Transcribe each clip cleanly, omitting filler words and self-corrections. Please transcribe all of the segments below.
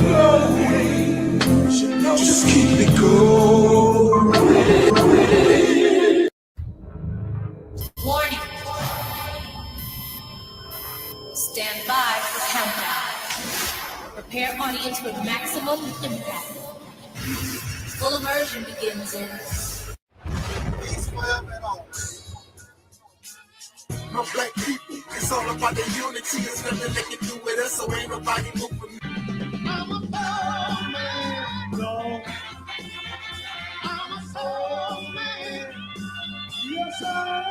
going. Just keep it going. Warning. Stand by for countdown. Prepare audience with maximum impact. Full immersion begins in. My black people, it's all about the unity. It's nothing they can do with us, so ain't nobody moving me. I'm a soul man, no. I'm a soul man. Yes, sir.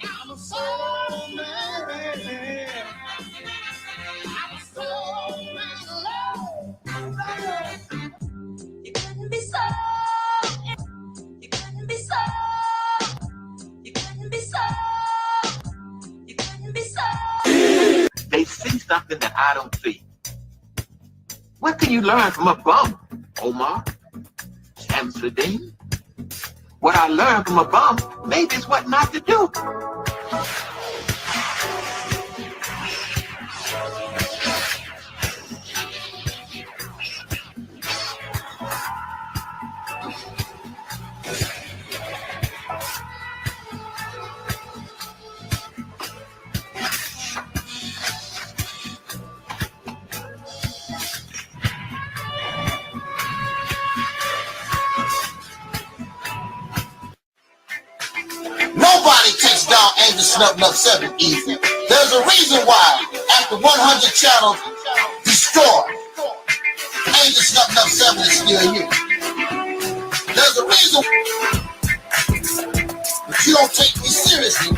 I'm a soul man. I'm a soul man, Lord. You couldn't be so. You couldn't be so. You couldn't be so. You couldn't be so. They see something that I don't see. What can you learn from a bum, Omar? Shamsuddin? What I learned from a bum, maybe is what not to do. Nobody takes down Angel Snuffing Up 7 easy. There's a reason why, after 100 channels destroyed, Angel Snuffing Up 7 is still here. There's a reason, but you don't take me seriously.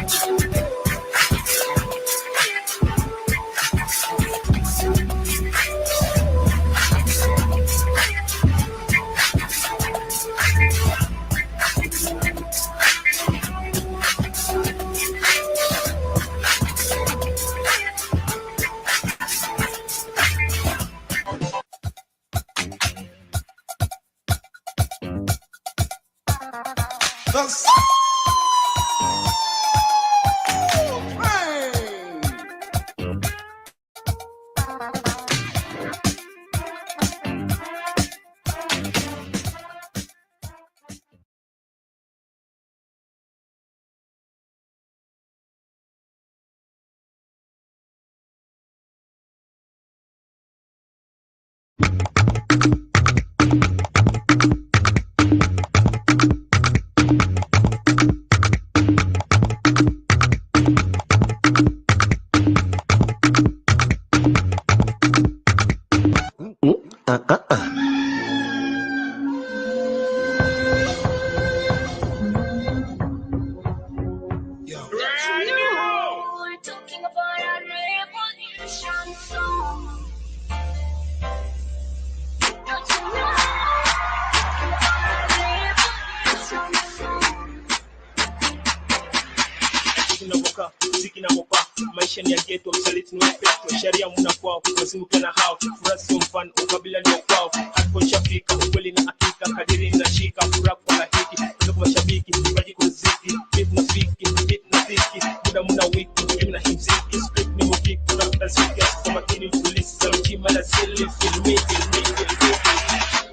Maisha ni ya ghetto, msaliti ni wapeto, sharia muna kwao, wazimuke na hao, furasi mfano, ukabila ni kwao, hatuko shafika, ukweli na hakika, kadiri na shika, fura kwa lahiki, kutoka mashabiki, maji kuziki, beat na ziki, muda muna wiki, mimi na himziki, script ni mukiki, kuna mtaziki, kwa makini mfulisi, za mchima la sili, filmi.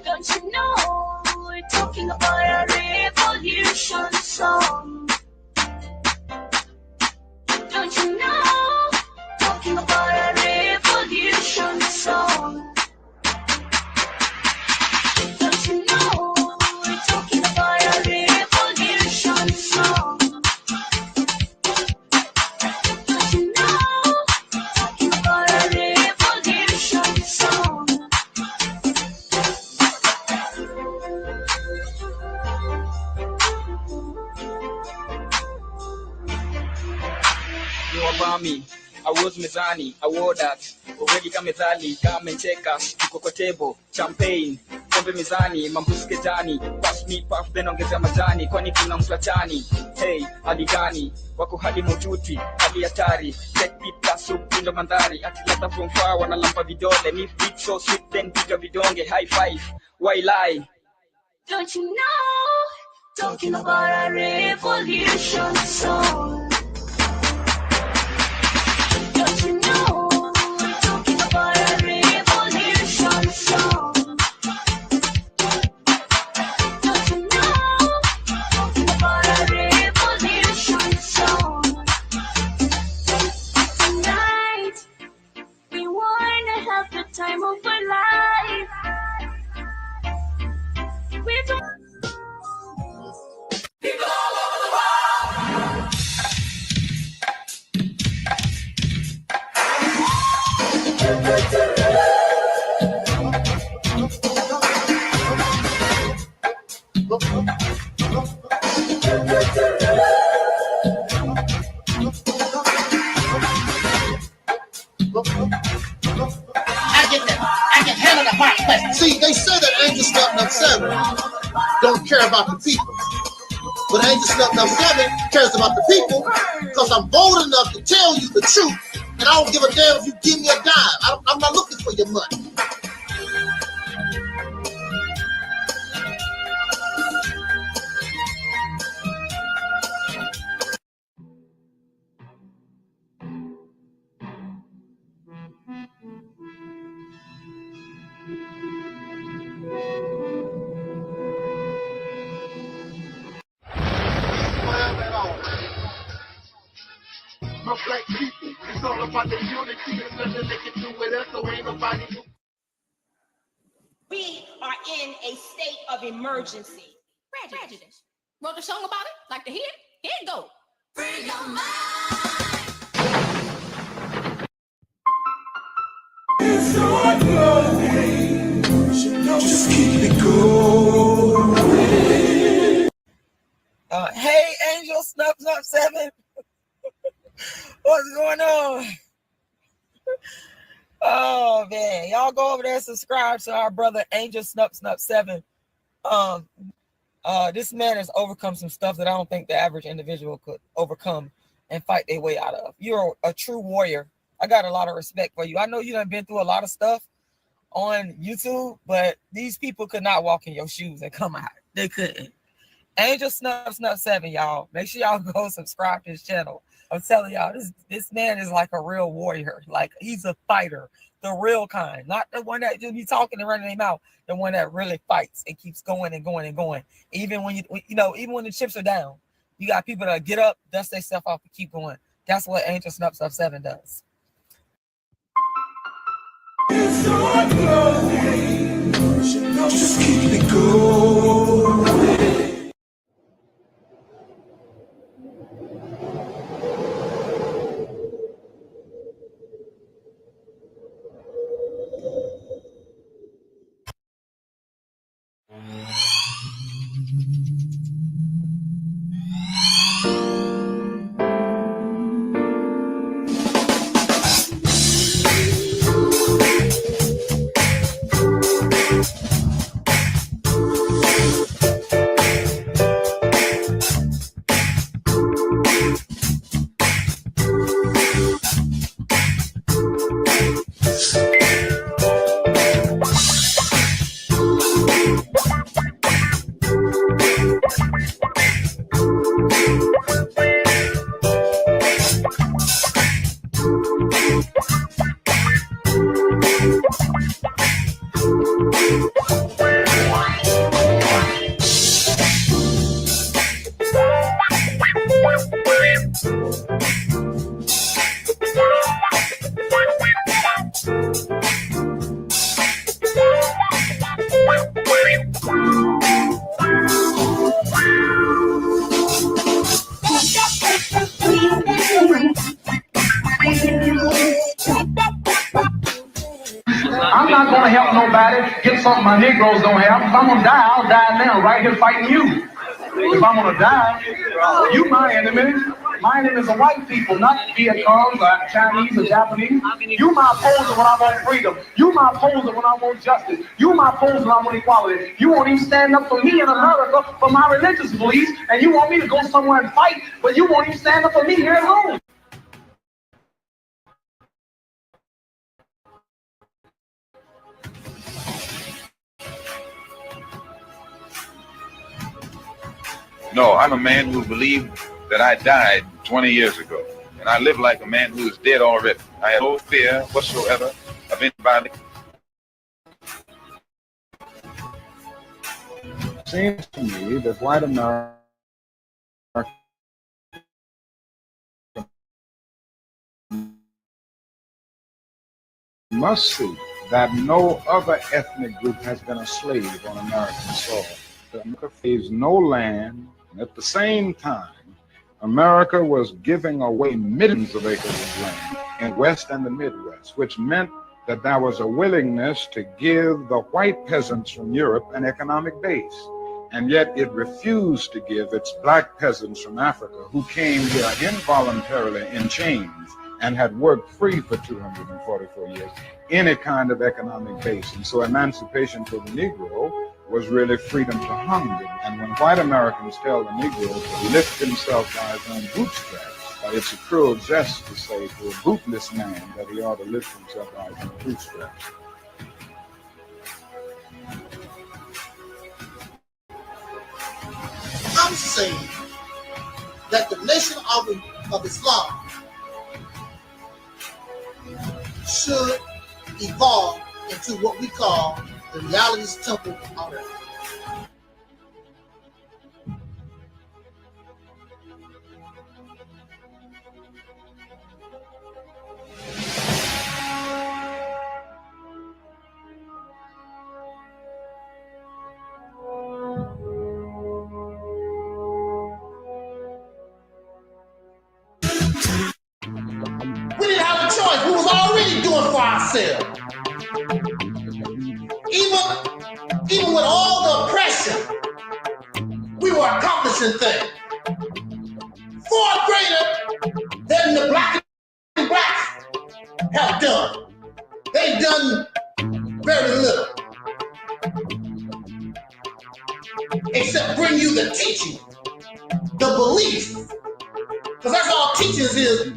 Don't you know, we're talking about a revolution song. Don't you know, talking about a revolution song. Don't you know, we're talking about a revolution song. Don't you know, talking about a revolution song. Wabami, I was mezani, I wore that, already kamezali, kamencheka, kokotebo, champagne, kombe mezani, mambuske jani, pass me puff, then ongezea majani, kwani kuna mflatani, hey, hali gani, wako hali mojuti, hali hatari, take beat plus upindo mandhari, atilata from far, wanalampa vidole, me beat so sweet, then piga vidonge, high five, why lie? Don't you know, talking about a revolution song. Don't you know, we're talking about a revolution song. time of our life. We're going people all over the world. I can handle the hard question. See, they say that Angel Stuff Number 7 don't care about the people. But Angel Stuff Number 7 cares about the people because I'm bold enough to tell you the truth, and I don't give a damn if you give me a dime. I'm not looking for your money. My black people, it's all about the unity. There's nothing they can do with us, so ain't nobody. We are in a state of emergency. Prejudice. Wrote a song about it? Like to hear it? Here it go. Free your mind. It's so closing. Just keep it going. Hey, Angel Snuff 7. What's going on? Oh man, y'all go over there and subscribe to our brother Angel Snuff 7. This man has overcome some stuff that I don't think the average individual could overcome and fight their way out of. You're a true warrior. I got a lot of respect for you. I know you done been through a lot of stuff on YouTube, but these people could not walk in your shoes and come out. They couldn't. Angel Snuff 7, y'all. Make sure y'all go subscribe to his channel. I'm telling y'all, this man is like a real warrior. Like, he's a fighter, the real kind, not the one that just be talking and running their mouth. The one that really fights and keeps going and going and going. Even when even when the chips are down, you got people that get up, dust themselves off, and keep going. That's what Angel Snuff 7 does. It's so closing. Just keep it going. I'm not going to help nobody get something my Negroes don't have. If I'm going to die, I'll die now, right here fighting you. If I'm going to die, you my enemy. My enemy is the white people, not Viet Cong, or Chinese or Japanese. You my opposer when I want freedom. You my opposer when I want justice. You my opposer when I want equality. You won't even stand up for me in America for my religious beliefs, and you want me to go somewhere and fight, but you won't even stand up for me here at home. No, I'm a man who believed that I died 20 years ago. And I live like a man who is dead already. I have no fear whatsoever of anybody. It seems to me that white America must see that no other ethnic group has been a slave on American soil. America faced no land, and at the same time, America was giving away millions of acres of land in West and the Midwest, which meant that there was a willingness to give the white peasants from Europe an economic base. And yet it refused to give its black peasants from Africa, who came here involuntarily in chains and had worked free for 244 years, any kind of economic base. And so emancipation for the Negro was really freedom to hunger. And when white Americans tell the Negro to lift himself by his own bootstraps, it's a cruel jest to say to a bootless man that he ought to lift himself by his own bootstraps. I'm saying that the nation of Islam should evolve into what we call the Realist temple on earth. We didn't have a choice. We was already doing for ourselves. Even with all the oppression, we were accomplishing things far greater than the blacks have done. They've done very little, except bring you the teaching, the belief, because that's all teachings is.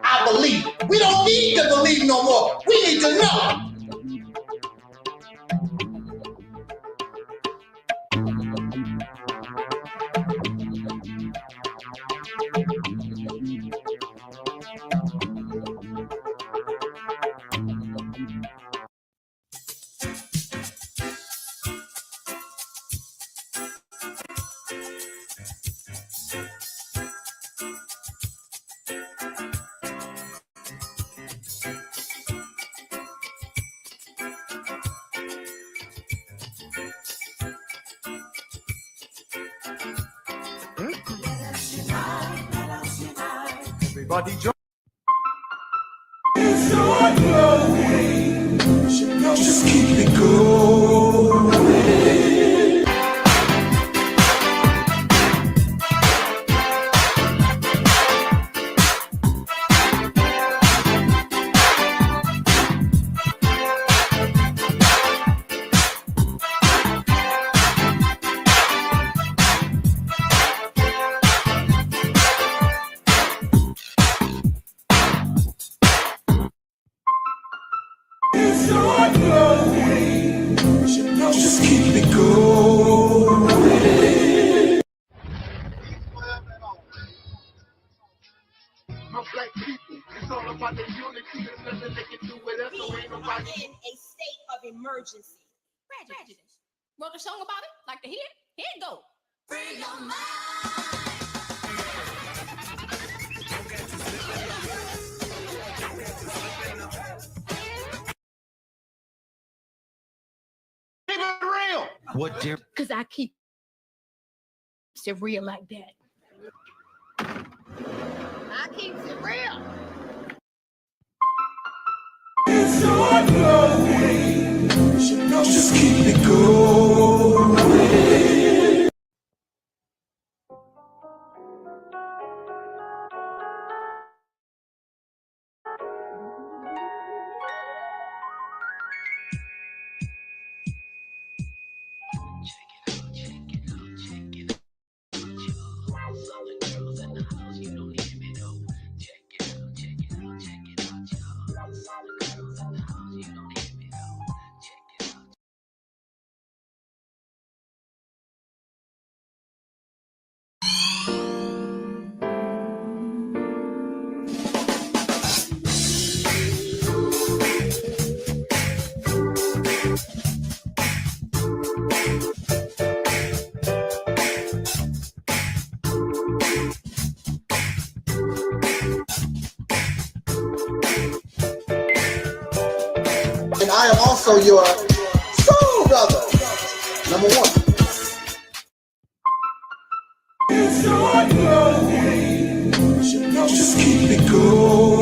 I believe. We don't need to believe no more. We need to know. Everybody join. Just keep it going. Just keep it going. My black people, it's all about the unity. There's nothing they can do with us, so ain't nobody. In a state of emergency. Prejudice. Wrote a song about it? Like to hear it? Here it go. Free your mind. Keep it real. What dear? Because I keep it real like that. I keep it real. Just keep it going. I am also your soul brother. Number one. Just keep it going.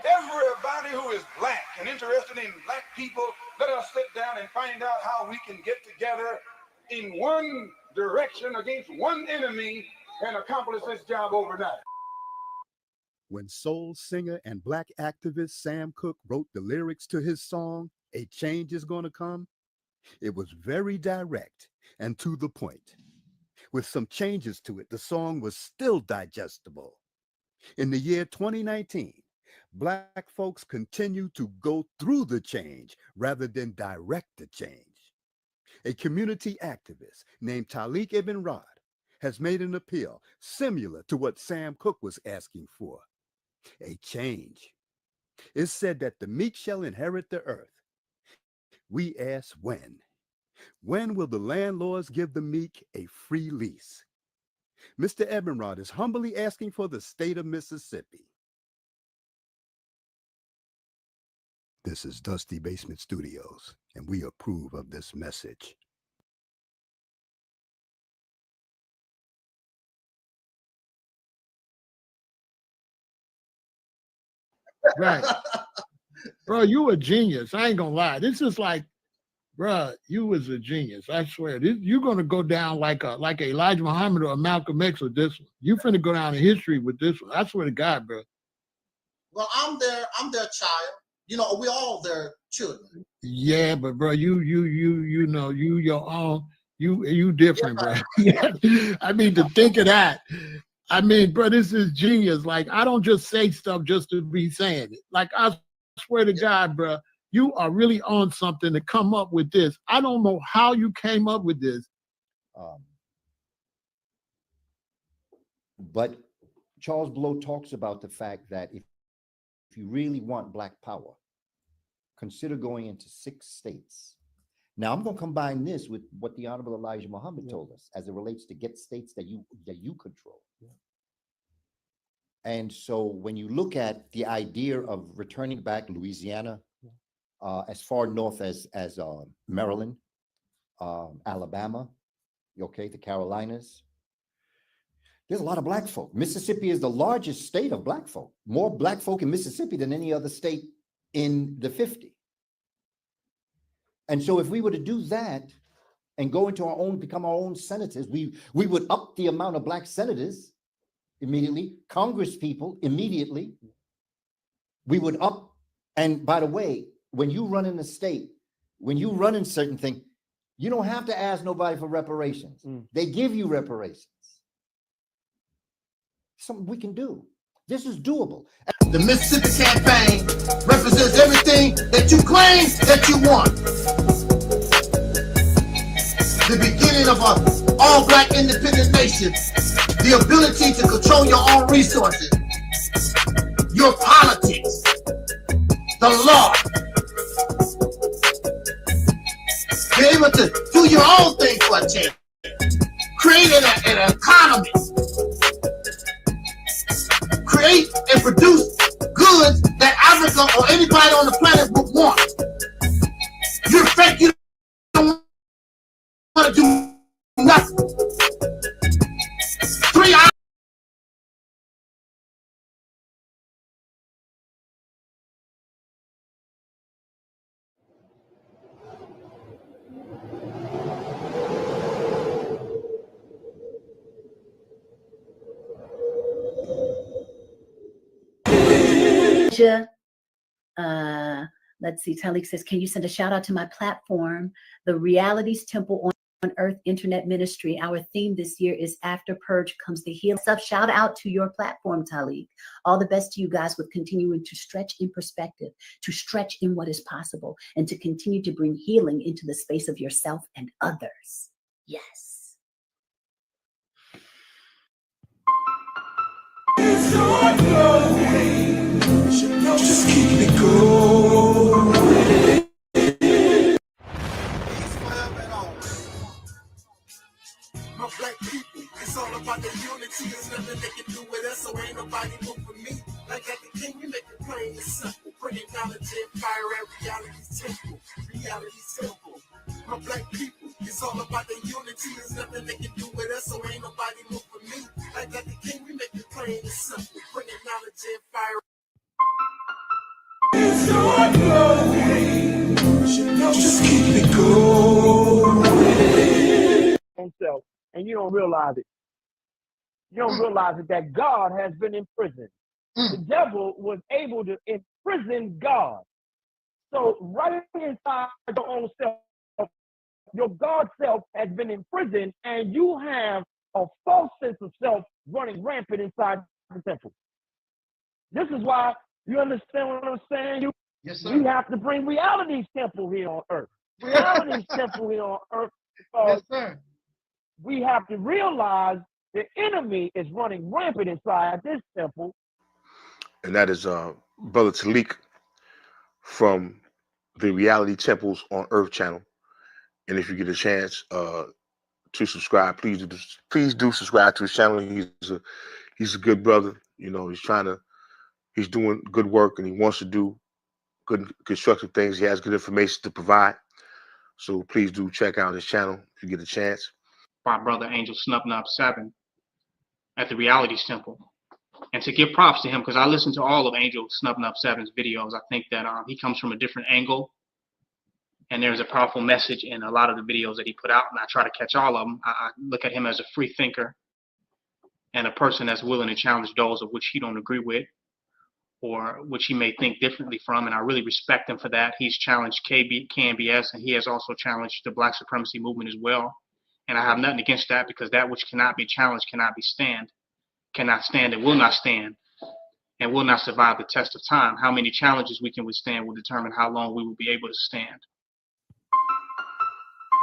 Everybody who is black and interested in black people, let us sit down and find out how we can get together in one direction against one enemy and accomplish this job overnight. When soul singer and black activist Sam Cooke wrote the lyrics to his song, "A Change Is Gonna Come," it was very direct and to the point. With some changes to it, the song was still digestible. In the year 2019, black folks continue to go through the change rather than direct the change. A community activist named Taalik Ibn'rad has made an appeal similar to what Sam Cooke was asking for. A change. It's said that the meek shall inherit the earth. We ask when. When will the landlords give the meek a free lease? Mr. Ibn'rad is humbly asking for the state of Mississippi. This is Dusty Basement Studios, and we approve of this message. Right. Bro, you a genius. I ain't gonna lie. This is like, bro, you was a genius. I swear. You're gonna go down like a Elijah Muhammad or a Malcolm X with this one. You finna go down in history with this one. I swear to God, bro. Well, I'm their child. You know, we all their children. Yeah, but bro, you know, you your own, you different, bro. I mean, to think of that. I mean, bro, this is genius. Like, I don't just say stuff just to be saying it. Like, I swear to God, bro, you are really on something to come up with this. I don't know how you came up with this. But Charles Blow talks about the fact that if you really want black power, consider going into 6 states. Now, I'm going to combine this with what the Honorable Elijah Muhammad told us as it relates to get states that you control. And so when you look at the idea of returning back Louisiana, as far north as Maryland, Alabama, okay, the Carolinas, there's a lot of black folk. Mississippi is the largest state of black folk. More black folk in Mississippi than any other state in the 50. And so if we were to do that and go into our own, become our own senators, we would up the amount of black senators immediately, Congress people immediately. We would up, and by the way, when you run in the state, when you run in certain things, you don't have to ask nobody for reparations. They give you reparations. Something we can do. This is doable. The Mississippi campaign represents everything that you claim that you want. The beginning of an all-black independent nation, the ability to control your own resources, your politics, the law, be able to do your own thing for a change, create an economy, create and produce goods that Africa or anybody on the planet would want. You're fake, you don't want to do nothing. 3 hours. Let's see, Taalik says, can you send a shout out to my platform, the Realities Temple on Earth Internet Ministry? Our theme this year is After Purge Comes the Healing. Shout out to your platform, Taalik. All the best to you guys with continuing to stretch in perspective, to stretch in what is possible, and to continue to bring healing into the space of yourself and others. Yes. they can do with us, so ain't nobody moving me. Like at the king, we make it plain and simple. Bringing knowledge and fire at reality's temple. Reality's simple. My black people, it's all about the unity. There's nothing they can do with us, so ain't nobody moving me. Like at the king, we make it plain and simple. Bringing knowledge and fire. It's so glowing. Just keep it going. Self, and you don't realize it. You don't realize it that God has been imprisoned. The devil was able to imprison God. So right inside your own self, your God self has been imprisoned, and you have a false sense of self running rampant inside the temple. This is why, you understand what I'm saying? Yes, sir. We have to bring reality's temple here on earth. Reality's temple here on earth. Yes, sir. We have to realize the enemy is running rampant inside this temple. And that is Brother Taalik from the Reality Temples on Earth channel. And if you get a chance to subscribe, please do subscribe to his channel. He's a good brother. You know, he's doing good work, and he wants to do good constructive things. He has good information to provide. So please do check out his channel if you get a chance. My brother Angel Snub 7 at the Realities Temple, and to give props to him, because I listened to all of Angel Snub 7's videos. I think that he comes from a different angle, and there's a powerful message in a lot of the videos that he put out, and I try to catch all of them. I look at him as a free thinker and a person that's willing to challenge those of which he don't agree with or which he may think differently from, and I really respect him for that. He's challenged KNBS, and he has also challenged the Black supremacy movement as well. And I have nothing against that, because that which cannot be challenged cannot stand, and will not stand, and will not survive the test of time. How many challenges we can withstand will determine how long we will be able to stand.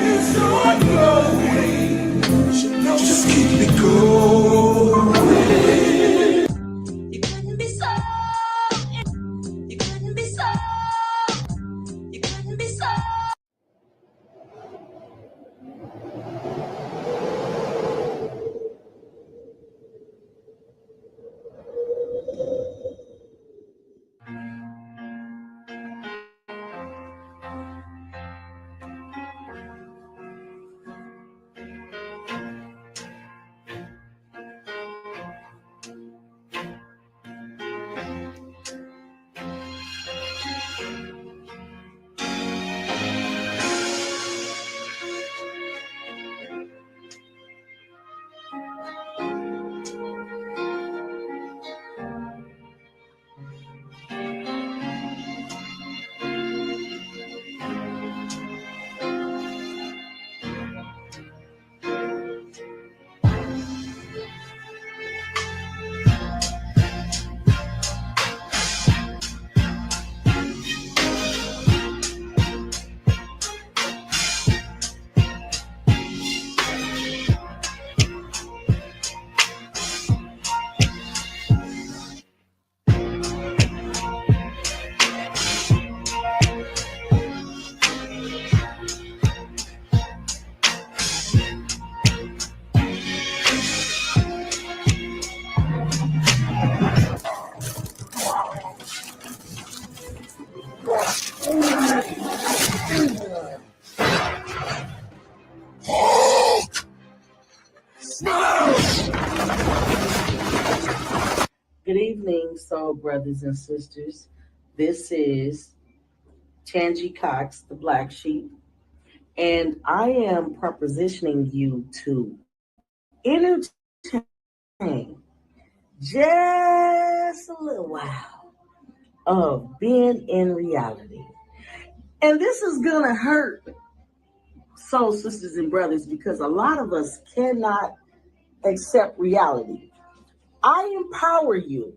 It's so glowing. Just keep it going. You couldn't be so. You couldn't be so. You couldn't be so. Good evening, soul brothers and sisters. This is Tangi Cox, the Black Sheep, and I am propositioning you to entertain just a little while of being in reality. And this is gonna hurt soul sisters and brothers, because a lot of us cannot accept reality. I empower you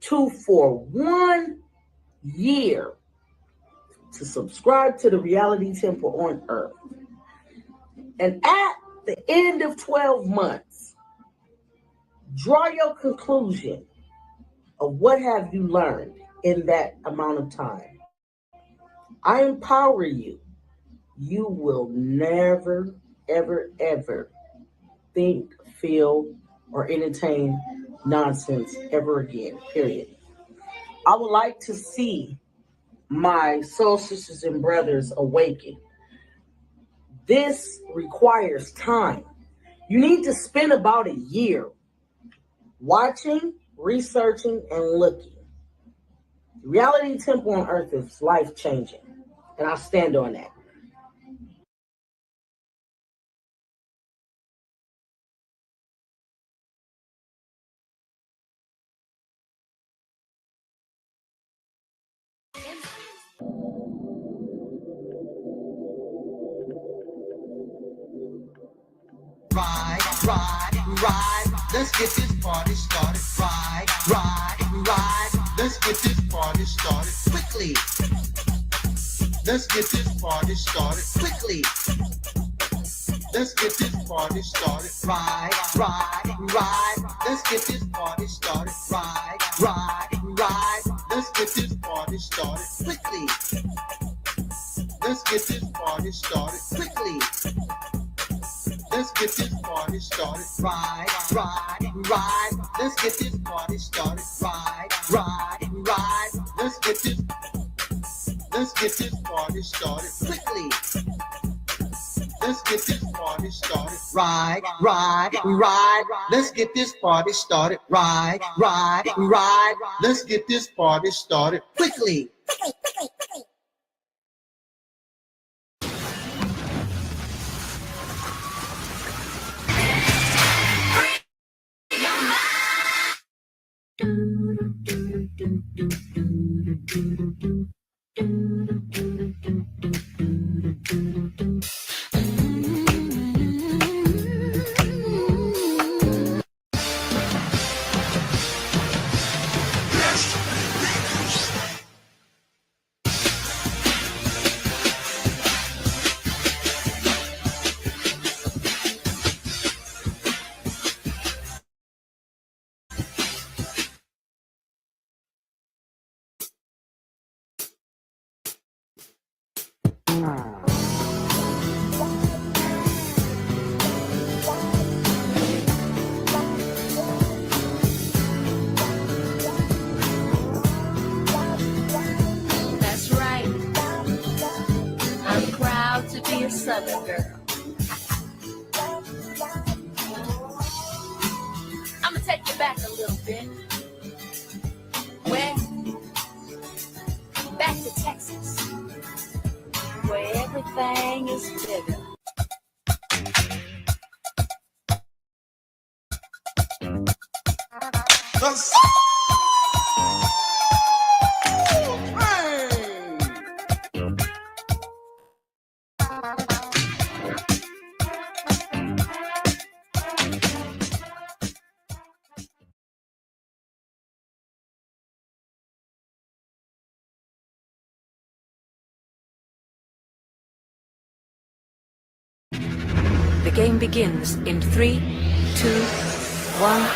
to, for 1 year, to subscribe to the Reality Temple on Earth. And at the end of 12 months, draw your conclusion of what have you learned in that amount of time. I empower you. You will never, ever, ever think, feel, or entertain nonsense ever again, period. I would like to see my soul sisters and brothers awaken. This requires time. You need to spend about a year watching, researching, and looking. The reality temple on earth is life-changing, and I stand on that. Ride, let's get this party started. Ride, let's get this party started quickly. Let's get this party started quickly. Let's get this party started. Ride, let's get this party started. Ride, let's get this party started quickly. Let's get this party started quickly. Let's get this party started. Ride, let's get this party started. Ride, let's get this party started quickly. Let's get this party started. Ride, let's get this party started. Ride, let's get this party started quickly. That's right. I'm proud to be a Southern girl. I'm gonna take you back a little bit. Where? Back to Texas, where everything is bigger. The game begins in 3, 2, 1.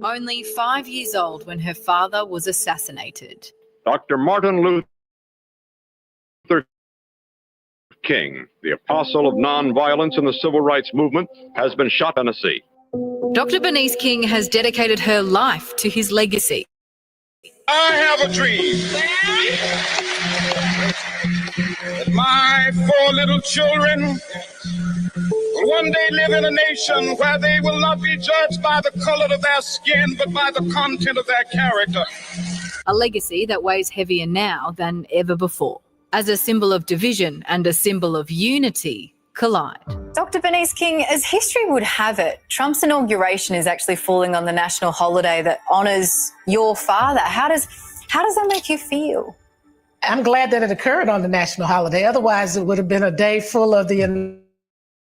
only 5 years old when her father was assassinated. Dr. Martin Luther King, the apostle of nonviolence in the civil rights movement, has been shot in Tennessee. Dr. Bernice King has dedicated her life to his legacy. I have a dream that my 4 little children will one day live in a nation where they will not be judged by the color of their skin, but by the content of their character. A legacy that weighs heavier now than ever before, as a symbol of division and a symbol of unity collide. Dr. Bernice King, as history would have it, Trump's inauguration is actually falling on the national holiday that honours your father. How does that make you feel? I'm glad that it occurred on the national holiday. Otherwise, it would have been a day full of the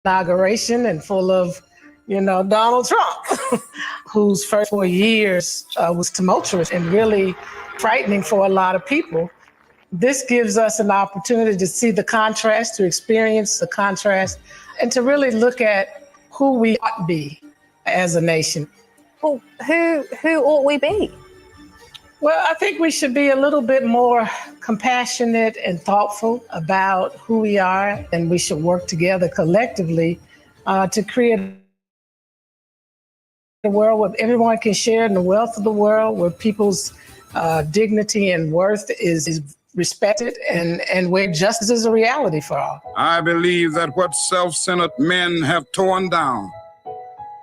inauguration and full of, Donald Trump, whose first 4 years was tumultuous and really frightening for a lot of people. This gives us an opportunity to see the contrast, to experience the contrast, and to really look at who we ought to be as a nation. Well, who ought we be? Well, I think we should be a little bit more compassionate and thoughtful about who we are, and we should work together collectively to create a world where everyone can share in the wealth of the world, where people's dignity and worth is respected, and where justice is a reality for all. I believe that what self-centered men have torn down,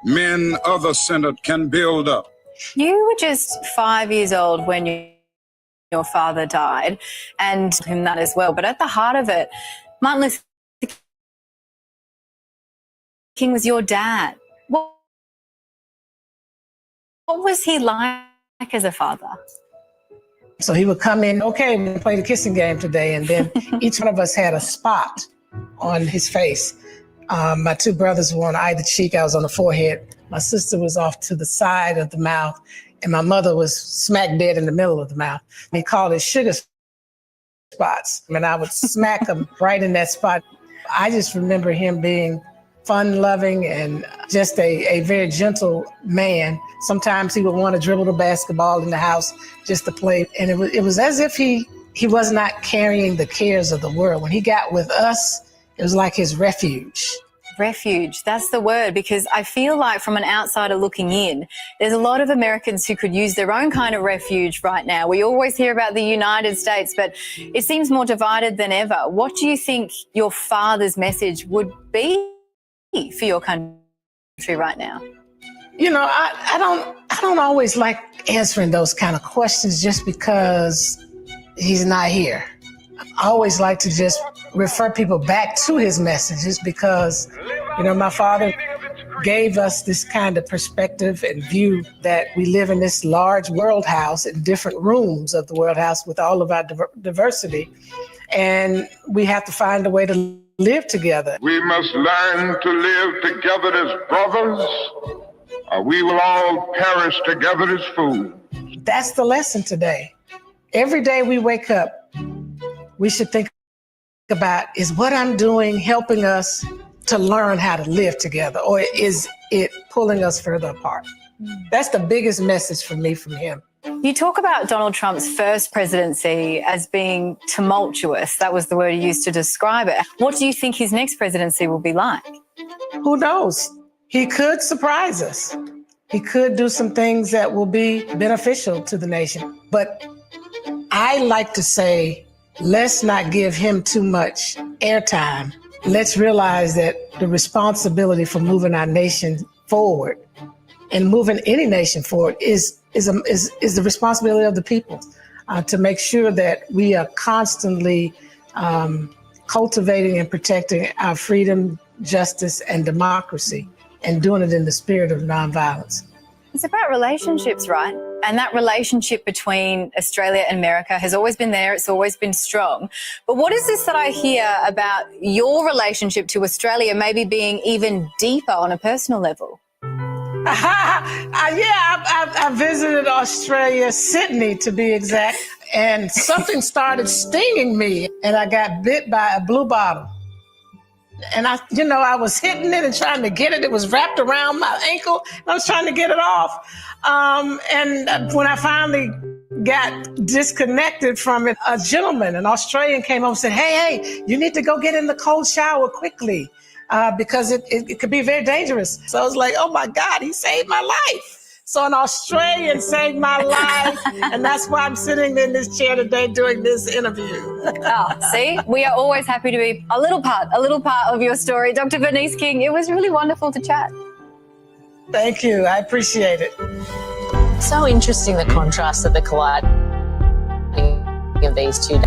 men other-centered can build up. You were just 5 years old when your father died, and him that as well. But at the heart of it, Martin Luther King was your dad. What was he like as a father? So he would come in, okay, we're gonna play the kissing game today. And then each one of us had a spot on his face. My 2 brothers were on either cheek. I was on the forehead. My sister was off to the side of the mouth. And my mother was smack dead in the middle of the mouth. He called it sugar spots. And I would smack him right in that spot. I just remember him being fun-loving and just a very gentle man. Sometimes he would want to dribble the basketball in the house just to play. And it was as if he was not carrying the cares of the world. When he got with us, it was like his refuge. Refuge, that's the word, because I feel like from an outsider looking in, there's a lot of Americans who could use their own kind of refuge right now. We always hear about the United States, but it seems more divided than ever. What do you think your father's message would be for your country right now? I don't always like answering those kind of questions just because he's not here. I always like to just refer people back to his messages because, my father gave us this kind of perspective and view that we live in this large world house in different rooms of the world house with all of our diversity. And we have to find a way to live together. We must learn to live together as brothers, or we will all perish together as fools. That's the lesson today. Every day we wake up, we should think about, is what I'm doing helping us to learn how to live together, or is it pulling us further apart? That's the biggest message for me from him. You talk about Donald Trump's first presidency as being tumultuous. That was the word you used to describe it. What do you think his next presidency will be like? Who knows? He could surprise us. He could do some things that will be beneficial to the nation. But I like to say, let's not give him too much airtime. Let's realize that the responsibility for moving our nation forward and moving any nation forward is the responsibility of the people to make sure that we are constantly cultivating and protecting our freedom, justice, and democracy, and doing it in the spirit of nonviolence. It's about relationships, right? And that relationship between Australia and America has always been there. It's always been strong. But what is this that I hear about your relationship to Australia maybe being even deeper on a personal level? I visited Australia, Sydney to be exact, and something started stinging me, and I got bit by a blue bottle. And I was hitting it and trying to get it. It was wrapped around my ankle. I was trying to get it off. And when I finally got disconnected from it, a gentleman, an Australian, came over and said, hey, you need to go get in the cold shower quickly because it could be very dangerous. So I was like, oh my God, he saved my life. So an Australian saved my life, and that's why I'm sitting in this chair today doing this interview. Oh, see, we are always happy to be a little part of your story. Dr. Bernice King, it was really wonderful to chat. Thank you. I appreciate it. So interesting, the contrast of the colliding of these two.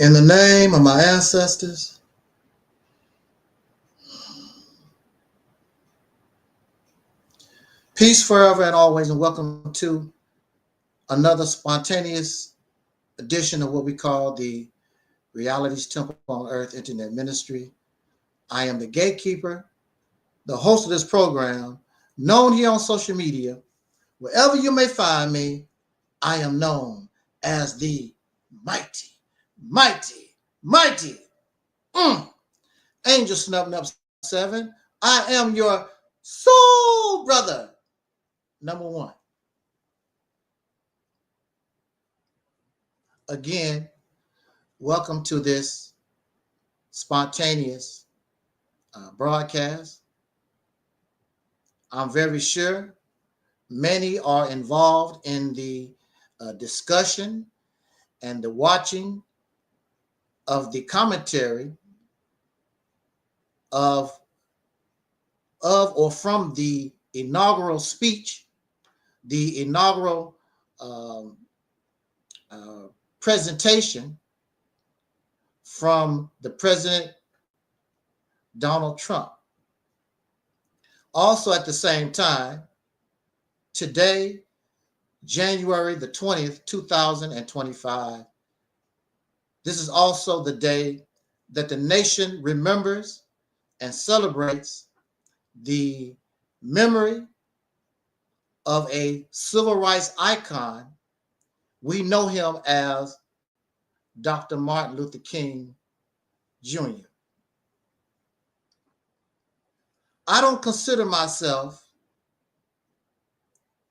In the name of my ancestors, peace forever and always, and welcome to another spontaneous edition of what we call the Reality's Temple on Earth Internet Ministry. I am the gatekeeper, the host of this program, known here on social media. Wherever you may find me, I am known as the mighty, Angel Snuff 7. I am your soul brother, number one. Again, welcome to this spontaneous broadcast. I'm very sure many are involved in the discussion and the watching of the commentary of or from the inaugural speech, the inaugural presentation from the President Donald Trump. Also at the same time, today, January the 20th, 2025, this is also the day that the nation remembers and celebrates the memory of a civil rights icon. We know him as Dr. Martin Luther King Jr. I don't consider myself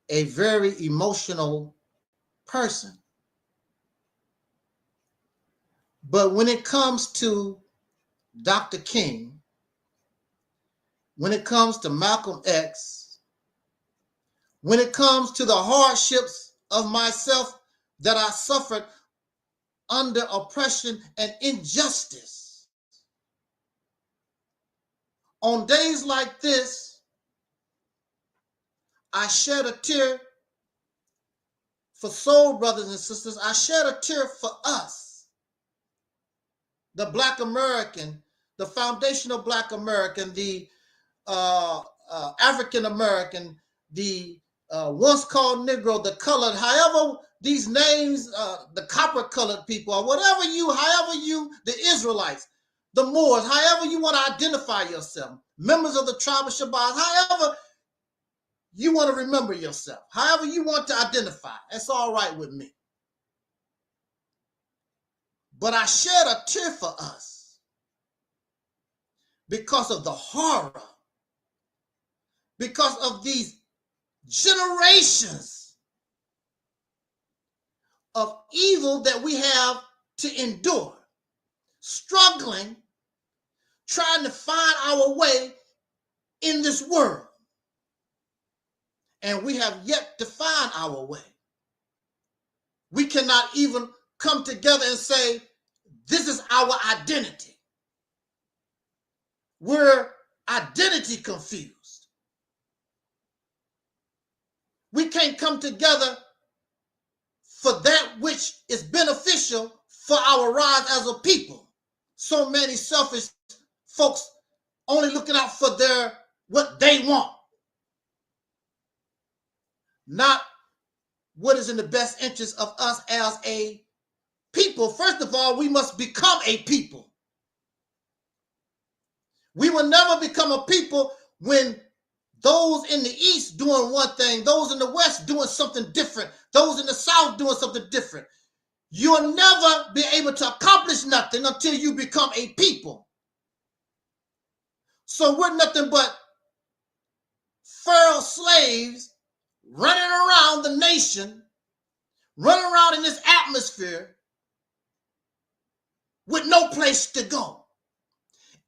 a very emotional person. But when it comes to Dr. King, when it comes to Malcolm X, when it comes to the hardships of myself that I suffered under oppression and injustice, on days like this, I shed a tear for soul brothers and sisters. I shed a tear for us, the Black American, the foundational Black American, the African American, the once called Negro, the colored, however these names, the copper colored people, or whatever you, however you, the Israelites, the Moors, however you want to identify yourself, members of the tribe of Shabbat, however you want to remember yourself, however you want to identify, that's all right with me. But I shed a tear for us because of the horror, because of these generations of evil that we have to endure, struggling, trying to find our way in this world. And we have yet to find our way. We cannot even come together and say, this is our identity. we're identity confused. We can't come together for that which is beneficial for our rise as a people. So many selfish folks only looking out for what they want, not what is in the best interest of us as a people. First of all, we must become a people. We will never become a people when those in the East doing one thing, those in the West doing something different, those in the South doing something different. You'll never be able to accomplish nothing until you become a people. So we're nothing but feral slaves running around the nation, running around in this atmosphere with no place to go,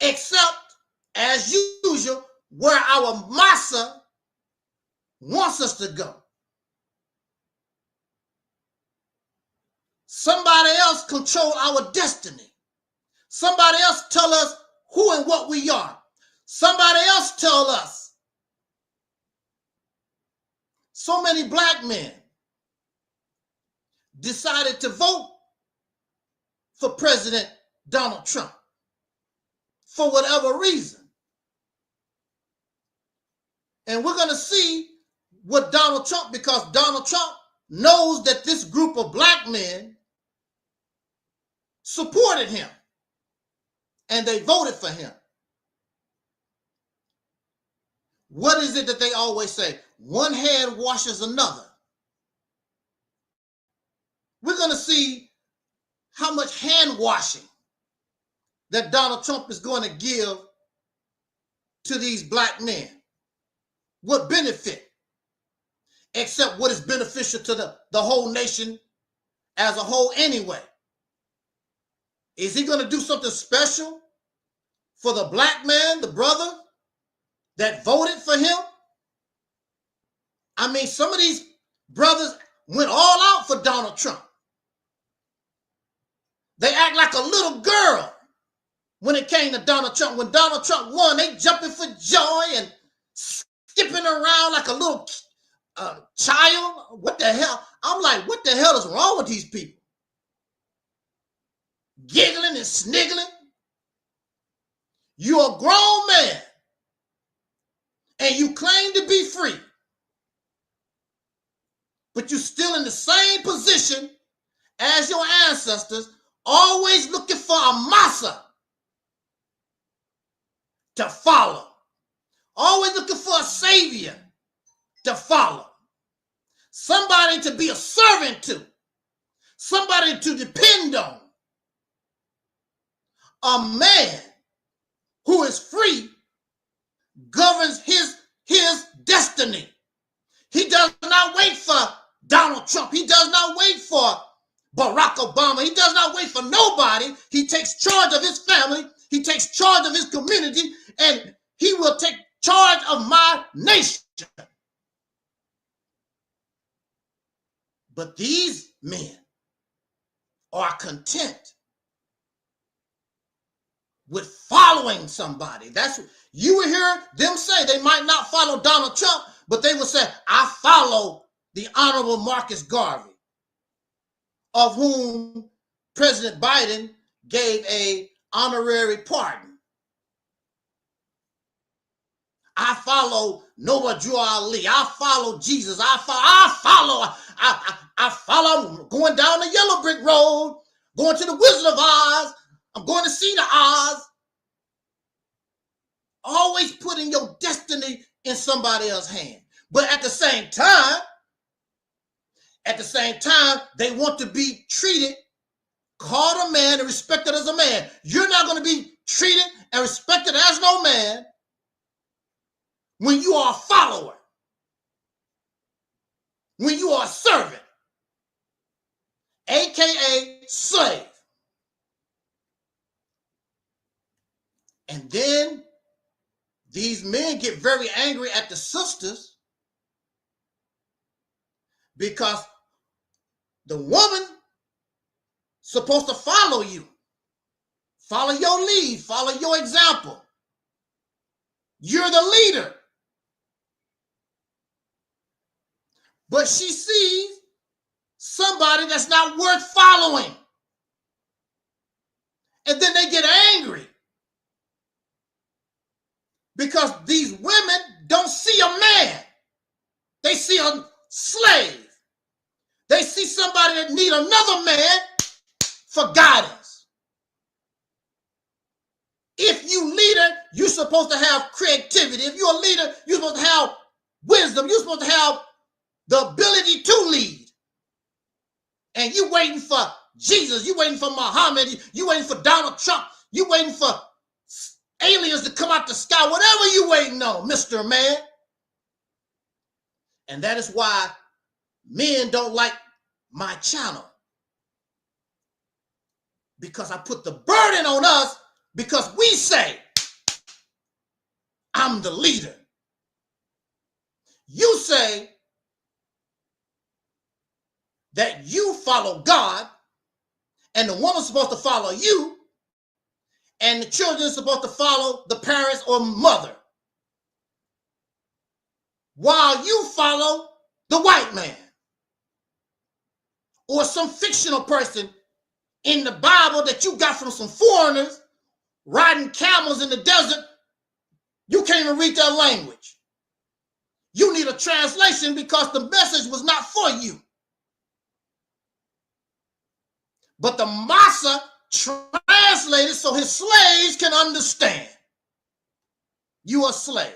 except, as usual, where our massa wants us to go. Somebody else control our destiny. Somebody else tell us who and what we are. Somebody else tell us. So many black men decided to vote for President Donald Trump for whatever reason. And we're going to see what Donald Trump, because Donald Trump knows that this group of black men supported him and they voted for him. What is it that they always say? One hand washes another. We're going to see how much hand washing that Donald Trump is going to give to these black men. What benefit? Except what is beneficial to the whole nation as a whole anyway. Is he going to do something special for the black man, the brother that voted for him? I mean, some of these brothers went all out for Donald Trump. They act like a little girl when it came to Donald Trump. When Donald Trump won, they jumping for joy and skipping around like a little child. What the hell? I'm like, what the hell is wrong with these people? Giggling and sniggling. You're a grown man and you claim to be free, but you're still in the same position as your ancestors, always looking for a massa to follow, always looking for a savior to follow, somebody to be a servant to, somebody to depend on. A man who is free governs his destiny. He does not wait for Donald Trump. He does not wait for Barack Obama. He does not wait for nobody. He takes charge of his family. He takes charge of his community, and he will take charge of my nation. But these men are content with following somebody. That's what you will hear them say. They might not follow Donald Trump, but they will say, I follow the Honorable Marcus Garvey, of whom President Biden gave an honorary pardon. I follow Noah Drew Ali. I follow Jesus. I follow going down the Yellow Brick Road, going to the Wizard of Oz. I'm going to see the Oz. Always putting your destiny in somebody else's hand. But at the same time, they want to be treated, called a man, and respected as a man. You're not going to be treated and respected as no man when you are a follower, when you are a servant, aka slave. And then these men get very angry at the sisters because the woman supposed to follow you, follow your lead, follow your example. You're the leader. But she sees somebody that's not worth following. And then they get angry because these women don't see a man. They see a slave. They see somebody that need another man for guidance. If you leader, you're supposed to have creativity. If you're a leader, you're supposed to have wisdom. You're supposed to have the ability to lead. And you waiting for Jesus. You waiting for Muhammad. You waiting for Donald Trump. You waiting for aliens to come out the sky. Whatever you waiting on, Mr. Man. And that is why men don't like my channel. Because I put the burden on us because we say, I'm the leader. You say that you follow God and the woman's supposed to follow you and the children are supposed to follow the parents or mother while you follow the white man or some fictional person in the Bible that you got from some foreigners riding camels in the desert. You can't even read their language. You need a translation because the message was not for you. But the Massa translated so his slaves can understand. You a slave.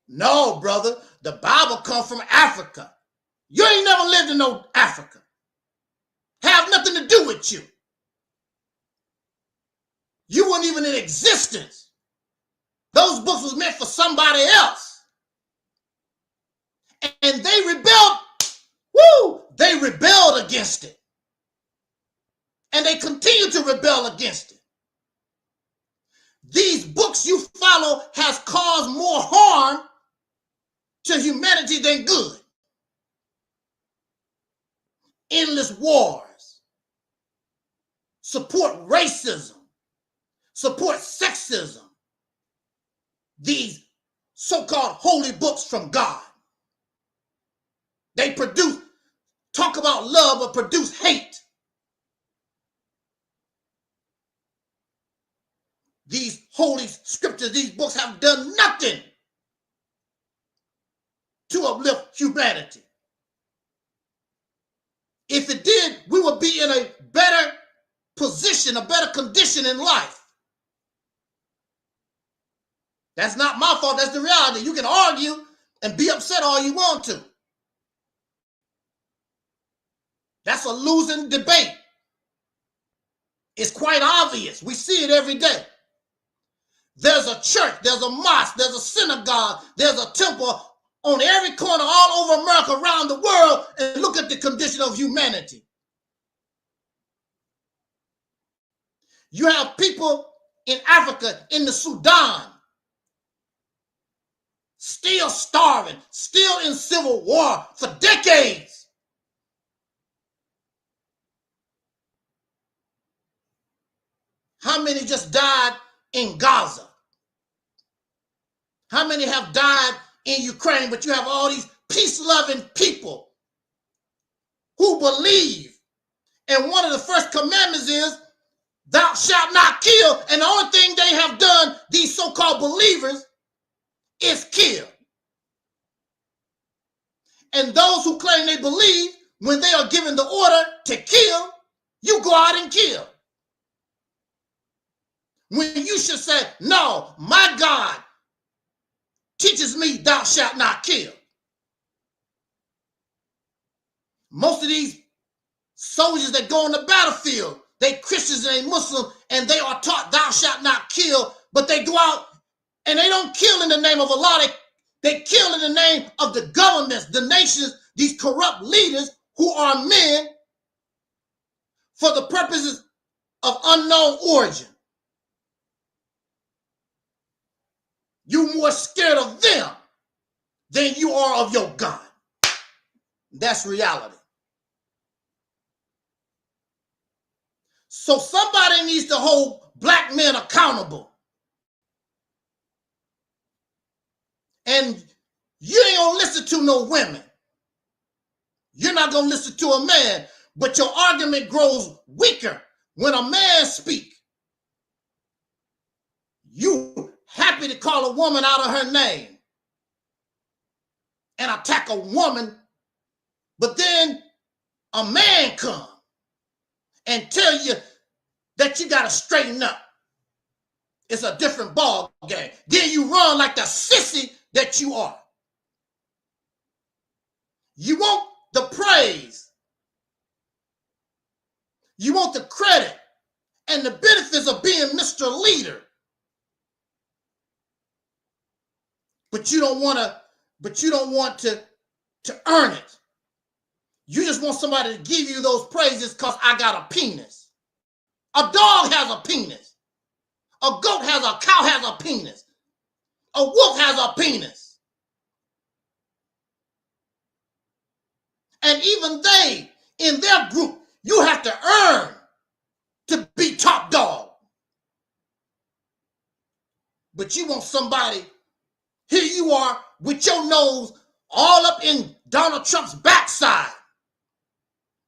No, brother, the Bible comes from Africa. You ain't never lived in no Africa. Have nothing to do with you. You weren't even in existence. Those books was meant for somebody else. And they rebelled. Woo! They rebelled against it. And they continue to rebel against it. These books you follow has caused more harm to humanity than good. Endless wars. Support racism. Support sexism. These so-called holy books from God. They talk about love, but produce hate. These holy scriptures, these books have done nothing to uplift humanity. If it did, we would be in a better position, a better condition in life. That's not my fault. That's the reality. You can argue and be upset all you want to. That's a losing debate. It's quite obvious. We see it every day. There's a church, there's a mosque, there's a synagogue, there's a temple on every corner all over America, around the world, and look at the condition of humanity. You have people in Africa, in the Sudan, still starving, still in civil war for decades. How many just died in Gaza? How many have died in Ukraine? But you have all these peace-loving people who believe. And one of the first commandments is, thou shalt not kill. And the only thing they have done, these so-called believers, is kill. And those who claim they believe, when they are given the order to kill, you go out and kill. When you should say, no, my God teaches me thou shalt not kill. Most of these soldiers that go on the battlefield, they Christians and they Muslim, and they are taught thou shalt not kill, but they go out and they don't kill in the name of Allah. They kill in the name of the governments, the nations, these corrupt leaders who are men for the purposes of unknown origin. You're more scared of them than you are of your God. That's reality. So somebody needs to hold black men accountable. And you ain't gonna listen to no women. You're not gonna listen to a man, but your argument grows weaker when a man speaks. You happy to call a woman out of her name and attack a woman, but then a man come and tell you that you gotta straighten up. It's a different ball game. Then you run like the sissy that you are. You want the praise. You want the credit and the benefits of being Mr. Leader. But you don't want to earn it. You just want somebody to give you those praises because I got a penis. A dog has a penis. A goat has a cow has a penis. A wolf has a penis. And even they, in their group, you have to earn to be top dog. But you want somebody, here you are with your nose all up in Donald Trump's backside.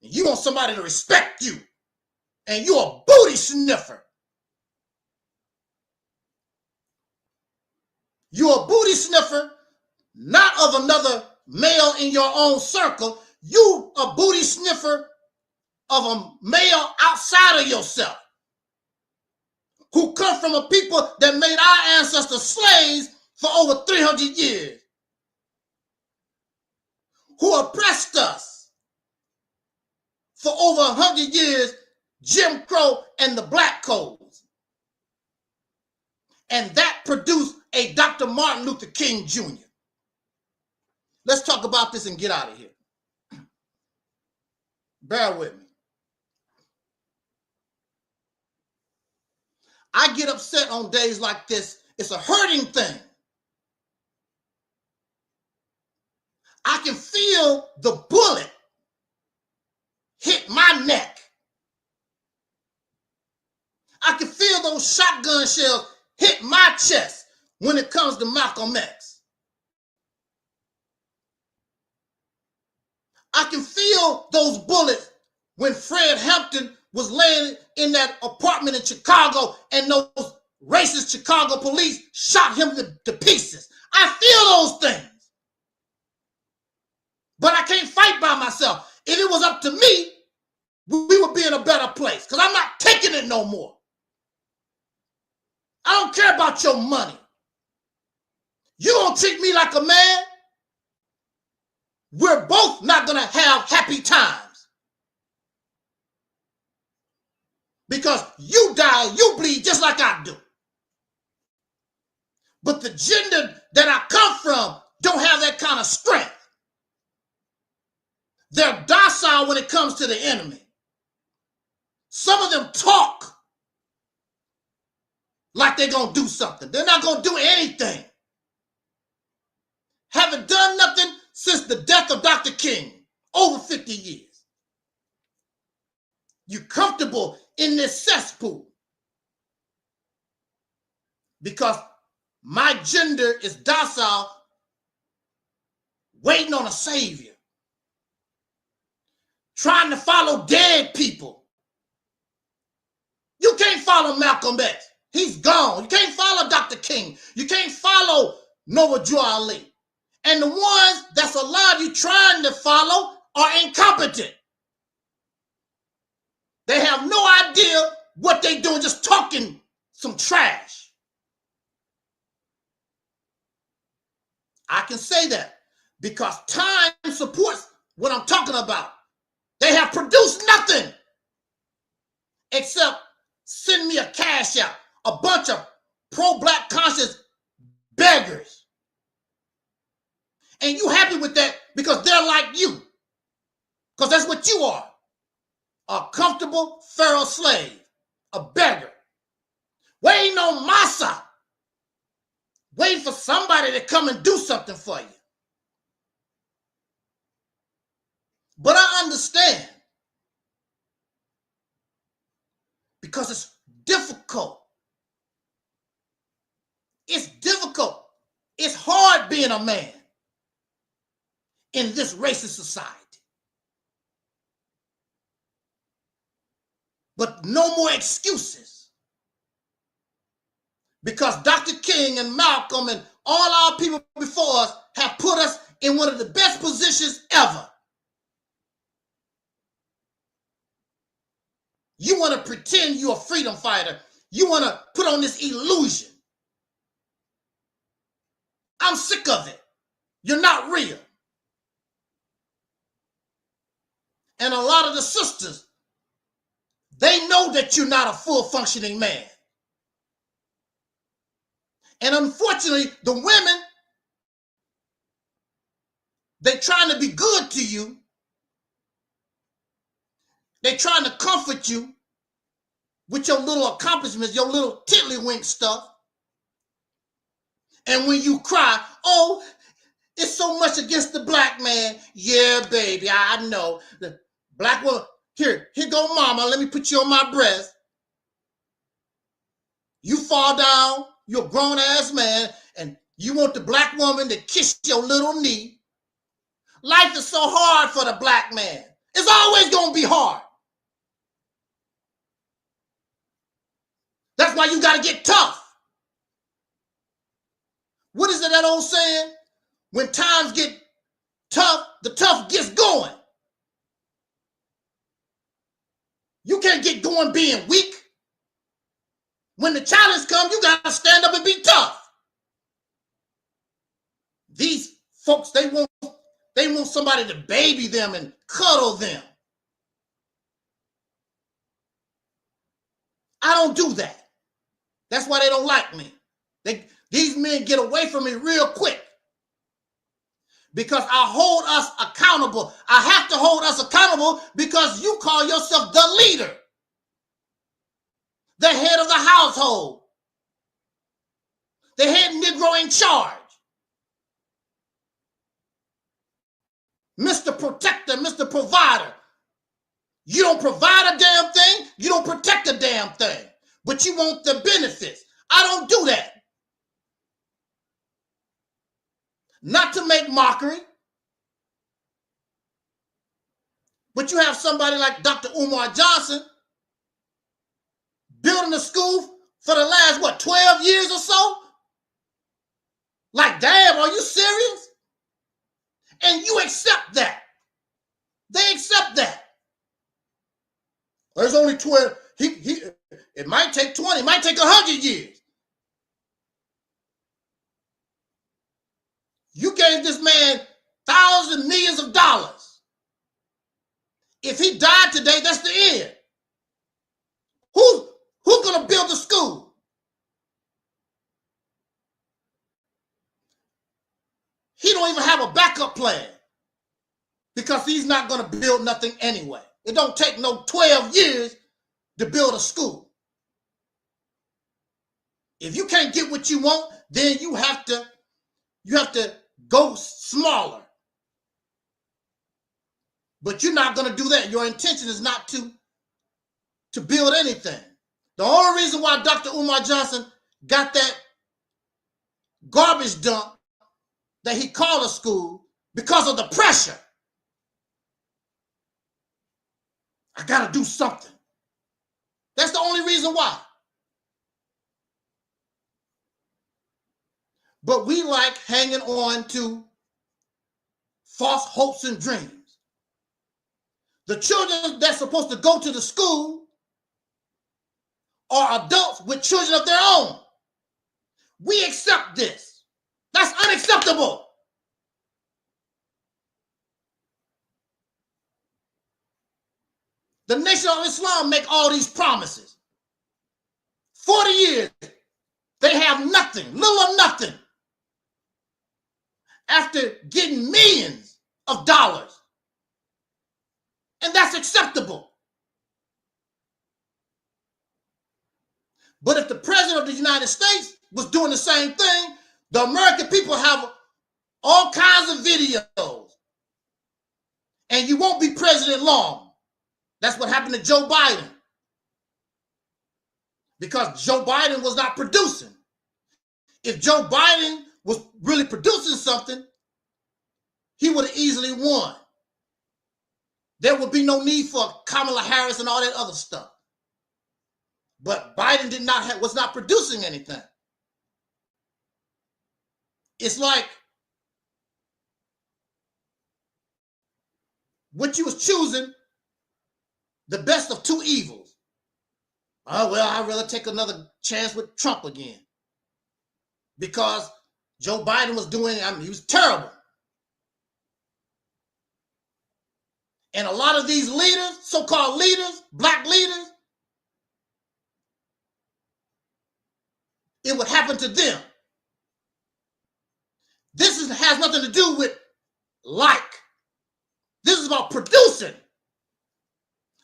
And you want somebody to respect you. And you're a booty sniffer. You're a booty sniffer, not of another male in your own circle. You a booty sniffer of a male outside of yourself, who come from a people that made our ancestors slaves for over 300 years, who oppressed us for over 100 years, Jim Crow and the Black Codes. And that produced a Dr. Martin Luther King Jr. Let's talk about this and get out of here. Bear with me. I get upset on days like this. It's a hurting thing. I can feel the bullet hit my neck. I can feel those shotgun shells hit my chest when it comes to Malcolm X. I can feel those bullets when Fred Hampton was laying in that apartment in Chicago and those racist Chicago police shot him to pieces. I feel those things. But I can't fight by myself. If it was up to me, we would be in a better place because I'm not taking it no more. I don't care about your money. You gonna treat me like a man? We're both not gonna have happy times. Because you die, you bleed just like I do. But the gender that I come from don't have that kind of strength. They're docile when it comes to the enemy. Some of them talk like they're going to do something. They're not going to do anything. Haven't done nothing since the death of Dr. King, over 50 years. You're comfortable in this cesspool because my gender is docile, waiting on a savior, trying to follow dead people. You can't follow Malcolm X. He's gone. You can't follow Dr. King. You can't follow Noah Joe Ali. And the ones that's alive you trying to follow are incompetent. They have no idea what they're doing, just talking some trash. I can say that because time supports what I'm talking about. They have produced nothing except send me a cash out. A bunch of pro-black conscious beggars. And you happy with that because they're like you. Because that's what you are. A comfortable pharaoh slave. A beggar. Waiting on massa. Waiting for somebody to come and do something for you. But I understand. Because it's difficult It's hard being a man in this racist society. But no more excuses. Because Dr. King and Malcolm and all our people before us have put us in one of the best positions ever. You want to pretend you're a freedom fighter. You want to put on this illusion. I'm sick of it. You're not real. And a lot of the sisters, they know that you're not a full functioning man. And unfortunately, the women, they're trying to be good to you. They're trying to comfort you with your little accomplishments, your little tiddlywink stuff. And when you cry, oh, it's so much against the black man. Yeah, baby, I know. The black woman, here go mama, let me put you on my breast. You fall down, you're a grown-ass man, and you want the black woman to kiss your little knee. Life is so hard for the black man. It's always going to be hard. That's why you got to get tough. What is it, that old saying? When times get tough, the tough gets going. You can't get going being weak. When the challenge comes, you got to stand up and be tough. These folks, they want somebody to baby them and cuddle them. I don't do that. That's why they don't like me. These men get away from me real quick because I hold us accountable. I have to hold us accountable because you call yourself the leader, the head of the household, the head Negro in charge, Mr. Protector, Mr. Provider. You don't provide a damn thing. You don't protect a damn thing, but you want the benefits. I don't do that. Not to make mockery, but you have somebody like Dr. Umar Johnson building a school for the last, 12 years or so? Like, damn, are you serious? And you accept that. They accept that. There's only 12. It might take 20, it might take 100 years. You gave this man thousands, millions of dollars. If he died today, that's the end. Who's going to build the school? He don't even have a backup plan because he's not going to build nothing anyway. It don't take no 12 years to build a school. If you can't get what you want, then you have to go smaller. But you're not going to do that. Your intention is not to build anything. The only reason why Dr. Umar Johnson got that garbage dump that he called a school, because of the pressure. I got to do something. That's the only reason why. But we like hanging on to false hopes and dreams. The children that's supposed to go to the school are adults with children of their own. We accept this. That's unacceptable. The Nation of Islam make all these promises. 40 years, they have nothing, little or nothing. After getting millions of dollars. And that's acceptable. But if the president of the United States was doing the same thing, the American people have all kinds of videos. And you won't be president long. That's what happened to Joe Biden. Because Joe Biden was not producing. If Joe Biden was really producing something, he would have easily won. There would be no need for Kamala Harris and all that other stuff. But Biden was not producing anything. It's like what you was choosing, the best of two evils. Oh, well, I'd rather take another chance with Trump again. Because Joe Biden was doing, he was terrible. And a lot of these leaders, so-called leaders, black leaders, it would happen to them. This has nothing to do with like. This is about producing.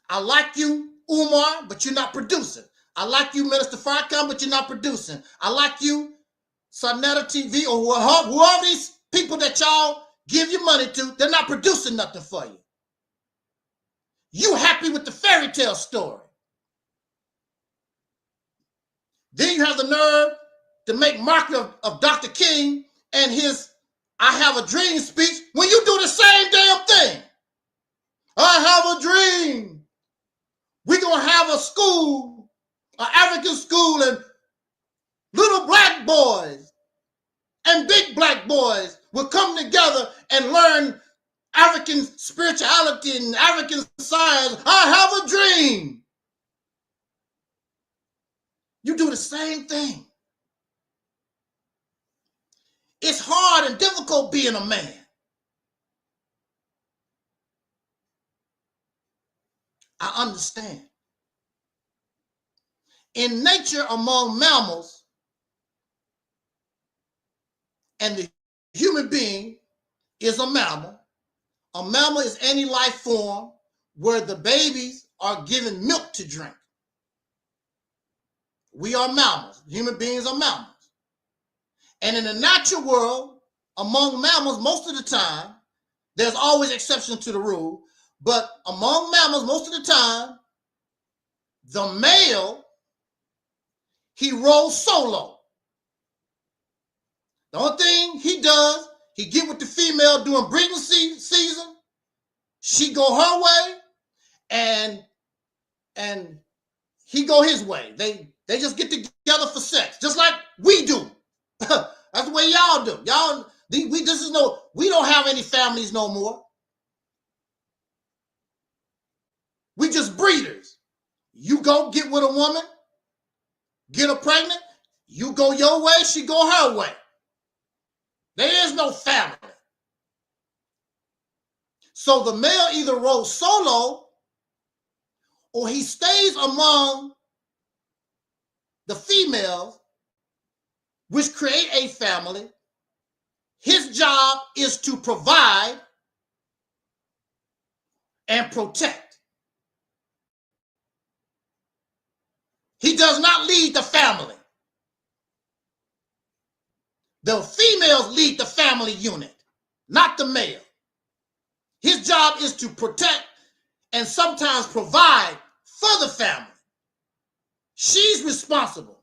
I like you, Umar, but you're not producing. I like you, Minister Farrakhan, but you're not producing. I like you, Sonetta TV, or whoever these people that y'all give your money to, they're not producing nothing for you. You happy with the fairy tale story. Then you have the nerve to make mockery of Dr. King and his I have a dream speech when you do the same damn thing. I have a dream. We're going to have a school, an African school, and little black boys and big black boys will come together and learn African spirituality and African science. I have a dream. You do the same thing. It's hard and difficult being a man. I understand. In nature, among mammals and the human being is a mammal. A mammal is any life form where the babies are given milk to drink. We are mammals. Human beings are mammals. And in the natural world, among mammals, most of the time, there's always exceptions to the rule, but among mammals, most of the time, the male, he rolls solo. The only thing he does, he get with the female during breeding season, she go her way, and he go his way. They just get together for sex, just like we do. That's the way y'all do. We don't have any families no more. We just breeders. You go get with a woman, get her pregnant, you go your way, she go her way. There is no family. So the male either rolls solo or he stays among the females, which create a family. His job is to provide and protect. He does not lead the family. The females lead the family unit, not the male. His job is to protect and sometimes provide for the family. She's responsible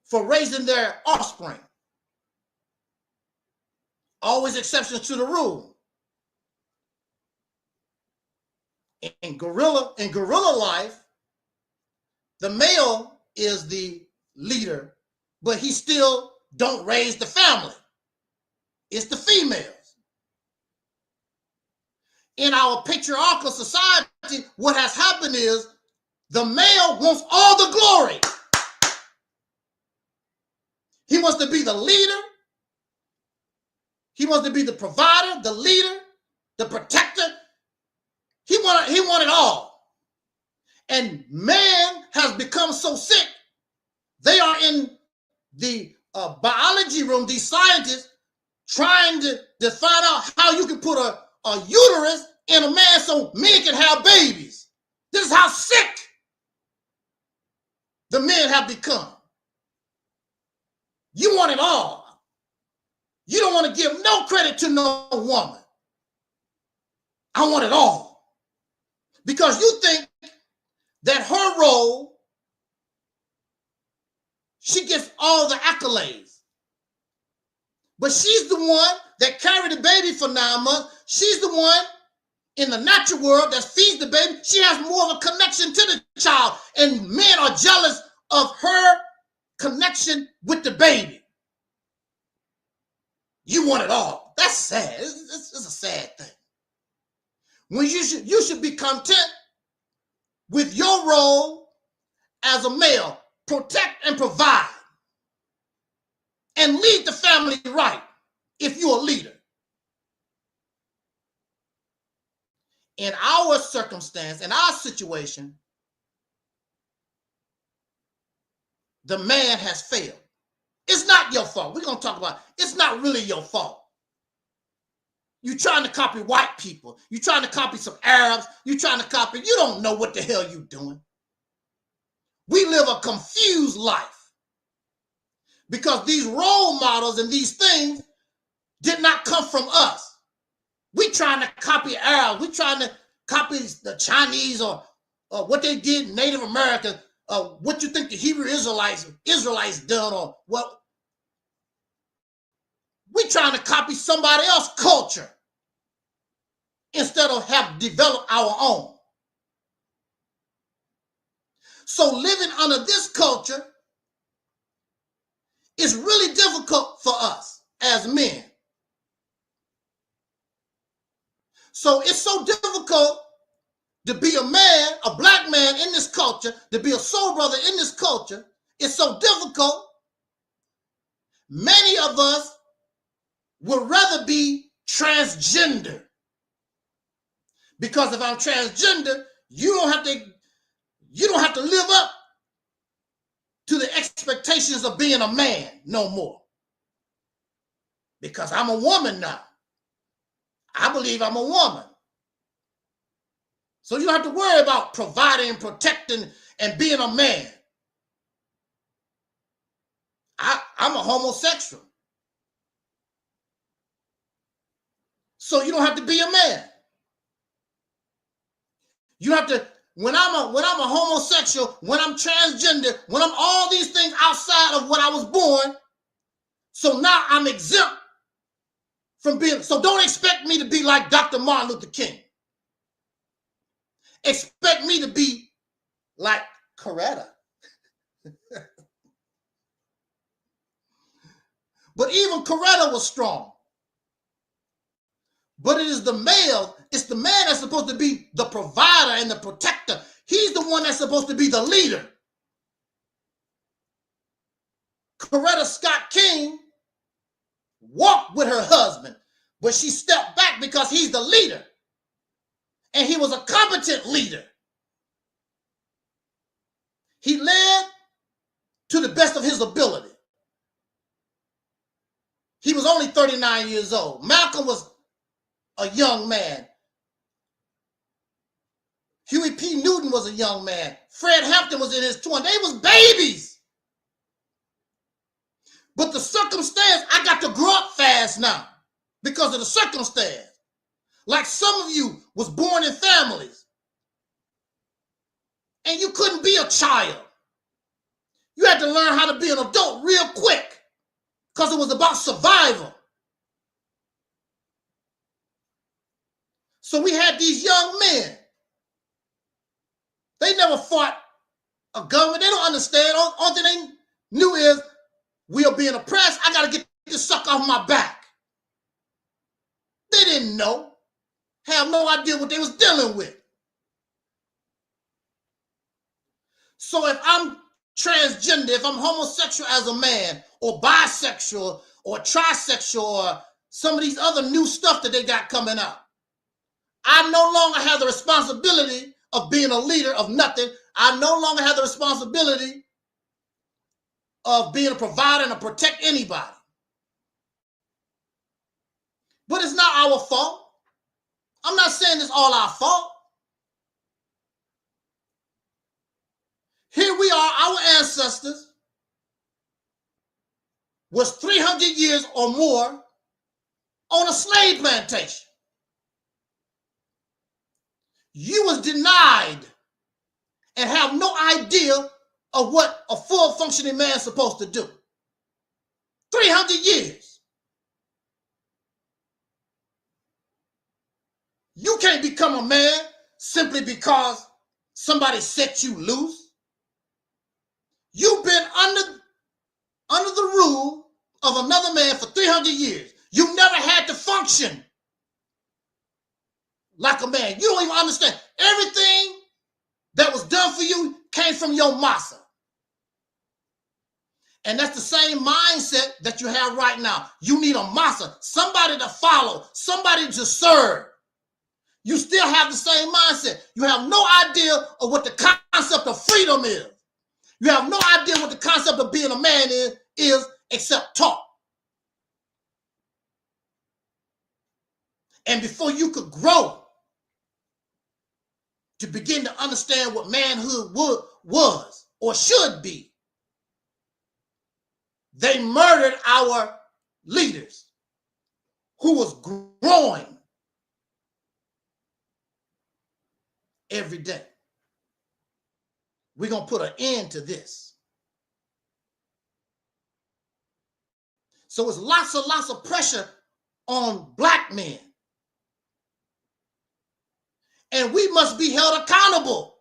for raising their offspring. Always exceptions to the rule. In gorilla life, the male is the leader, but he still don't raise the family. It's the females. In our patriarchal society, what has happened is the male wants all the glory. He wants to be the leader. He wants to be the provider, the leader, the protector. He wanted it all. And man has become so sick. They are in the biology room, these scientists, trying to find out how you can put a uterus in a man so men can have babies. This is how sick the men have become. You want it all. You don't want to give no credit to no woman. I want it all. Because you think that her role She gets all the accolades. But she's the one that carried the baby for 9 months. She's the one in the natural world that feeds the baby. She has more of a connection to the child. And men are jealous of her connection with the baby. You want it all. That's sad. It's a sad thing. When you should be content with your role as a male. Protect and provide. And lead the family right if you're a leader. In our circumstance, in our situation, the man has failed. It's not your fault. We're going to talk about it. It's not really your fault. You're trying to copy white people. You're trying to copy some Arabs. You're trying to copy. You don't know what the hell you're doing. We live a confused life because these role models and these things did not come from us. We trying to copy Arabs. We trying to copy the Chinese or what they did Native Americans. What you think the Hebrew Israelites done or what? We trying to copy somebody else's culture instead of have developed our own. So living under this culture is really difficult for us as men. So it's so difficult to be a man, a black man in this culture, to be a soul brother in this culture. It's so difficult. Many of us would rather be transgender. Because if I'm transgender, you don't have to live up to the expectations of being a man no more. Because I'm a woman now. I believe I'm a woman. So you don't have to worry about providing, protecting, and being a man. I'm a homosexual. So you don't have to be a man. You have to, when I'm a homosexual, when I'm transgender, when I'm all these things outside of what I was born, so now I'm exempt from being, so don't expect me to be like Dr. Martin Luther King. Expect me to be like Coretta. But even Coretta was strong. But it is the male, it's the man that's supposed to be the provider and the protector. He's the one that's supposed to be the leader. Coretta Scott King walked with her husband, but she stepped back because he's the leader. And he was a competent leader. He led to the best of his ability. He was only 39 years old. Malcolm was a young man. Huey P. Newton was a young man. Fred Hampton was in his 20s. They was babies. But the circumstance, I got to grow up fast now because of the circumstance. Like some of you was born in families and you couldn't be a child. You had to learn how to be an adult real quick because it was about survival. So we had these young men. They never fought a government. They don't understand. Only thing they knew is we are being oppressed. I got to get this sucker off my back. They didn't know. Have no idea what they was dealing with. So if I'm transgender, if I'm homosexual as a man, or bisexual, or trisexual, or some of these other new stuff that they got coming out, I no longer have the responsibility of being a leader of nothing. I no longer have the responsibility of being a provider and to protect anybody. But it's not our fault. I'm not saying it's all our fault. Here we are, our ancestors was 300 years or more on a slave plantation. You was denied and have no idea of what a full functioning man is supposed to do. 300 years. You can't become a man simply because somebody set you loose. You've been under the rule of another man for 300 years. You never had to function like a man. You don't even understand. Everything that was done for you came from your massa. And that's the same mindset that you have right now. You need a massa, somebody to follow, somebody to serve. You still have the same mindset. You have no idea of what the concept of freedom is. You have no idea what the concept of being a man is except talk. And before you could grow to begin to understand what manhood was or should be, they murdered our leaders who was growing every day. We're going to put an end to this. So it's lots of pressure on black men. And we must be held accountable.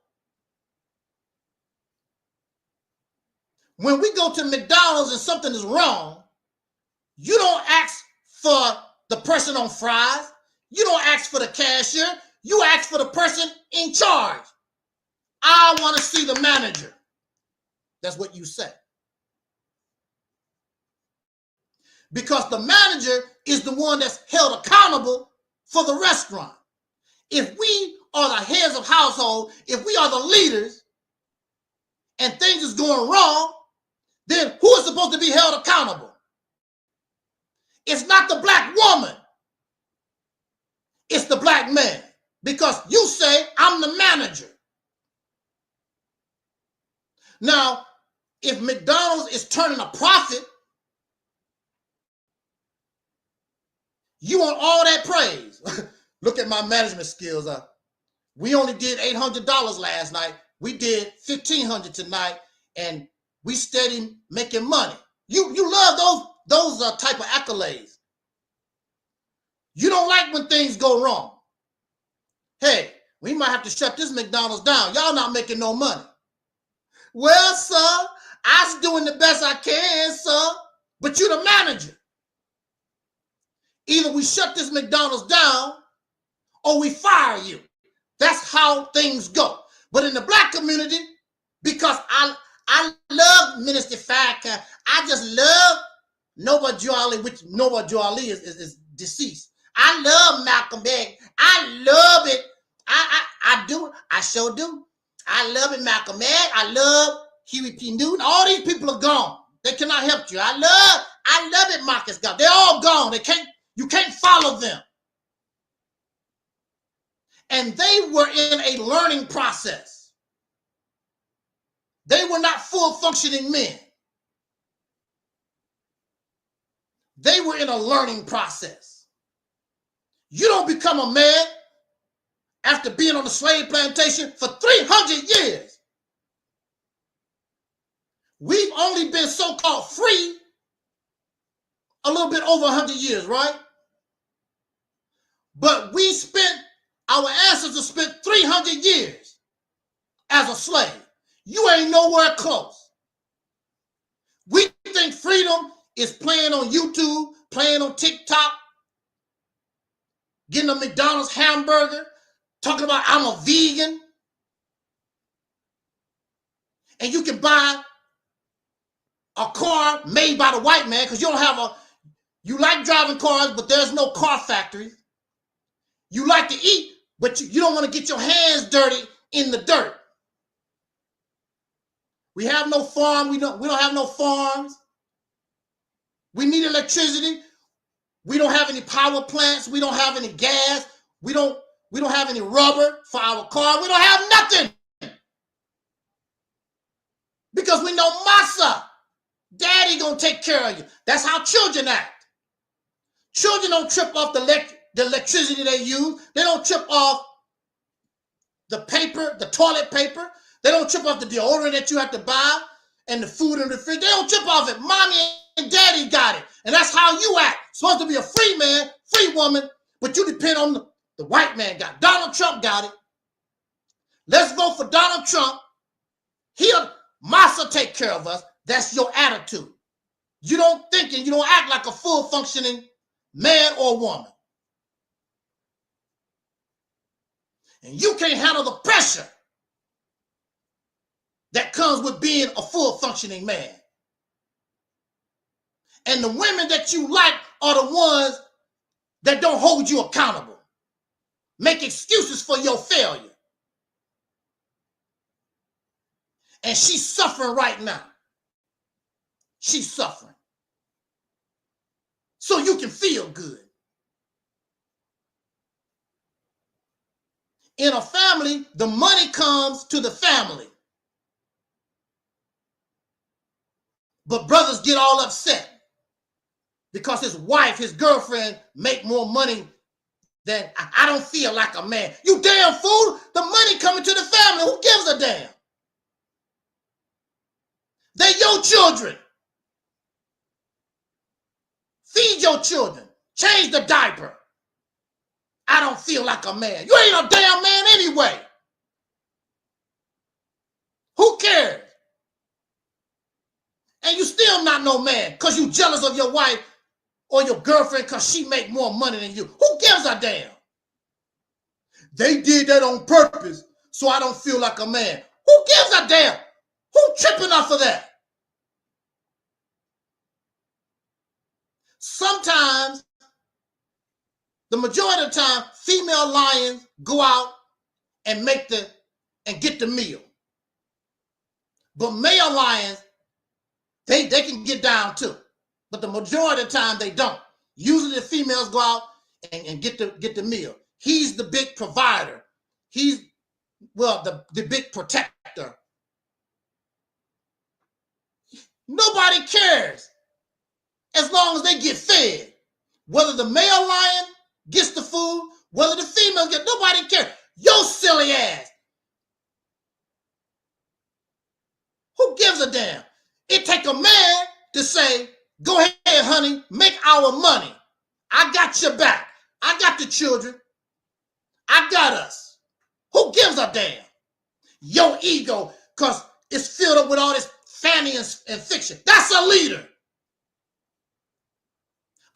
When we go to McDonald's and something is wrong, you don't ask for the person on fries. You don't ask for the cashier. You ask for the person in charge. I want to see the manager. That's what you say. Because the manager is the one that's held accountable for the restaurant. If we are the heads of household, if we are the leaders, and things is going wrong, then who is supposed to be held accountable? It's not the black woman. It's the black man. Because you say, I'm the manager. Now, if McDonald's is turning a profit, you want all that praise. Look at my management skills. We only did $800 last night. We did $1,500 tonight, and we steady making money. You love those type of accolades. You don't like when things go wrong. Hey, we might have to shut this McDonald's down. Y'all not making no money. Well, sir, I'm doing the best I can, sir, but you're the manager. Either we shut this McDonald's down or we fire you. That's how things go. But in the black community, because I love Minister Farrakhan, I just love Nova Joali, which Nova Joali is deceased. I love Malcolm X. I love it. I do. I sure do. I love it, Malcolm X. I love Huey P. Newton. All these people are gone. They cannot help you. I love it, Marcus Garvey. They're all gone. You can't follow them. And they were in a learning process. They were not full functioning men. They were in a learning process. You don't become a man after being on the slave plantation for 300 years. We've only been so-called free a little bit over 100 years, right? But our ancestors spent 300 years as a slave. You ain't nowhere close. We think freedom is playing on YouTube, playing on TikTok, getting a McDonald's hamburger, talking about I'm a vegan. And you can buy a car made by the white man because you like driving cars, but there's no car factory. You like to eat, but you don't want to get your hands dirty in the dirt. We have no farm. We don't have no farms. We need electricity. We don't have any power plants. We don't have any gas. We don't have any rubber for our car. We don't have nothing. Because we know massa. Daddy gonna take care of you. That's how children act. Children don't trip off the electricity they use. They don't trip off the paper, the toilet paper. They don't trip off the deodorant that you have to buy and the food in the fridge. They don't trip off it. Mommy and daddy got it. And that's how you act. Supposed to be a free man, free woman, but you depend on the white man got it. Donald Trump got it. Let's vote for Donald Trump. He'll Massa take care of us. That's your attitude. You don't think and you don't act like a full functioning man or woman. And you can't handle the pressure that comes with being a full functioning man. And the women that you like are the ones that don't hold you accountable, make excuses for your failure. And she's suffering right now. She's suffering. So you can feel good. In a family, the money comes to the family. But brothers get all upset because his wife, his girlfriend, make more money than I don't feel like a man. You damn fool, the money coming to the family. Who gives a damn? They're your children. Feed your children. Change the diaper. I don't feel like a man. You ain't a damn man anyway. Who cares? And you still not no man because you jealous of your wife or your girlfriend because she make more money than you. Who gives a damn? They did that on purpose so I don't feel like a man. Who gives a damn? Who tripping off of that? Sometimes, the majority of the time, female lions go out and get the meal. But male lions, they can get down too. But the majority of the time they don't. Usually the females go out and get the meal. He's the big provider. He's, well, the big protector. Nobody cares as long as they get fed. Whether the male lion gets the food, whether the females get, nobody cares. Your silly ass. Who gives a damn? It take a man to say, go ahead, honey, make our money. I got your back. I got the children. I got us. Who gives a damn? Your ego, because it's filled up with all this fanny and fiction. That's a leader.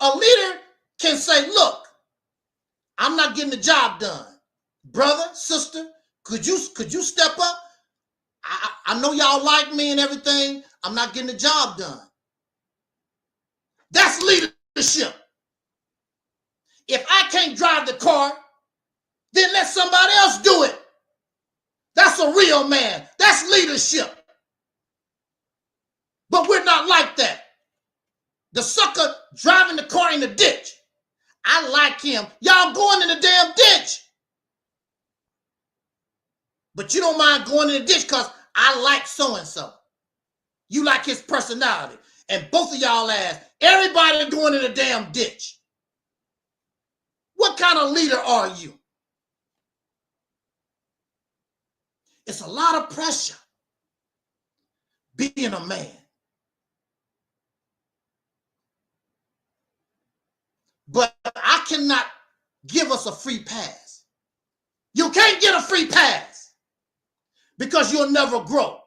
A leader can say, look, I'm not getting the job done. Brother, sister, could you step up? I know y'all like me and everything. I'm not getting the job done. That's leadership. If I can't drive the car, then let somebody else do it. That's a real man. That's leadership. But we're not like that. The sucker driving the car in the ditch. I like him. Y'all going in the damn ditch. But you don't mind going in the ditch because I like so-and-so. You like his personality. And both of y'all ass, everybody going in the damn ditch. What kind of leader are you? It's a lot of pressure being a man. But I cannot give us a free pass. You can't get a free pass because you'll never grow.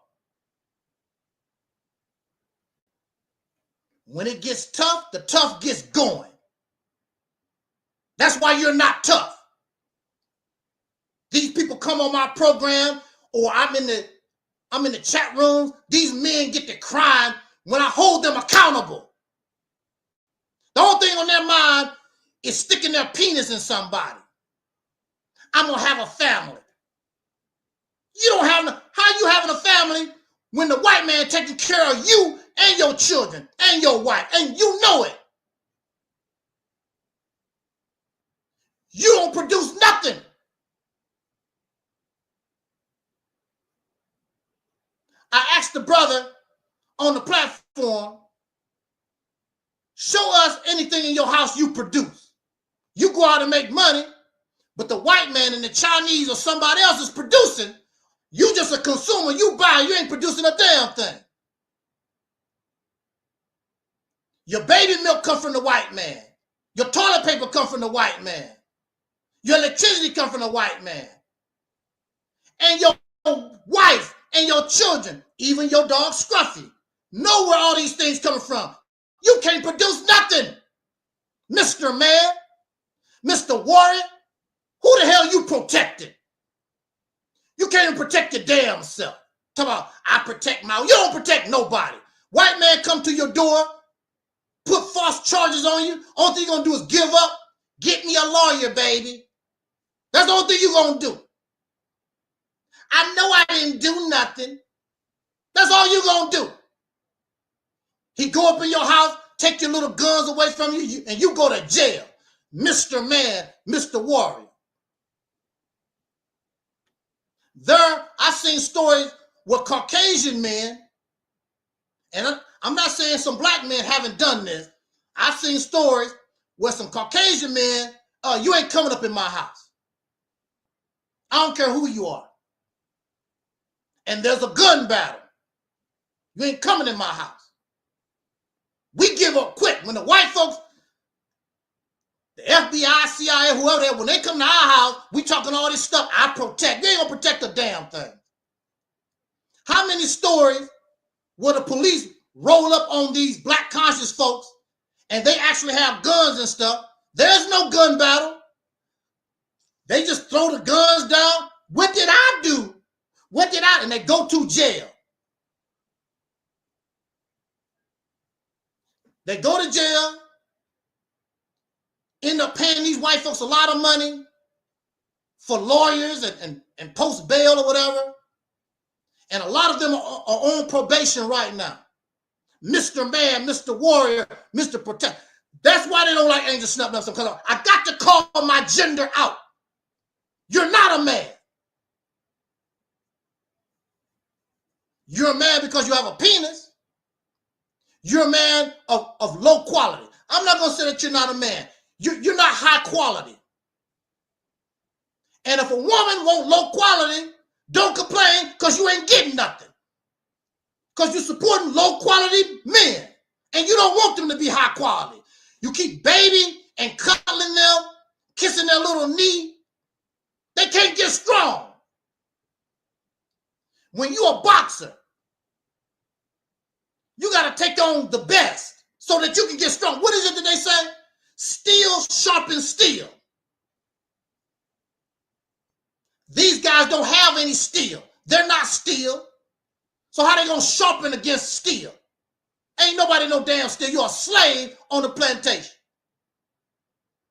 When it gets tough, the tough gets going. That's why you're not tough. These people come on my program or I'm in the chat rooms. These men get to crying when I hold them accountable. The only thing on their mind is sticking their penis in somebody. I'm going to have a family. You don't have, how you having a family when the white man taking care of you and your children and your wife, and you know it. You don't produce nothing. I asked the brother on the platform, show us anything in your house you produce. You go out and make money, but the white man and the Chinese or somebody else is producing. You just a consumer. You buy, you ain't producing a damn thing. Your baby milk come from the white man. Your toilet paper come from the white man. Your electricity come from the white man. And your wife and your children, even your dog Scruffy, know where all these things coming from. You can't produce nothing. Mr. Man, Mr. Warrior, who the hell you protecting? You can't even protect your damn self. Talk about, I protect my, you don't protect nobody. White man come to your door, put false charges on you. Only thing you're gonna do is give up. Get me a lawyer, baby. That's the only thing you're gonna do. I know I didn't do nothing. That's all you're gonna do. He go up in your house, take your little guns away from you, and you go to jail. Mr. Man, Mr. Warrior. There, I've seen stories with Caucasian men, and I'm not saying some black men haven't done this. I've seen stories where some Caucasian men, you ain't coming up in my house. I don't care who you are. And there's a gun battle. You ain't coming in my house. We give up quick. When the white folks, the FBI, CIA, whoever they are, when they come to our house, we talking all this stuff. I protect. You ain't gonna protect a damn thing. How many stories where the police roll up on these black conscious folks and they actually have guns and stuff? There's no gun battle. They just throw the guns down. What did I do? What did I? And they go to jail. They go to jail, end up paying these white folks a lot of money for lawyers and post bail or whatever. And a lot of them are on probation right now. Mr. Man, Mr. Warrior, Mr. Protect. That's why they don't like Angel Snuff Nuff. Because I got to call my gender out. You're not a man. You're a man because you have a penis. You're a man of low quality. I'm not going to say that you're not a man. You're not high quality. And if a woman want low quality, don't complain because you ain't getting nothing. Because you're supporting low quality men. And you don't want them to be high quality. You keep baby and cuddling them, kissing their little knee. They can't get strong. When you're a boxer, you got to take on the best so that you can get strong. What is it that they say? Steel sharpens steel. These guys don't have any steel. They're not steel. So how they going to sharpen against steel? Ain't nobody no damn steel. You're a slave on the plantation.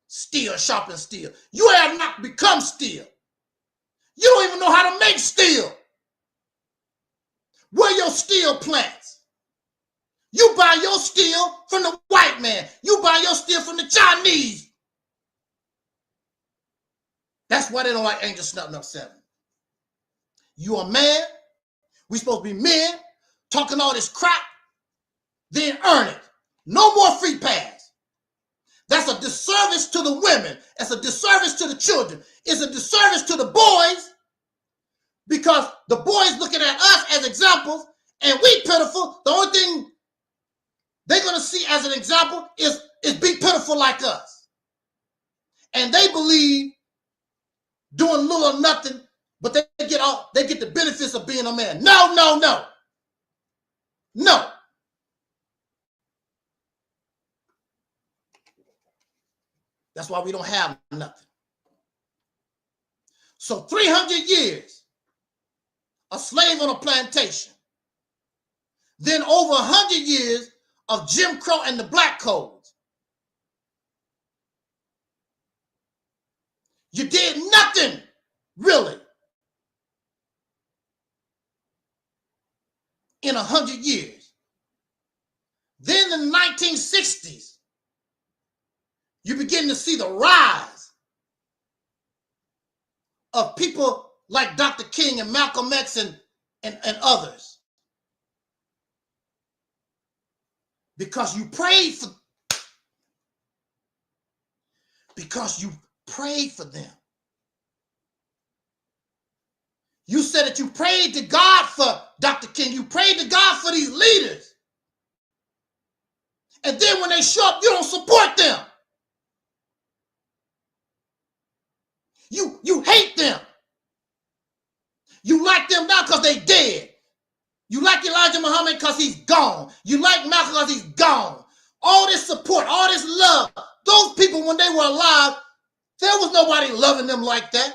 Steel sharpens steel. You have not become steel. You don't even know how to make steel. Where your steel plants? You buy your steel from the white man. You buy your steel from the Chinese. That's why they don't like Angel Snuff Nuff 7. You a man. We supposed to be men talking all this crap. Then earn it. No more free pass. That's a disservice to the women. It's a disservice to the children. It's a disservice to the boys because the boys looking at us as examples and we pitiful. The only thing they're going to see as an example is be pitiful like us. And they believe doing little or nothing, but they get the benefits of being a man. No, no, no. No. That's why we don't have nothing. So 300 years, a slave on a plantation. Then over 100 years of Jim Crow and the black codes. You did nothing, really, in 100 years. Then in the 1960s, you begin to see the rise of people like Dr. King and Malcolm X and others. Because you prayed for them. You said that you prayed to God for Dr. King. You prayed to God for these leaders. And then when they show up, you don't support them. You hate them. You like them now because they dead. You like Elijah Muhammad because he's gone. You like Malcolm because he's gone. All this support, all this love. Those people, when they were alive, there was nobody loving them like that.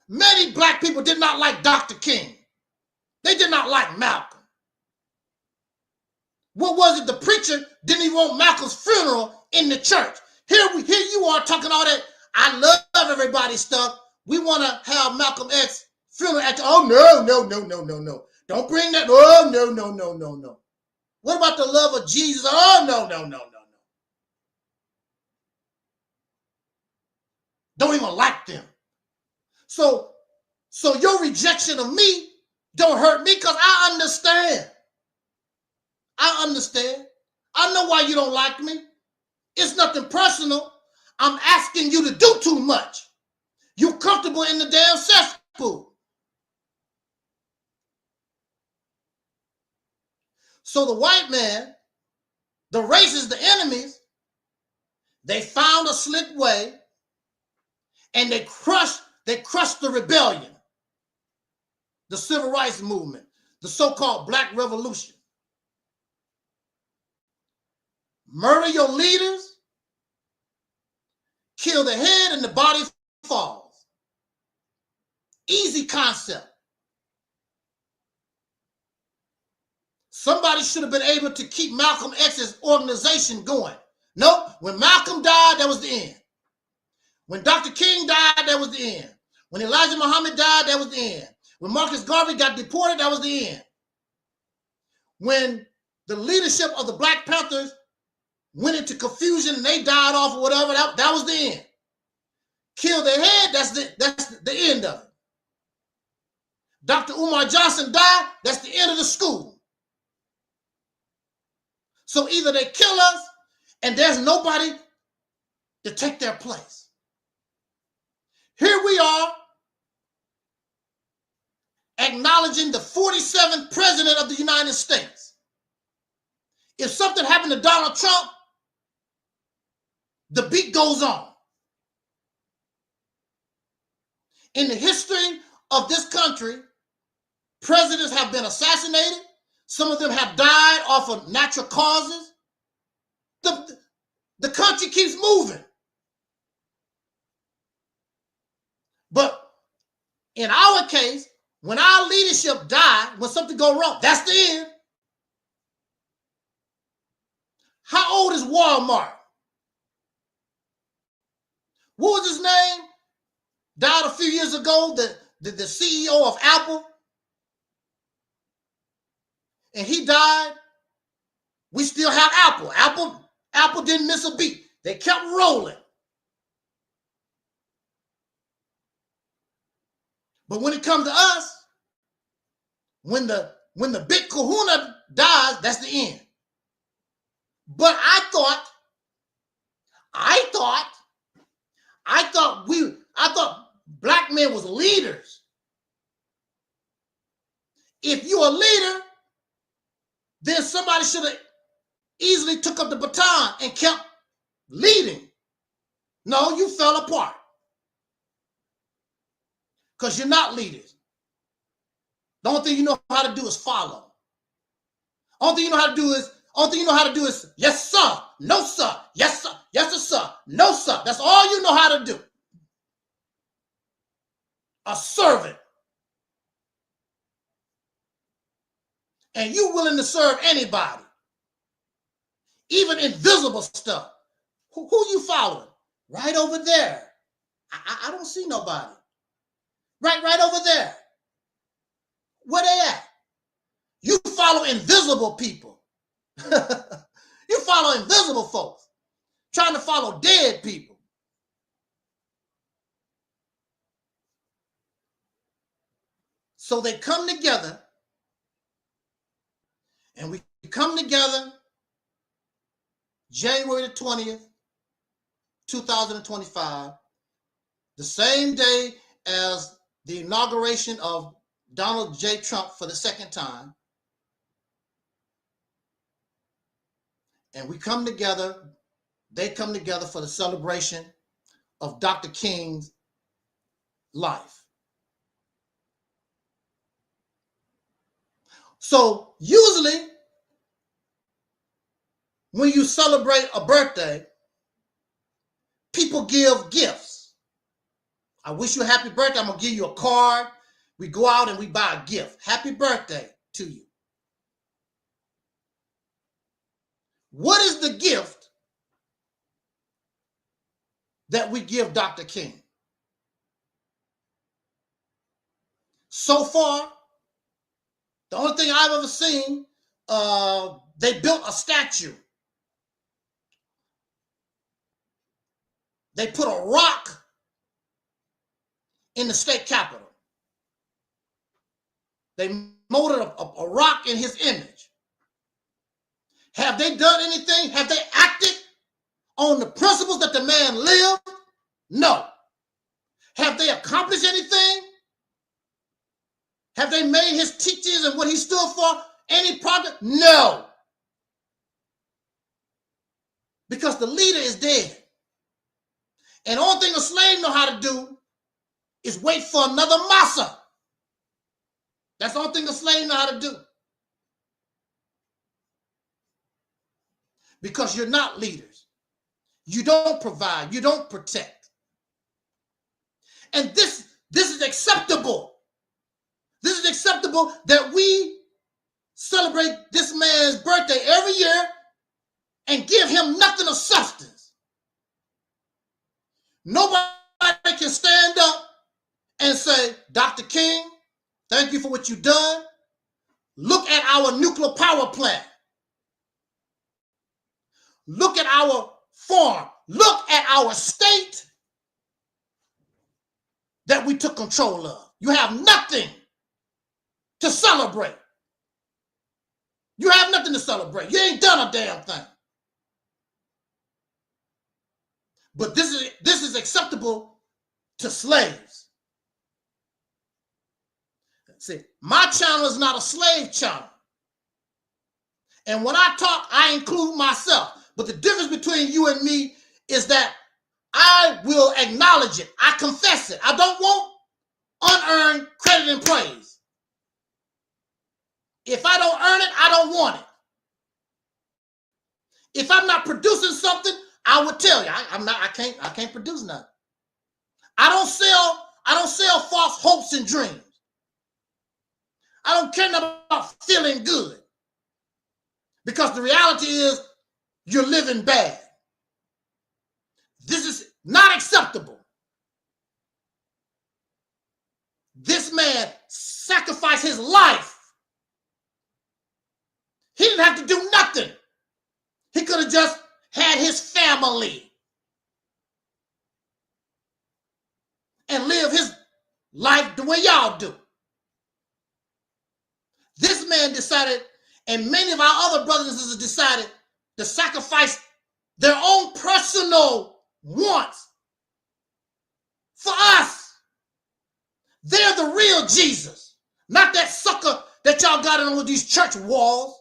Many black people did not like Dr. King. They did not like Malcolm. What was it? The preacher didn't even want Malcolm's funeral in the church. Here you are talking all that I love everybody stuff. We want to have Malcolm X funeral at oh no. Don't bring that. Oh no. What about the love of Jesus? Oh no. Don't even like them. So your rejection of me don't hurt me because I understand. I know why you don't like me. It's nothing personal. I'm asking you to do too much. You comfortable in the damn cesspool. So the white man, the racists, the enemies, they found a slick way and they crushed the rebellion, the civil rights movement, the so-called Black Revolution. Murder your leaders, kill the head and the body falls. Easy concept. Somebody should have been able to keep Malcolm X's organization going. Nope. When Malcolm died, that was the end. When Dr. King died, that was the end. When Elijah Muhammad died, that was the end. When Marcus Garvey got deported, that was the end. When the leadership of the Black Panthers went into confusion and they died off or whatever, that was the end. Kill their head, that's the end of it. Dr. Umar Johnson died, that's the end of the school. So either they kill us and there's nobody to take their place. Here we are acknowledging the 47th president of the United States. If something happened to Donald Trump, the beat goes on. In the history of this country, presidents have been assassinated. Some of them have died off of natural causes. The country keeps moving. But in our case, when our leadership died, when something go wrong, that's the end. How old is Walmart? What was his name? Died a few years ago, the CEO of Apple. And he died. We still have Apple. Apple didn't miss a beat. They kept rolling. But when it comes to us, when the big kahuna dies, that's the end. But I thought black men was leaders. If you're a leader, then somebody should have easily took up the baton and kept leading. No, you fell apart. Because you're not leaders. The only thing you know how to do is follow. Only thing you know how to do is yes, sir, no, sir, yes, sir, yes, sir, no, sir. That's all you know how to do. A servant. And you willing to serve anybody. Even invisible stuff. Who you following? Right over there. I don't see nobody. Right over there. Where they at? You follow invisible people. You follow invisible folks. Trying to follow dead people. So they come together. And we come together January the 20th, 2025, the same day as the inauguration of Donald J. Trump for the second time. And we come together, they come together for the celebration of Dr. King's life. So usually when you celebrate a birthday, people give gifts. I wish you a happy birthday. I'm going to give you a card. We go out and we buy a gift. Happy birthday to you. What is the gift that we give Dr. King? So far, the only thing I've ever seen, they built a statue. They put a rock in the state capitol. They molded a rock in his image. Have they done anything? Have they acted on the principles that the man lived? No. Have they accomplished anything? Have they made his teachings and what he stood for any progress? No. Because the leader is dead. And the only thing a slave know how to do is wait for another massa. That's the only thing a slave know how to do. Because you're not leaders. You don't provide. You don't protect. And this is acceptable. This is acceptable that we celebrate this man's birthday every year and give him nothing of substance. Nobody can stand up and say, Dr. King, thank you for what you've done. Look at our nuclear power plant. Look at our farm. Look at our state that we took control of. You have nothing to celebrate. You have nothing to celebrate. You ain't done a damn thing. But this is acceptable to slaves. See, my channel is not a slave channel. And when I talk, I include myself. But the difference between you and me is that I will acknowledge it. I confess it. I don't want unearned credit and praise. If I don't earn it, I don't want it. If I'm not producing something, I would tell you. I can't produce nothing. I don't sell false hopes and dreams. I don't care about feeling good. Because the reality is you're living bad. This is not acceptable. This man sacrificed his life. He didn't have to do nothing. He could have just had his family and live his life the way y'all do. This man decided, and many of our other brothers and sisters decided to sacrifice their own personal wants for us. They're the real Jesus, not that sucker that y'all got on these church walls.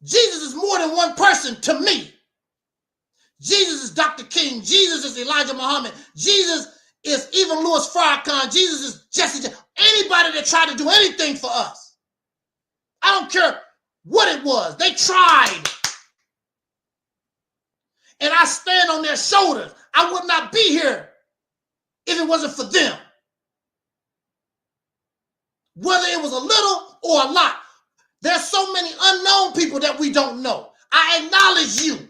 Jesus is more than one person to me. Jesus is Dr. King. Jesus is Elijah Muhammad. Jesus is even Louis Farrakhan. Jesus is Jesse. Anybody that tried to do anything for us. I don't care what it was. They tried. And I stand on their shoulders. I would not be here if it wasn't for them. Whether it was a little or a lot. There's so many unknown people that we don't know. I acknowledge you.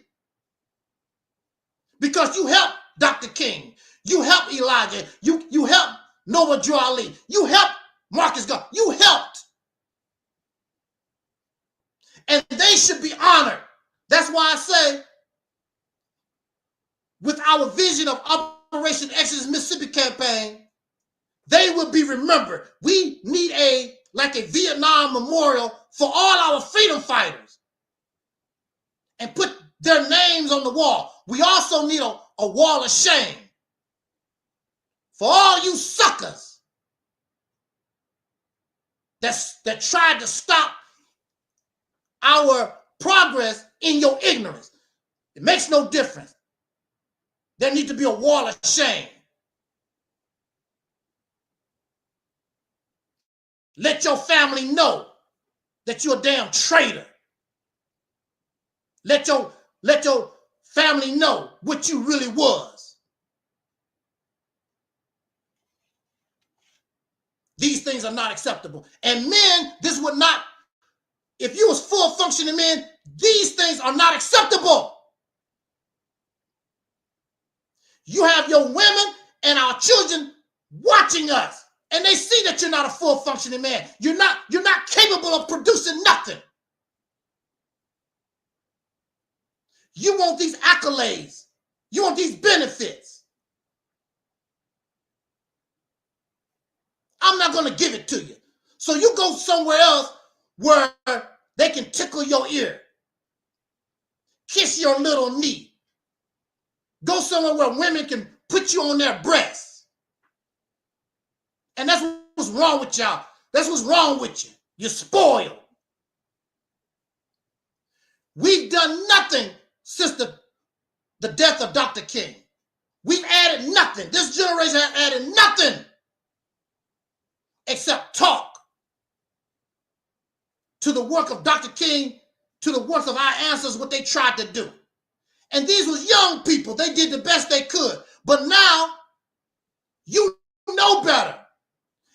Because you helped Dr. King. You helped Elijah. You helped Noah Drawley. You helped Marcus Garvey. You helped. And they should be honored. That's why I say, with our vision of Operation Exodus Mississippi campaign, they will be remembered. We need a Vietnam memorial for all our freedom fighters and put their names on the wall. We also need a a wall of shame for all you suckers that tried to stop our progress in your ignorance. It makes no difference. There needs to be a wall of shame. Let your family know that you're a damn traitor. Let your family know what you really was. These things are not acceptable. And men, this would not, if you was full functioning men, these things are not acceptable. You have your women and our children watching us, and they see that you're not a full functioning man. You're not capable of producing nothing. You want these accolades. You want these benefits. I'm not going to give it to you. So you go somewhere else where they can tickle your ear, kiss your little knee. Go somewhere where women can put you on their breasts. And that's what's wrong with y'all. That's what's wrong with you. You're spoiled. We've done nothing since the death of Dr. King. We've added nothing. This generation has added nothing except talk to the work of Dr. King, to the work of our ancestors, what they tried to do. And these was young people. They did the best they could. But now, you know better.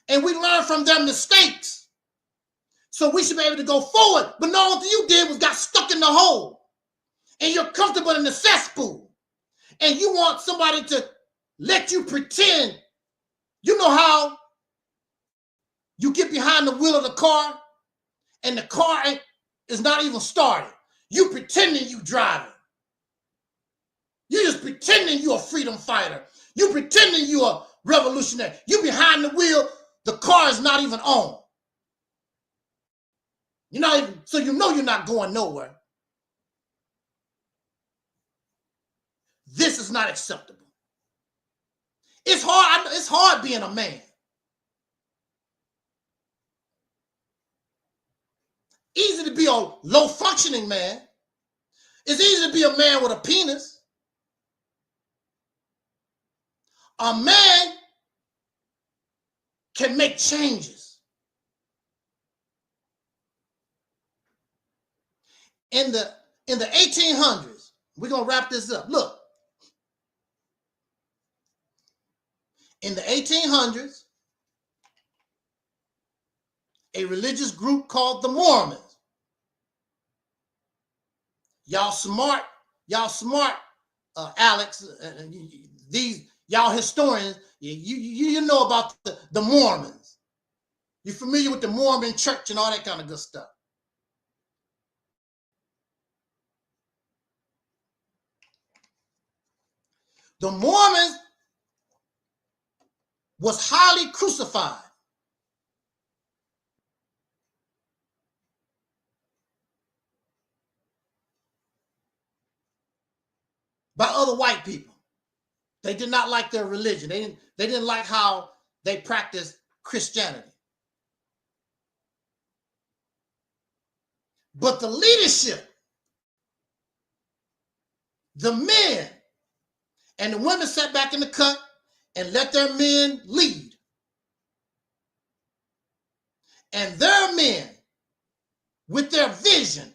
And we learn from their mistakes. So we should be able to go forward. But no, what you did was got stuck in the hole. And you're comfortable in the cesspool. And you want somebody to let you pretend. You know how you get behind the wheel of the car and the car is not even started. You pretending you driving. You just pretending you're a freedom fighter. You pretending you're a revolutionary. You behind the wheel, the car is not even on. You're not even, so you know you're not going nowhere. This is not acceptable. It's hard being a man. Easy to be a low functioning man. It's easy to be a man with a penis. A man can make changes. In the 1800s, we're going to wrap this up. Look. In the 1800s, a religious group called the Mormons. Y'all smart, Alex, y'all historians, you know about the Mormons. You're familiar with the Mormon church and all that kind of good stuff. The Mormons was highly crucified. By other white people. They did not like their religion. They didn't like how they practiced Christianity. But the leadership, the men, and the women sat back in the cut and let their men lead. And their men, with their vision,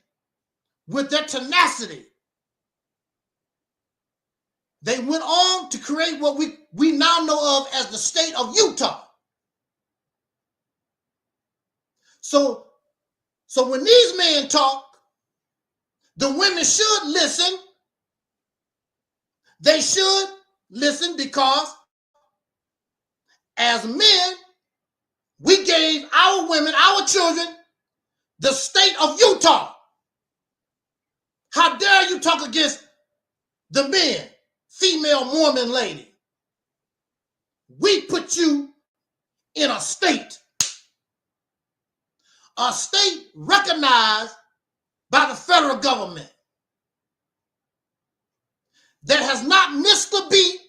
with their tenacity, they went on to create what we now know of as the state of Utah. So when these men talk, the women should listen. They should listen because as men, we gave our women, our children, the state of Utah. How dare you talk against the men, female Mormon lady? We put you in a state recognized by the federal government. that has not missed a beat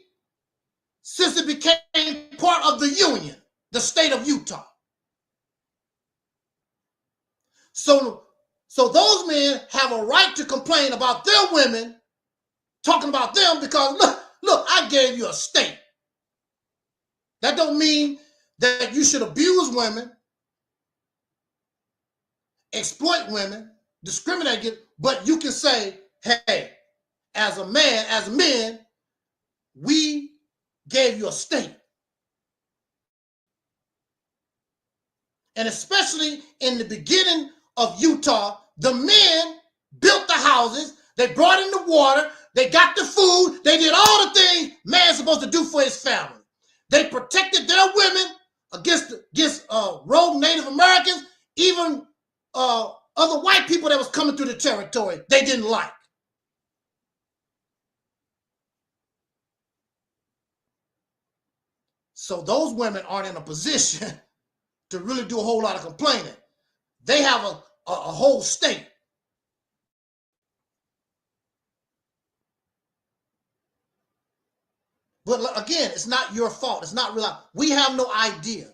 since it became part of the Union, the state of Utah. So those men have a right to complain about their women, talking about them, because look, I gave you a state. That don't mean that you should abuse women, exploit women, discriminate against, but you can say, hey, as a man, as men, we gave you a state. And especially in the beginning of Utah, the men built the houses, they brought in the water, they got the food, they did all the things man's supposed to do for his family. They protected their women against rogue Native Americans, even other white people that was coming through the territory they didn't like. So those women aren't in a position to really do a whole lot of complaining. They have a whole state. But again, it's not your fault. It's not real. We have no idea.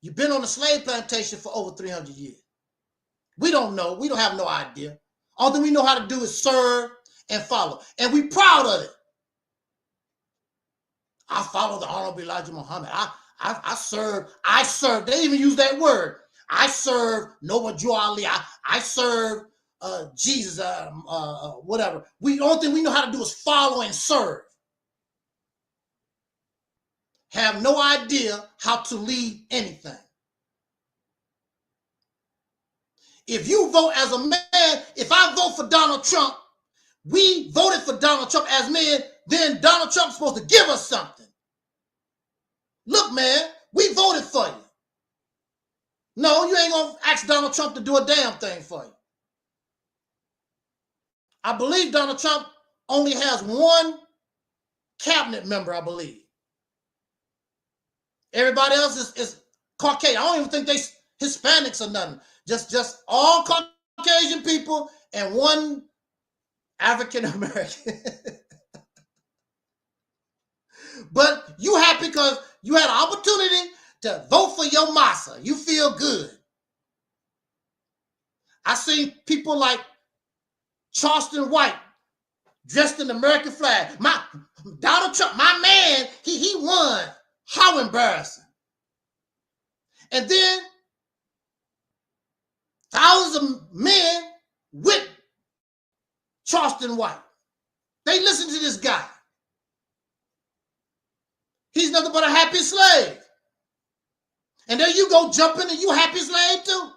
You've been on a slave plantation for over 300 years. We don't know. We don't have no idea. All that we know how to do is serve and follow. And we're proud of it. I follow the Honorable Elijah Muhammad. I serve. They even use that word. I serve Noah Joali. I serve Jesus, whatever. The only thing we know how to do is follow and serve. Have no idea how to lead anything. If you vote as a man, if I vote for Donald Trump, we voted for Donald Trump as men, then Donald Trump's supposed to give us something. Look, man, we voted for you. No, you ain't gonna ask Donald Trump to do a damn thing for you. I believe Donald Trump only has one cabinet member, I believe. Everybody else is Caucasian. I don't even think they Hispanics or nothing. Just all Caucasian people and one African American. But you happy because you had an opportunity to vote for your massa. You feel good. I seen people like Charleston White dressed in the American flag. Donald Trump, my man, he won. How embarrassing. And then thousands of men with Charleston White. They listen to this guy. He's nothing but a happy slave. And there you go jumping and you happy slave too.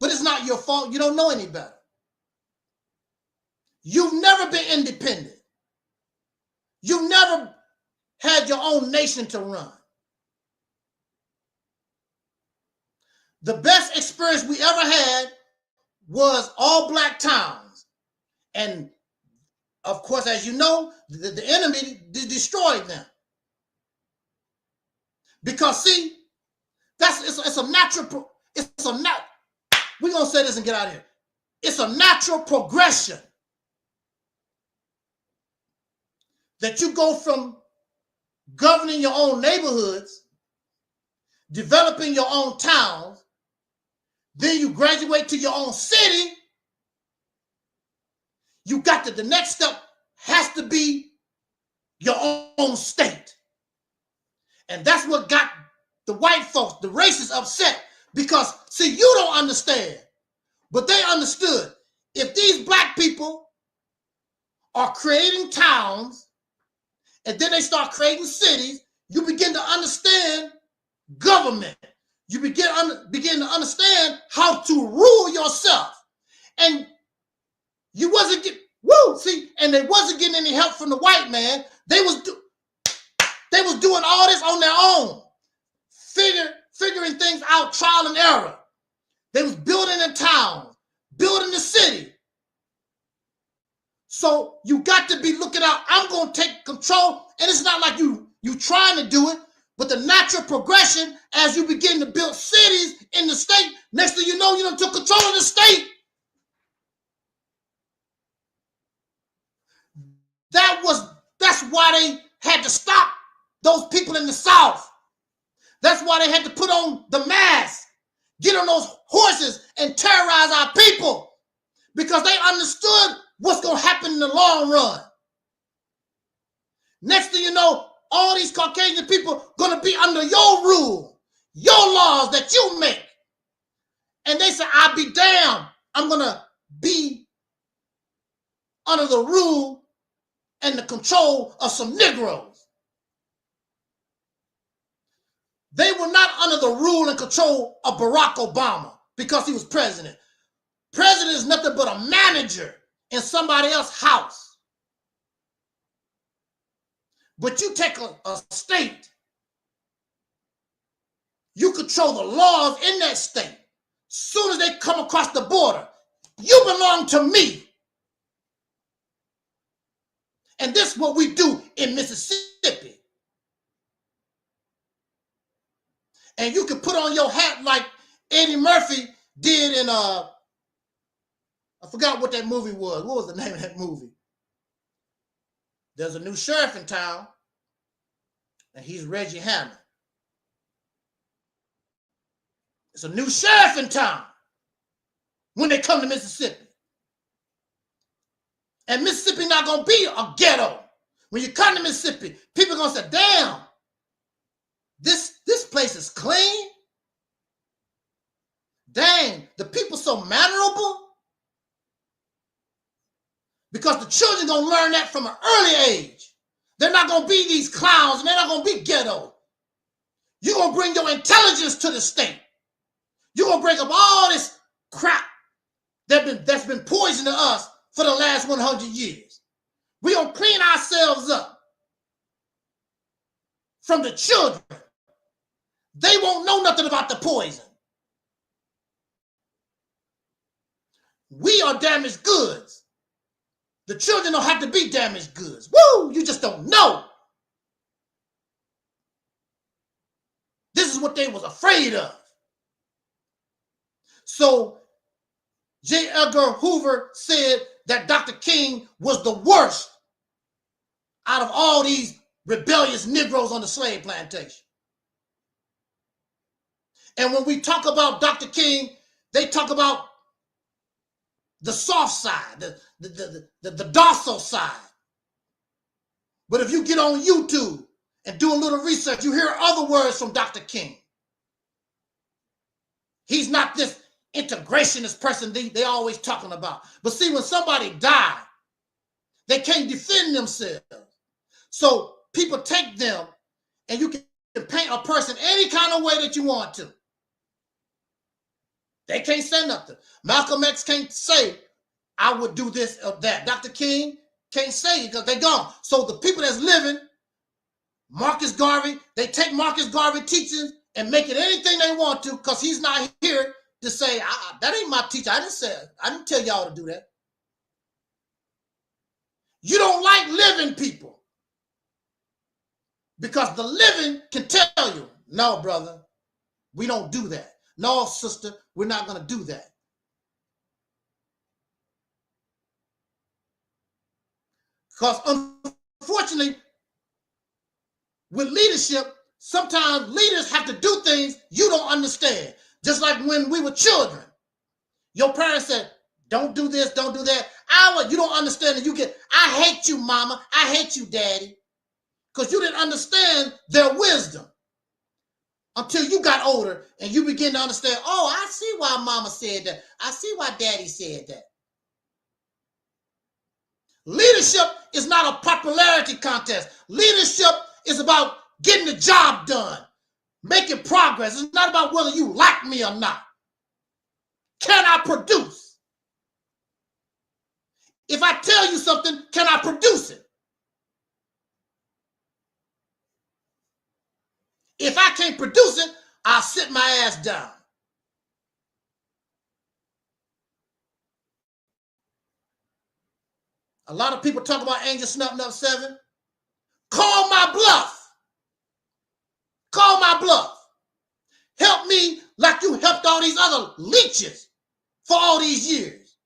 But it's not your fault. You don't know any better. You've never been independent. You've never had your own nation to run. The best experience we ever had was all black towns. And of course, as you know, the enemy destroyed them. Because see, it's a natural, we're gonna say this and get out of here. It's a natural progression that you go from governing your own neighborhoods, developing your own towns, then you graduate to your own city. You got the next step has to be your own state. And that's what got the white folks, the racists, upset. Because, see, you don't understand, but they understood. If these black people are creating towns, and then they start creating cities, you begin to understand government. You begin to understand how to rule yourself. And you wasn't getting, and they wasn't getting any help from the white man. They was doing all this on their own, figuring things out, trial and error. They was building a town, building the city. So you got to be looking out. I'm going to take control. And it's not like you trying to do it, but the natural progression as you begin to build cities in the state, next thing you know, you done took control of the state. they had to stop those people in the South. That's why they had to put on the mask, get on those horses and terrorize our people, because they understood what's going to happen in the long run. Next thing you know, all these Caucasian people going to be under your rule, your laws that you make. And they say, I'll be damned. I'm going to be under the rule and the control of some Negroes. They were not under the rule and control of Barack Obama because he was president. President is nothing but a manager in somebody else's house. But you take a state, you control the laws in that state. Soon as they come across the border, you belong to me. And this is what we do in Mississippi. And you can put on your hat like Eddie Murphy did in I forgot what that movie was. What was the name of that movie? There's a new sheriff in town, and he's Reggie Hammond. It's a new sheriff in town when they come to Mississippi. And Mississippi not going to be a ghetto. When you come to Mississippi, people are going to say, damn, this place is clean. Dang, the people so mannerable. Because the children going to learn that from an early age. They're not going to be these clowns, and they're not going to be ghetto. You're going to bring your intelligence to the state. You're going to break up all this crap that's been poisoned to us for the last 100 years. We're going to clean ourselves up from the children. They won't know nothing about the poison. We are damaged goods. The children don't have to be damaged goods. Woo! You just don't know. This is what they was afraid of. So J. Edgar Hoover said that Dr. King was the worst out of all these rebellious Negroes on the slave plantation. And when we talk about Dr. King, they talk about the soft side, the docile side. But if you get on YouTube and do a little research, you hear other words from Dr. King. He's not this integrationist person they always talking about. But see, when somebody died, they can't defend themselves. So people take them, and you can paint a person any kind of way that you want to. They can't say nothing. Malcolm X can't say, I would do this or that. Dr. King can't say it because they're gone. So the people that's living, Marcus Garvey, they take Marcus Garvey teachings and make it anything they want to because he's not here to say, that ain't my teacher. I didn't tell y'all to do that. You don't like living people because the living can tell you, no, brother, we don't do that. No, sister, we're not going to do that. Because unfortunately, with leadership, sometimes leaders have to do things you don't understand. Just like when we were children. Your parents said, don't do this, don't do that. You don't understand it. You get, I hate you, mama. I hate you, daddy. Because you didn't understand their wisdom. Until you got older and you begin to understand, oh, I see why mama said that. I see why daddy said that. Leadership is not a popularity contest. Leadership is about getting the job done, making progress. It's not about whether you like me or not. Can I produce? If I tell you something, can I produce it? If I can't produce it, I'll sit my ass down. A lot of people talk about Angel Snuffing Up 7. Call my bluff. Call my bluff. Help me like you helped all these other leeches for all these years.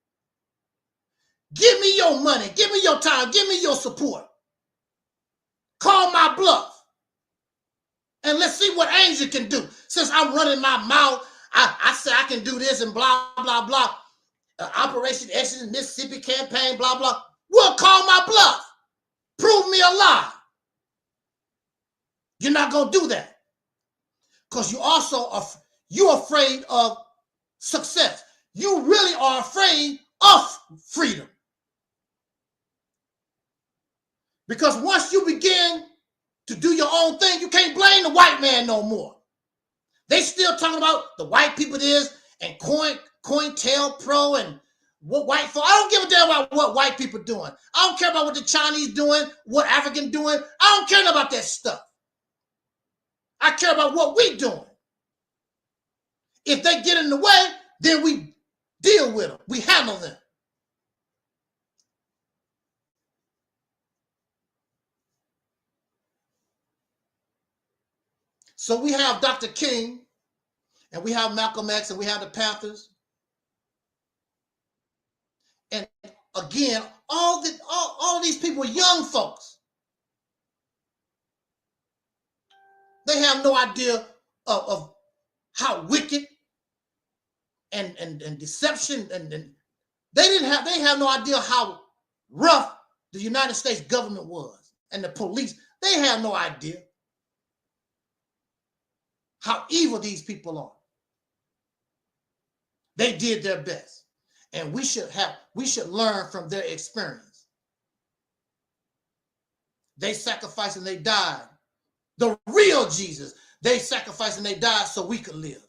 Give me your money. Give me your time. Give me your support. Call my bluff. And let's see what Angel can do. Since I'm running my mouth, I say I can do this and blah, blah, blah. Operation Exodus, Mississippi campaign, blah, blah. Well, call my bluff. Prove me a lie. You're not going to do that. Because you also are you're afraid of success. You really are afraid of freedom. Because once you begin to do your own thing, you can't blame the white man no more. They still talking about the white people this and COINTELPRO and what white folks. I don't give a damn about what white people doing. I don't care about what the Chinese doing, what African doing. I don't care about that stuff. I care about what we doing. If they get in the way, then we deal with them. We handle them. So we have Dr. King, and we have Malcolm X, and we have the Panthers. And again, all of these people are young folks. They have no idea of how wicked and deception and they have no idea how rough the United States government was and the police. They have no idea how evil these people are. They did their best. And we should learn from their experience. They sacrificed and they died. The real Jesus, they sacrificed and they died so we could live.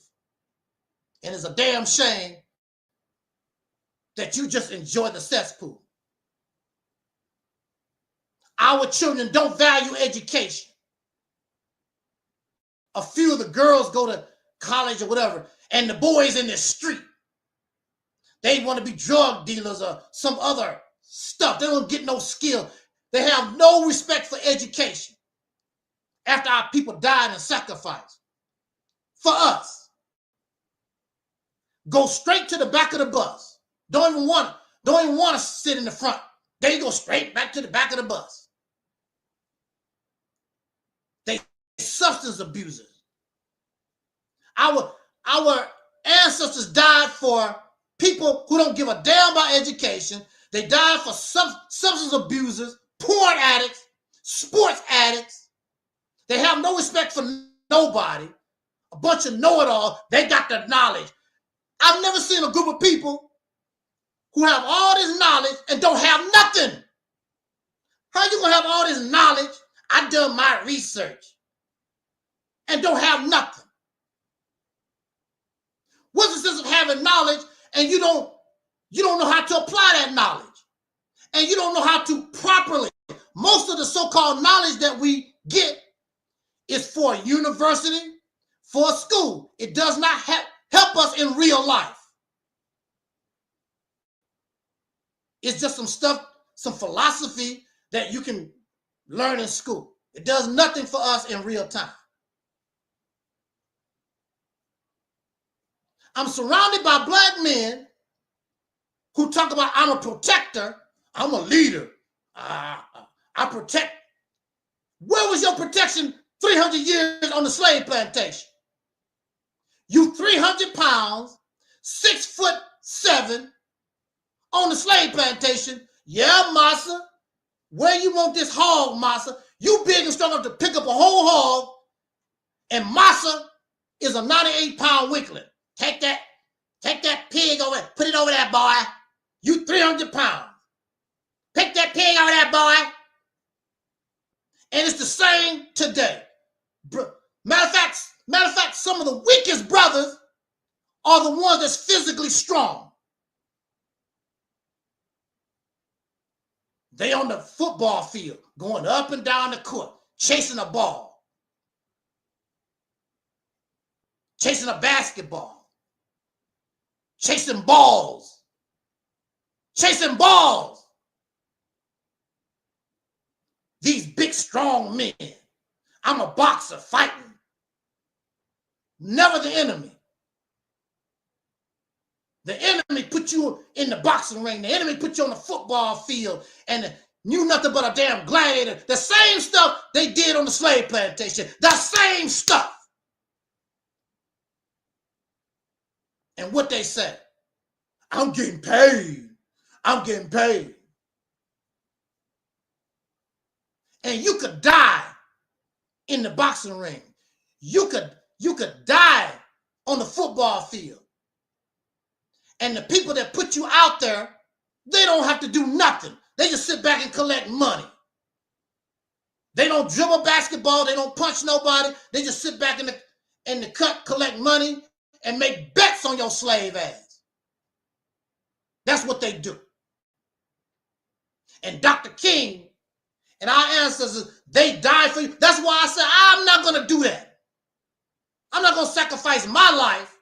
And it's a damn shame that you just enjoy the cesspool. Our children don't value education. A few of the girls go to college or whatever, and the boys in the street, they want to be drug dealers or some other stuff. They don't get no skill. They have no respect for education after our people died and sacrificed for us. Go straight to the back of the bus. Don't even want to sit in the front. They go straight back to the back of the bus. They substance abusers. Our ancestors died for people who don't give a damn about education. They died for substance abusers, porn addicts, sports addicts. They have no respect for nobody. A bunch of know-it-all. They got the knowledge. I've never seen a group of people who have all this knowledge and don't have nothing. How you gonna have all this knowledge? I done my research and don't have nothing. What's the sense of having knowledge and you don't know how to apply that knowledge? And you don't know how to properly. Most of the so-called knowledge that we get is for a university, for a school. It does not help us in real life. It's just some stuff, some philosophy that you can learn in school. It does nothing for us in real time. I'm surrounded by black men who talk about I'm a protector, I'm a leader, I protect. Where was your protection 300 years on the slave plantation? You 300 pounds, 6'7" on the slave plantation. Yeah, massa. Where you want this hog, massa? You big and strong enough to pick up a whole hog, and massa is a 98-pound weakling. Take that pig over, put it over there, boy. You 300 pounds. Pick that pig over there, boy. And it's the same today. Matter of fact, some of the weakest brothers are the ones that's physically strong. They on the football field, going up and down the court, chasing a ball, chasing a basketball, chasing balls, chasing balls. These big, strong men. I'm a boxer fighting. Never the enemy. The enemy put you in the boxing ring. The enemy put you on the football field. And knew nothing but a damn gladiator. The same stuff they did on the slave plantation. The same stuff. And what they said, I'm getting paid. I'm getting paid. And you could die in the boxing ring. You could die on the football field. And the people that put you out there, they don't have to do nothing. They just sit back and collect money. They don't dribble basketball. They don't punch nobody. They just sit back in the cut, collect money, and make bets on your slave ass. That's what they do. And Dr. King and our ancestors, they died for you. That's why I said, I'm not going to do that. I'm not going to sacrifice my life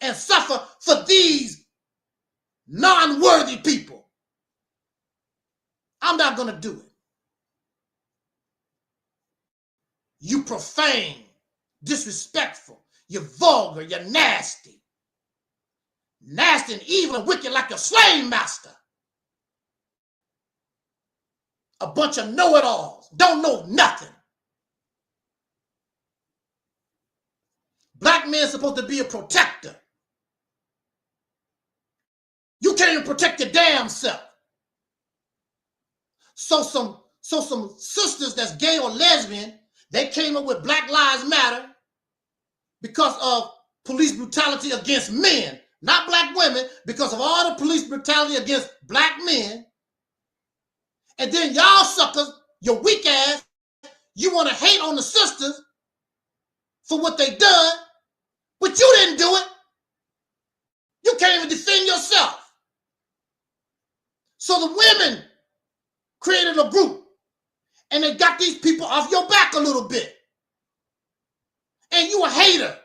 and suffer for these non-worthy people. I'm not going to do it. You profane, disrespectful, you're vulgar, you're nasty. Nasty and evil and wicked like your slave master. A bunch of know-it-alls, don't know nothing. Black men's supposed to be a protector. You can't even protect your damn self. So some sisters that's gay or lesbian, they came up with Black Lives Matter because of police brutality against men, not black women, because of all the police brutality against black men. And then y'all suckers, your weak ass, you want to hate on the sisters for what they done, but you didn't do it. You can't even defend yourself. So the women created a group and they got these people off your back a little bit. And you a hater.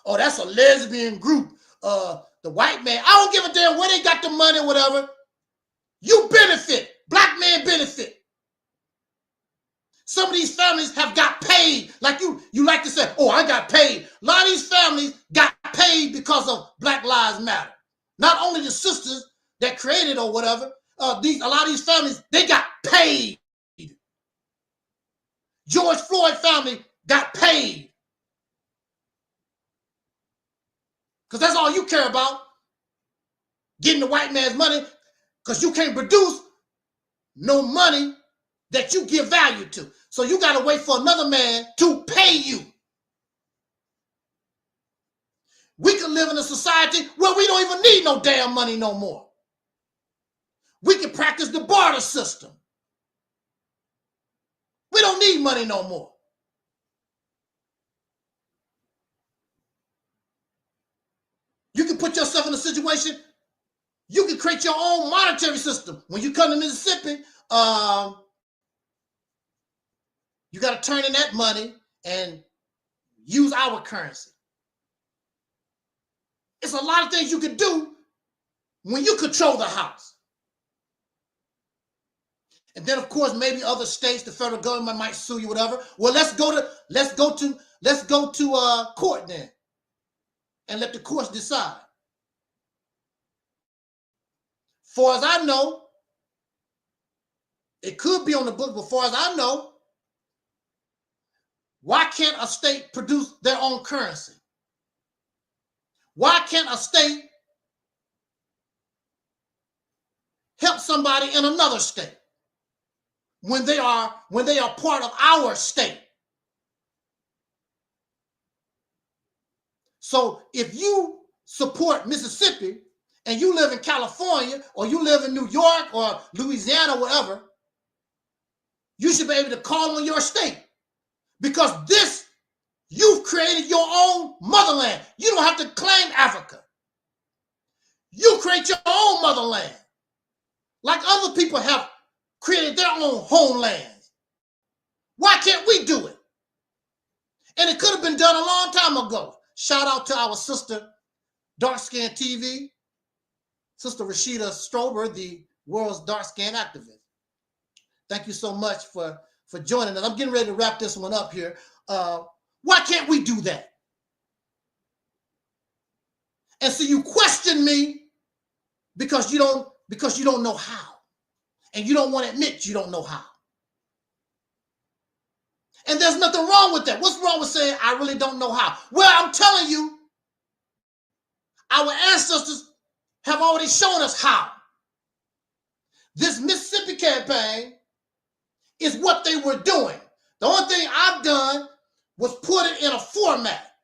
Oh, that's a lesbian group. The white man, I don't give a damn where they got the money or whatever. You benefit. Black men benefit. Some of these families have got paid. Like you like to say, oh, I got paid. A lot of these families got paid because of Black Lives Matter. Not only the sisters that created or whatever, a lot of these families, they got paid. George Floyd family got paid. Because that's all you care about. Getting the white man's money, because you can't produce no money that you give value to. So you got to wait for another man to pay you. We could live in a society where we don't even need no damn money no more. We can practice the barter system. We don't need money no more. You can put yourself in a situation, you can create your own monetary system. When you come to Mississippi, you got to turn in that money and use our currency. It's a lot of things you can do when you control the house. And then, of course, maybe other states, the federal government might sue you, whatever. Well, let's go to court then, and let the courts decide. Far as I know, it could be on the book, but far as I know, why can't a state produce their own currency? Why can't a state help somebody in another state when they are part of our state? So if you support Mississippi and you live in California or you live in New York or Louisiana or whatever, you should be able to call on your state, because you've created your own motherland. You don't have to claim Africa. You create your own motherland, like other people have created their own homelands. Why can't we do it? And it could have been done a long time ago. Shout out to our sister, Dark Skin TV, Sister Rashida Strober, the world's dark skin activist. Thank you so much for joining us. I'm getting ready to wrap this one up here. Why can't we do that? And so you question me because you don't know how. and you don't want to admit you don't know how. And there's nothing wrong with that. What's wrong with saying, I really don't know how? Well, I'm telling you, our ancestors have already shown us how. This Mississippi campaign is what they were doing. The only thing I've done was put it in a format,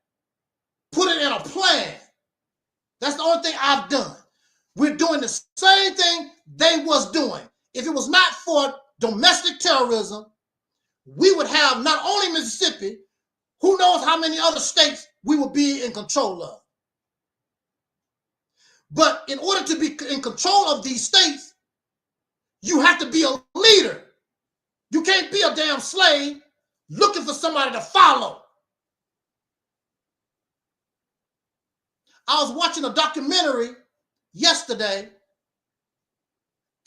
put it in a plan. That's the only thing I've done. We're doing the same thing they was doing. If it was not for domestic terrorism, we would have not only Mississippi, who knows how many other states we would be in control of. But in order to be in control of these states, you have to be a leader. You can't be a damn slave looking for somebody to follow. I was watching a documentary yesterday,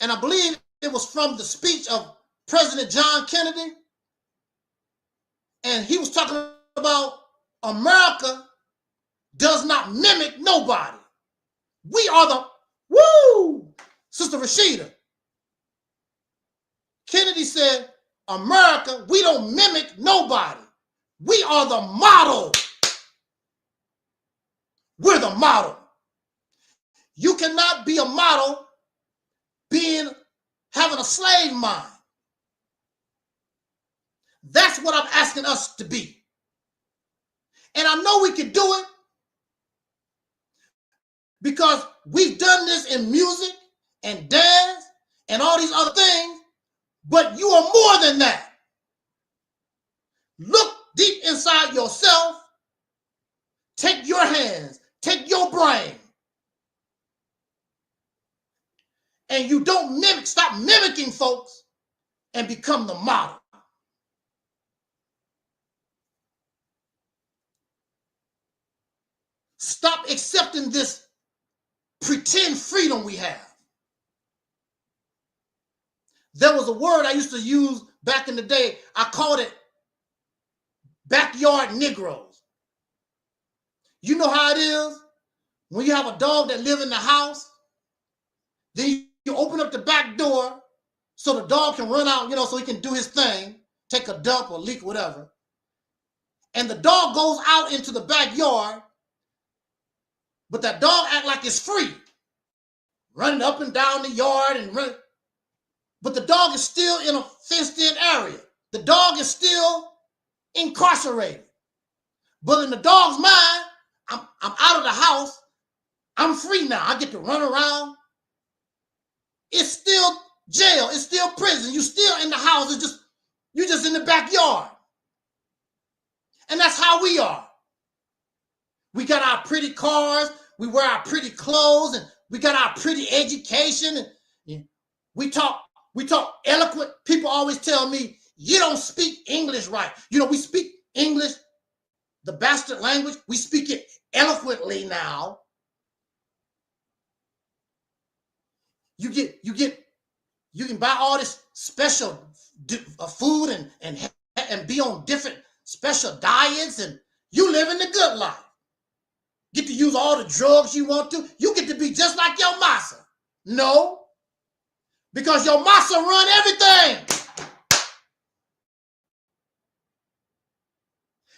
and I believe it was from the speech of President John Kennedy. And he was talking about America does not mimic nobody. We are the, woo, Sister Rashida. Kennedy said, America, we don't mimic nobody. We are the model. We're the model. You cannot be a model having a slave mind. That's what I'm asking us to be. And I know we can do it because we've done this in music and dance and all these other things, but you are more than that. Look deep inside yourself, take your hands, take your brain, and you don't mimic, stop mimicking folks and become the model. Stop accepting this pretend freedom we have. There was a word I used to use back in the day. I called it backyard Negroes. You know how it is? When you have a dog that lives in the house, then you open up the back door so the dog can run out, so he can do his thing, take a dump or leak, whatever. And the dog goes out into the backyard, but that dog act like it's free, running up and down the yard and run. But the dog is still in a fenced-in area. The dog is still incarcerated. But in the dog's mind, I'm out of the house. I'm free now. I get to run around. It's still jail. It's still prison. You're still in the house. You're just in the backyard. And that's how we are. We got our pretty cars. We wear our pretty clothes, and we got our pretty education. And we talk eloquent. People always tell me, you don't speak English right. We speak English, the bastard language. We speak it eloquently now. You can buy all this special food and be on different special diets, and you living the good life. Get to use all the drugs you want to. You get to be just like your massa. No, because your massa run everything.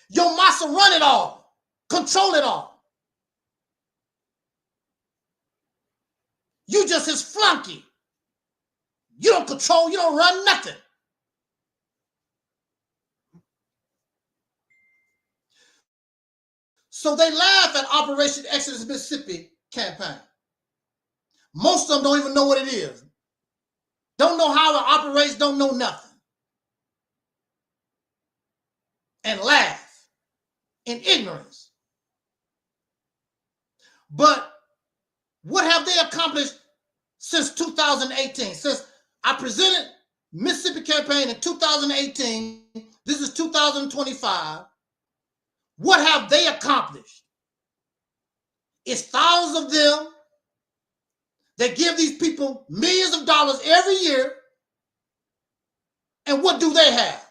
Your massa run it all, control it all. You just his flunky. You don't control, you don't run nothing. So they laugh at Operation Exodus Mississippi campaign. Most of them don't even know what it is. Don't know how it operates, don't know nothing. And laugh in ignorance. But what have they accomplished since 2018? Since I presented Mississippi campaign in 2018, this is 2025. What have they accomplished? It's thousands of them. They give these people millions of dollars every year. And what do they have?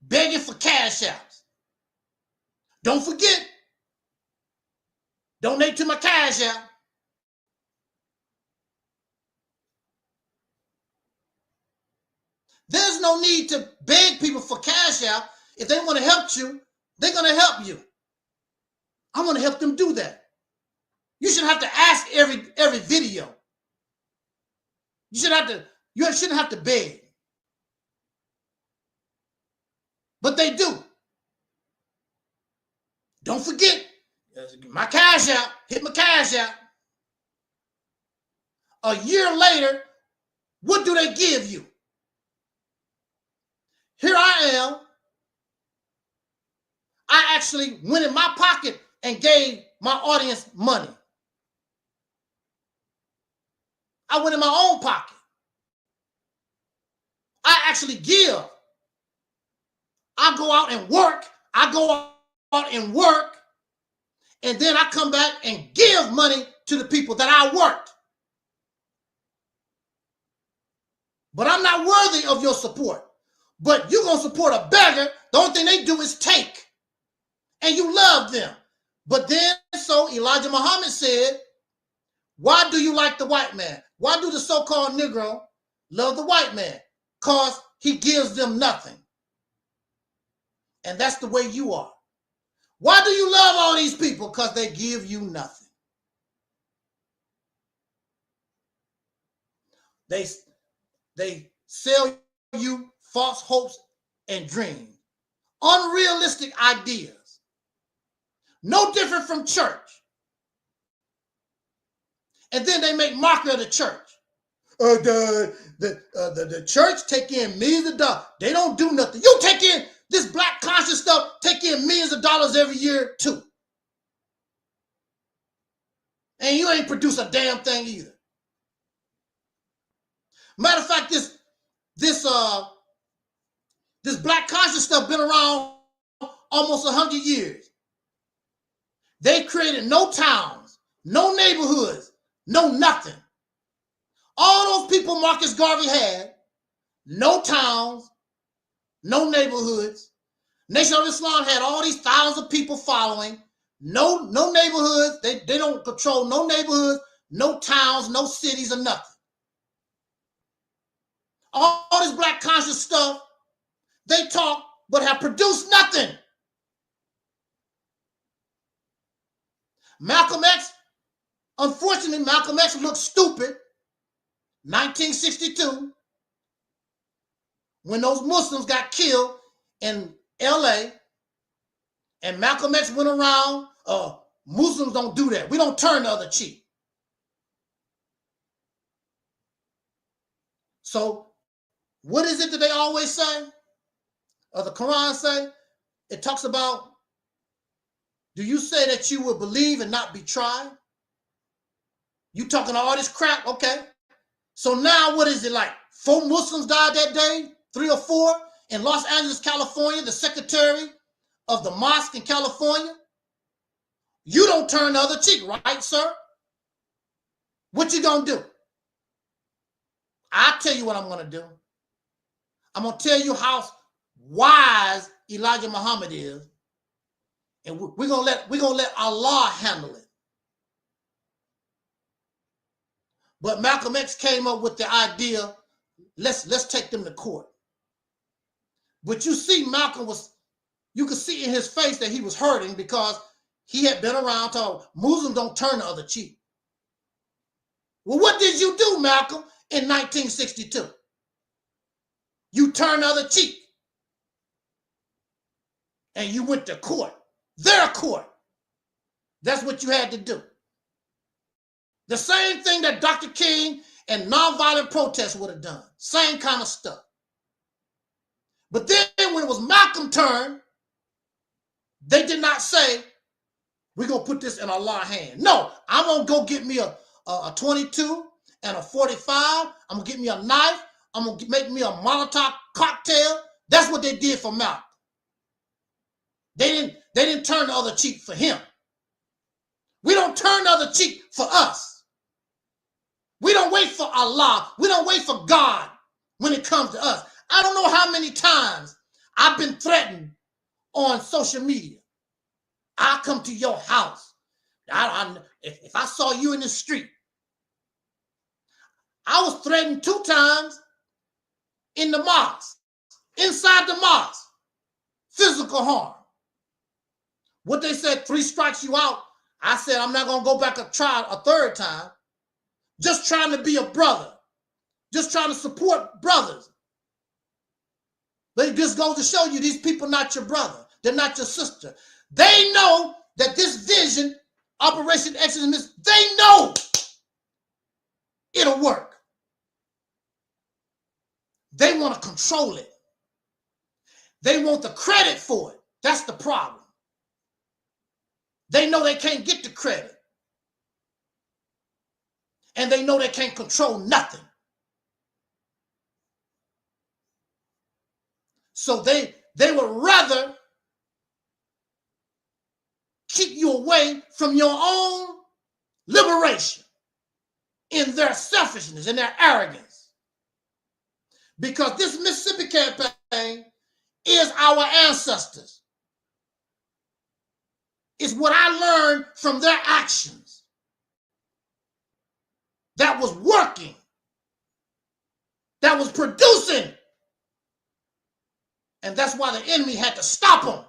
Begging for cash apps. Don't forget, donate to my cash app. There's no need to beg people for cash out. If they want to help you, they're going to help you. I want to help them do that. You shouldn't have to ask every video. You shouldn't have to beg. But they do. Don't forget, my cash out, hit my cash out. A year later, what do they give you? Here I am. I actually went in my pocket and gave my audience money. I went in my own pocket. I actually give. I go out and work. And then I come back and give money to the people that I worked. But I'm not worthy of your support. But you're going to support a beggar. The only thing they do is take. And you love them. But then, so Elijah Muhammad said, why do you like the white man? Why do the so-called Negro love the white man? Because he gives them nothing. And that's the way you are. Why do you love all these people? Because they give you nothing. They sell you false hopes and dreams, unrealistic ideas, no different from church. And then they make mockery of the church. The church take in millions of dollars. They don't do nothing. You take in this black conscious stuff, take in millions of dollars every year too. And you ain't produce a damn thing either. Matter of fact, this black conscious stuff been around almost 100 years. They created no towns, no neighborhoods, no nothing. All those people Marcus Garvey had, no towns, no neighborhoods. Nation of Islam had all these thousands of people following, no neighborhoods. They don't control no neighborhoods, no towns, no cities, or nothing. All this black conscious stuff, they talk, but have produced nothing. Malcolm X, unfortunately, Malcolm X looked stupid 1962 when those Muslims got killed in LA, and Malcolm X went around, Muslims don't do that. We don't turn the other cheek. So what is it that they always say? Or the Quran say? It talks about, do you say that you will believe and not be tried? You talking all this crap? Okay. So now what is it like? 4 Muslims died that day? 3 or 4? In Los Angeles, California, the secretary of the mosque in California? You don't turn the other cheek, right, sir? What you gonna do? I'll tell you what I'm gonna do. I'm gonna tell you how wise Elijah Muhammad is, and we're gonna let Allah handle it. But Malcolm X came up with the idea, let's take them to court. But you see, you could see in his face that he was hurting because he had been around told Muslims don't turn the other cheek. Well, what did you do, Malcolm, in 1962? You turned the other cheek. And you went to court, their court. That's what you had to do. The same thing that Dr. King and nonviolent protests would have done. Same kind of stuff. But then when it was Malcolm's turn, they did not say, we're going to put this in Allah's hand. No, I'm going to go get me a 22 and a 45. I'm going to get me a knife. I'm going to make me a Molotov cocktail. That's what they did for Malcolm. They didn't turn the other cheek for him. We don't turn the other cheek for us. We don't wait for Allah. We don't wait for God when it comes to us. I don't know how many times I've been threatened on social media. I'll come to your house. If I saw you in the street, I was threatened 2 times in the mosque, inside the mosque, physical harm. What they said, 3 strikes you out. I said, I'm not going to go back and try a 3rd time. Just trying to be a brother. Just trying to support brothers. But it just goes to show you these people not your brother. They're not your sister. They know that this vision, Operation Exodus, they know it'll work. They want to control it. They want the credit for it. That's the problem. They know they can't get the credit. And they know they can't control nothing. So they would rather keep you away from your own liberation in their selfishness and their arrogance. Because this Mississippi campaign is our ancestors. It's what I learned from their actions that was working, that was producing. And that's why the enemy had to stop them.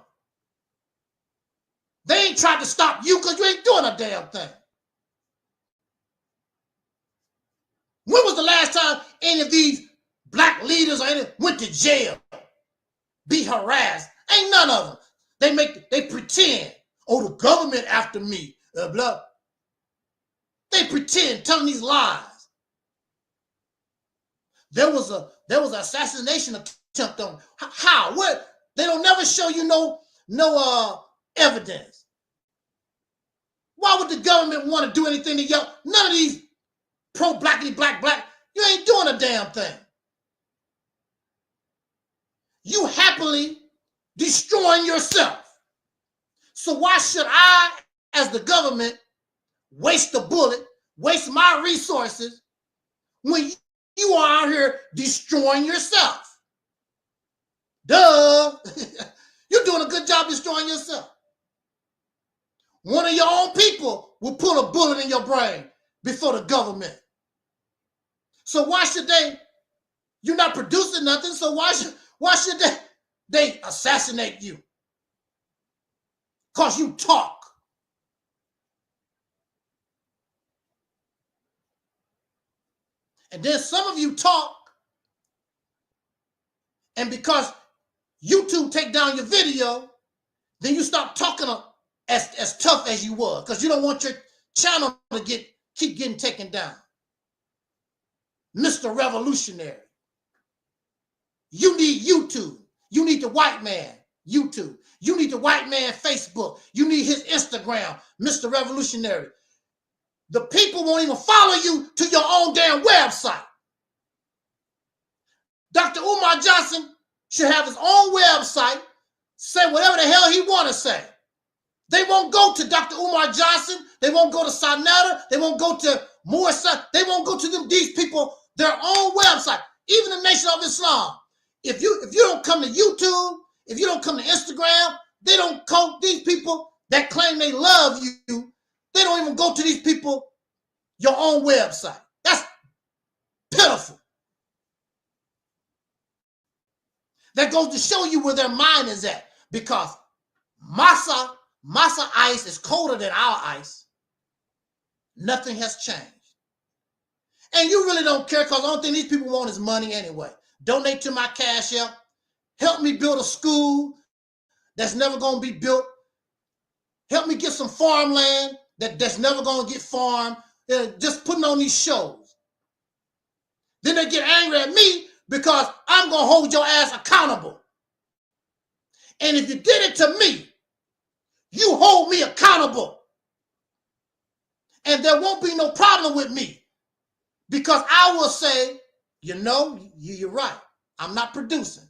They ain't tried to stop you because you ain't doing a damn thing. When was the last time any of these black leaders or any went to jail, be harassed? Ain't none of them. They pretend, oh, the government after me, blah. They pretend, telling these lies. There was an assassination attempt on. How? What? They don't never show you no evidence. Why would the government want to do anything to y'all? None of these pro-blackity, black, you ain't doing a damn thing. You happily destroying yourself. So why should I, as the government, waste a bullet, waste my resources when you are out here destroying yourself? Duh. You're doing a good job destroying yourself. One of your own people will put a bullet in your brain before the government. So why should you're not producing nothing, so why should they assassinate you? Because you talk. And then some of you talk, and because YouTube take down your video, then you stop talking as tough as you were, because you don't want your channel to keep getting taken down. Mr. Revolutionary. You need YouTube. You need the white man, YouTube. You need the white man, Facebook. You need his Instagram, Mr. Revolutionary. The people won't even follow you to your own damn website. Dr. Umar Johnson should have his own website, say whatever the hell he want to say. They won't go to Dr. Umar Johnson. They won't go to Sanetta. They won't go to Morris. They won't go to these people, their own website. Even the Nation of Islam. If you don't come to YouTube, if you don't come to Instagram, they don't come. These people that claim they love you, they don't even go to these people, your own website. That's pitiful. That goes to show you where their mind is at, because masa ice is colder than our ice. Nothing has changed. And you really don't care, because the only thing these people want is money anyway. Donate to my Cash App. Help me build a school that's never going to be built. Help me get some farmland that's never going to get farmed. Just putting on these shows. Then they get angry at me because I'm going to hold your ass accountable. And if you did it to me, you hold me accountable. And there won't be no problem with me, because I will say, you know, you're right. I'm not producing.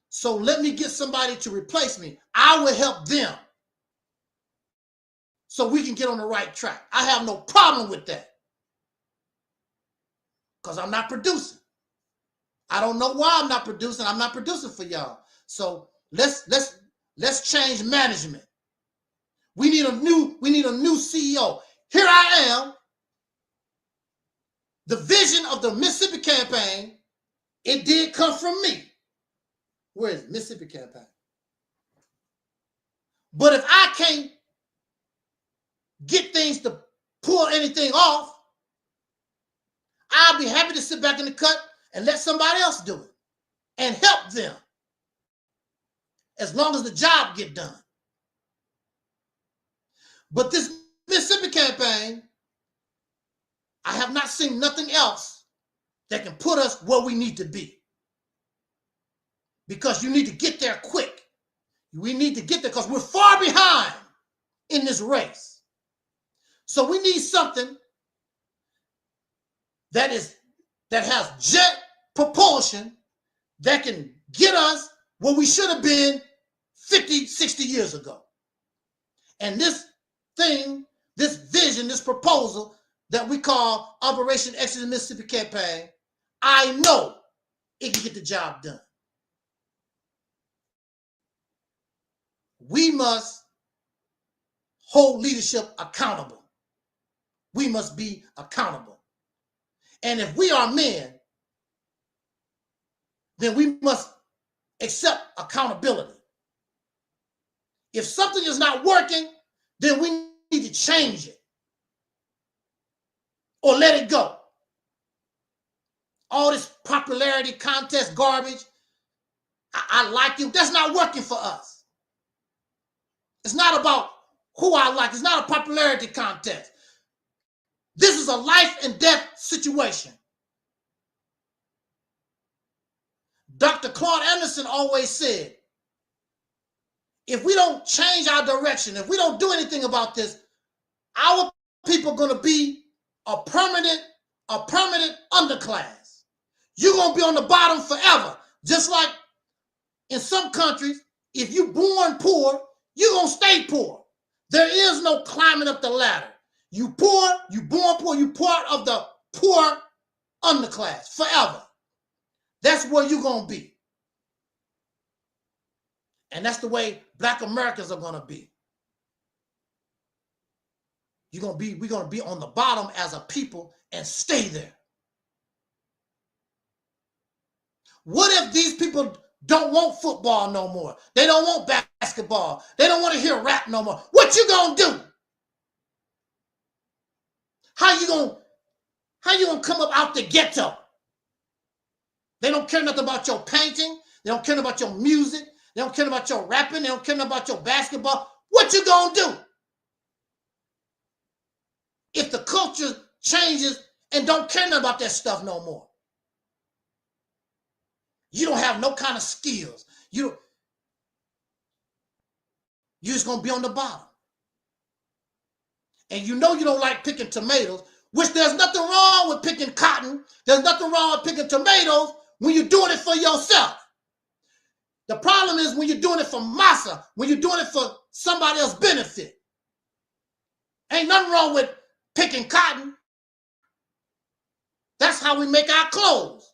So let me get somebody to replace me. I will help them so we can get on the right track. I have no problem with that, because I'm not producing. I don't know why I'm not producing. I'm not producing for y'all. So let's change management. We need a new CEO. Here I am. The vision of the Mississippi campaign It did come from me. Where is it? Mississippi campaign? But if I can't get things to pull anything off, I'll be happy to sit back in the cut and let somebody else do it and help them as long as the job get done. But this Mississippi campaign, I have not seen nothing else that can put us where we need to be. Because you need to get there quick. We need to get there because we're far behind in this race. So we need something that has jet propulsion that can get us where we should have been 50, 60 years ago. And this thing, this vision, this proposal that we call Operation Exodus Mississippi Campaign, I know it can get the job done. We must hold leadership accountable. We must be accountable. And if we are men, then we must accept accountability. If something is not working, then we need to change it or let it go. All this popularity contest garbage, I like you, that's not working for us. It's not about who I like. It's not a popularity contest. This is a life and death situation. Dr. Claude Anderson always said, if we don't change our direction, if we don't do anything about this, our people are going to be a permanent underclass. You're going to be on the bottom forever. Just like in some countries, if you're born poor, you're going to stay poor. There is no climbing up the ladder. You poor, you born poor, you part of the poor underclass forever. That's where you're going to be. And that's the way Black Americans are going to be. We're going to be on the bottom as a people and stay there. What if these people don't want football no more? They don't want basketball. They don't want to hear rap no more. What you gonna do? How you gonna come up out the ghetto? They don't care nothing about your painting. They don't care about your music. They don't care about your rapping. They don't care about your basketball. What you gonna do? If the culture changes and don't care nothing about that stuff no more. You don't have no kind of skills. You're just going to be on the bottom. And you know you don't like picking tomatoes, which there's nothing wrong with picking cotton. There's nothing wrong with picking tomatoes when you're doing it for yourself. The problem is when you're doing it for massa, when you're doing it for somebody else's benefit. Ain't nothing wrong with picking cotton. That's how we make our clothes.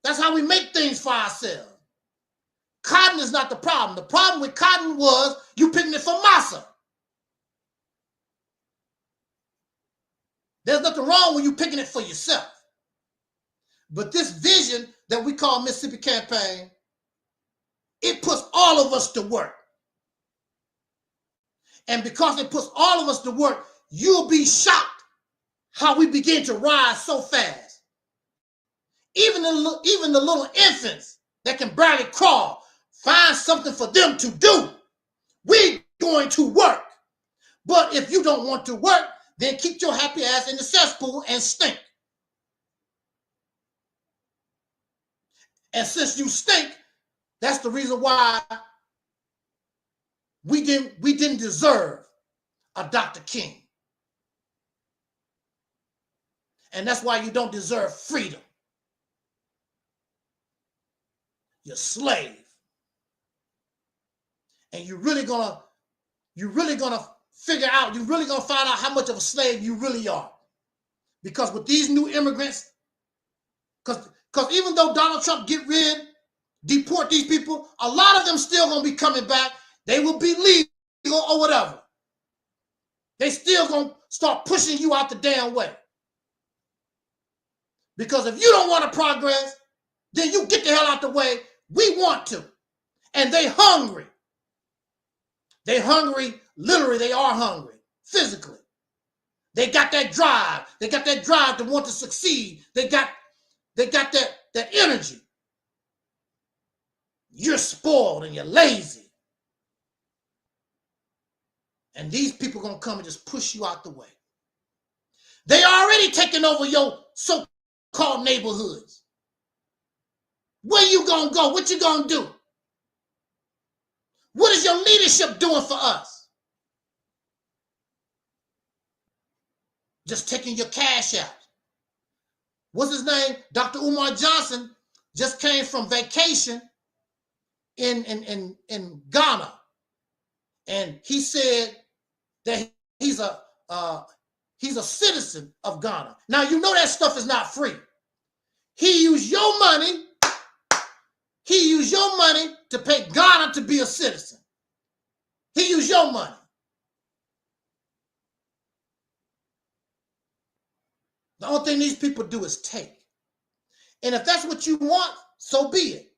That's how we make things for ourselves. Cotton is not the problem. The problem with cotton was you picking it for massa. There's nothing wrong when you picking it for yourself. But this vision that we call Mississippi Campaign, it puts all of us to work. And because it puts all of us to work, you'll be shocked how we begin to rise so fast. Even the little infants that can barely crawl, find something for them to do. We're going to work. But if you don't want to work, then keep your happy ass in the cesspool and stink. And since you stink, that's the reason why we didn't deserve a Dr. King. And that's why you don't deserve freedom. You're a slave. And you're really gonna figure out, you're really gonna find out how much of a slave you really are. Because with these new immigrants, because even though Donald Trump deport these people, a lot of them still gonna be coming back. They will be legal or whatever. They still gonna start pushing you out the damn way. Because if you don't want to progress, then you get the hell out the way. We want to. And they hungry. They hungry, literally, they are hungry, physically. They got that drive. They got that drive to want to succeed. They got that energy. You're spoiled and you're lazy. And these people are going to come and just push you out the way. They already taking over your so-called neighborhoods. Where you going to go? What you going to do? What is your leadership doing for us? Just taking your cash out. What's his name? Dr. Umar Johnson just came from vacation in Ghana. And he said that he's a citizen of Ghana. Now, you know that stuff is not free. He used your money. He used your money to pay Ghana to be a citizen. He used your money. The only thing these people do is take. And if that's what you want, so be it.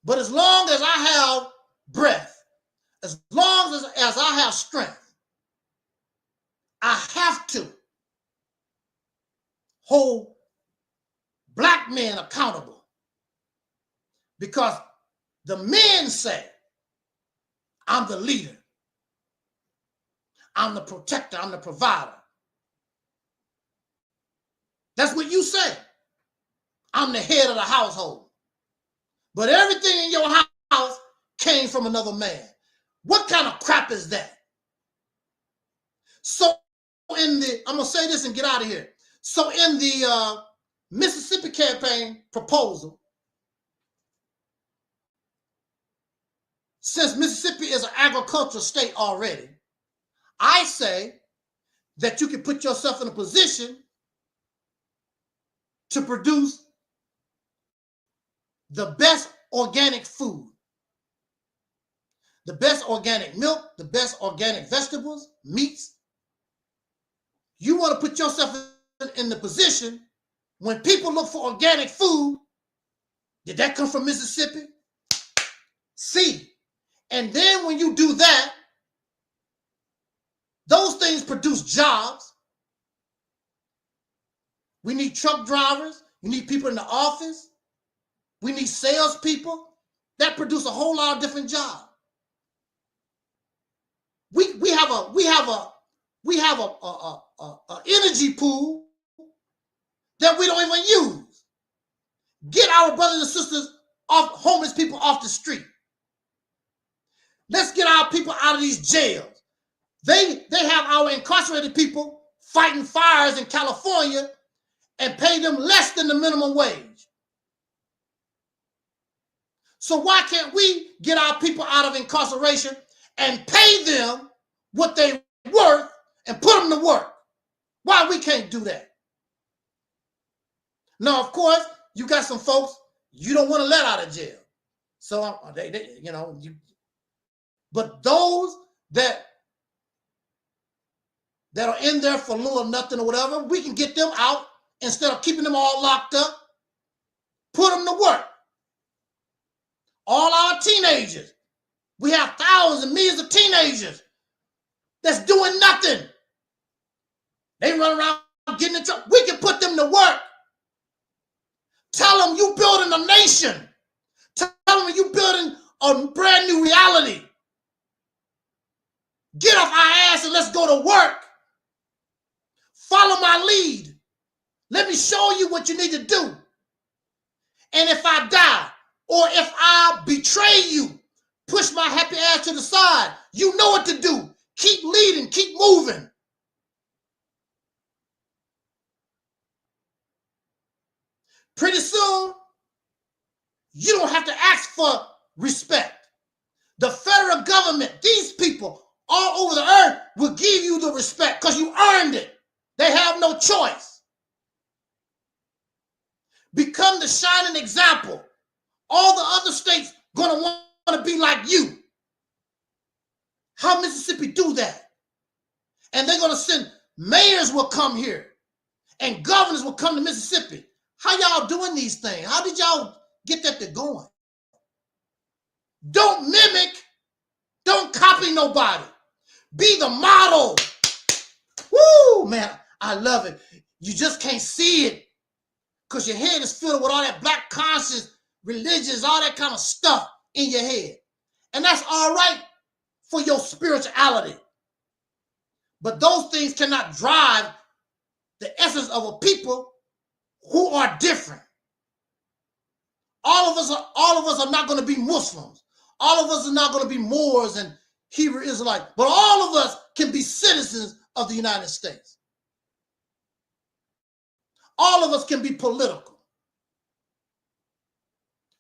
But as long as I have breath, as long as I have strength, I have to hold black men accountable, because the men say, I'm the leader, I'm the protector, I'm the provider. That's what you say. I'm the head of the household. But everything in your house came from another man. What kind of crap is that? So I'm going to say this and get out of here. So in the Mississippi campaign proposal, since Mississippi is an agricultural state already, I say that you can put yourself in a position to produce the best organic food, the best organic milk, the best organic vegetables, meats. You want to put yourself in the position when people look for organic food, did that come from Mississippi? See. And then when you do that, those things produce jobs. We need truck drivers. We need people in the office. We need salespeople. That produce a whole lot of different jobs. We have a energy pool that we don't even use. Get our brothers and sisters off, homeless people off the street. Let's get our people out of these jails. They have our incarcerated people fighting fires in California and pay them less than the minimum wage. So why can't we get our people out of incarceration and pay them what they're worth and put them to work? Why we can't do that? Now, of course, you got some folks you don't want to let out of jail. So but those that are in there for little or nothing or whatever, we can get them out instead of keeping them all locked up. Put them to work. All our teenagers. We have thousands and millions of teenagers that's doing nothing. They run around getting in trouble. We can put them to work. Tell them you building a nation. Tell them you building a brand new reality. Get off our ass and let's go to work. Follow my lead. Let me show you what you need to do. And if I die or if I betray you, push my happy ass to the side, you know what to do. Keep leading, keep moving. Pretty soon, you don't have to ask for respect. The federal government, these people all over the earth will give you the respect because you earned it. They have no choice. Become the shining example. All the other states gonna want to be like you. How Mississippi do that? And they're gonna send mayors will come here and governors will come to Mississippi. How y'all doing these things? How did y'all get that to going? Don't mimic. Don't copy nobody. Be the model. Woo, man, I love it. You just can't see it because your head is filled with all that black conscious, religious, all that kind of stuff in your head. And that's all right for your spirituality. But those things cannot drive the essence of a people who are different. All of us are not going to be Muslims. All of us are not going to be Moors and Hebrew Israelites. But all of us can be citizens of the United States. All of us can be political.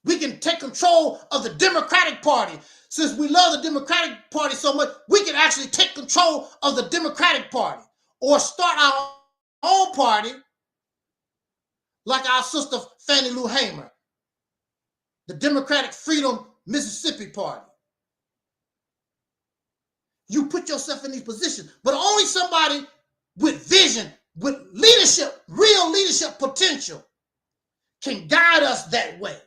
We can take control of the Democratic Party. Since we love the Democratic Party so much, we can actually take control of the Democratic Party or start our own party like our sister Fannie Lou Hamer, the Democratic Freedom Mississippi Party. You put yourself in these positions, but only somebody with vision, with leadership, real leadership potential can guide us that way.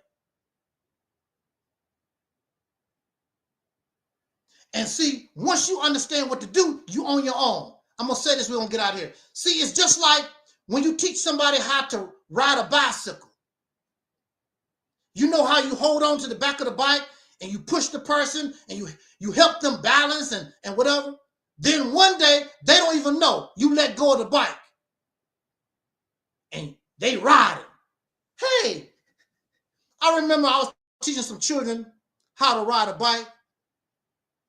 And see, once you understand what to do, you on your own. I'm going to say this, we're going to get out of here. See, it's just like when you teach somebody how to ride a bicycle. You know how you hold on to the back of the bike and you push the person and you help them balance and whatever. Then one day, they don't even know. You let go of the bike and they ride it. Hey, I remember I was teaching some children how to ride a bike.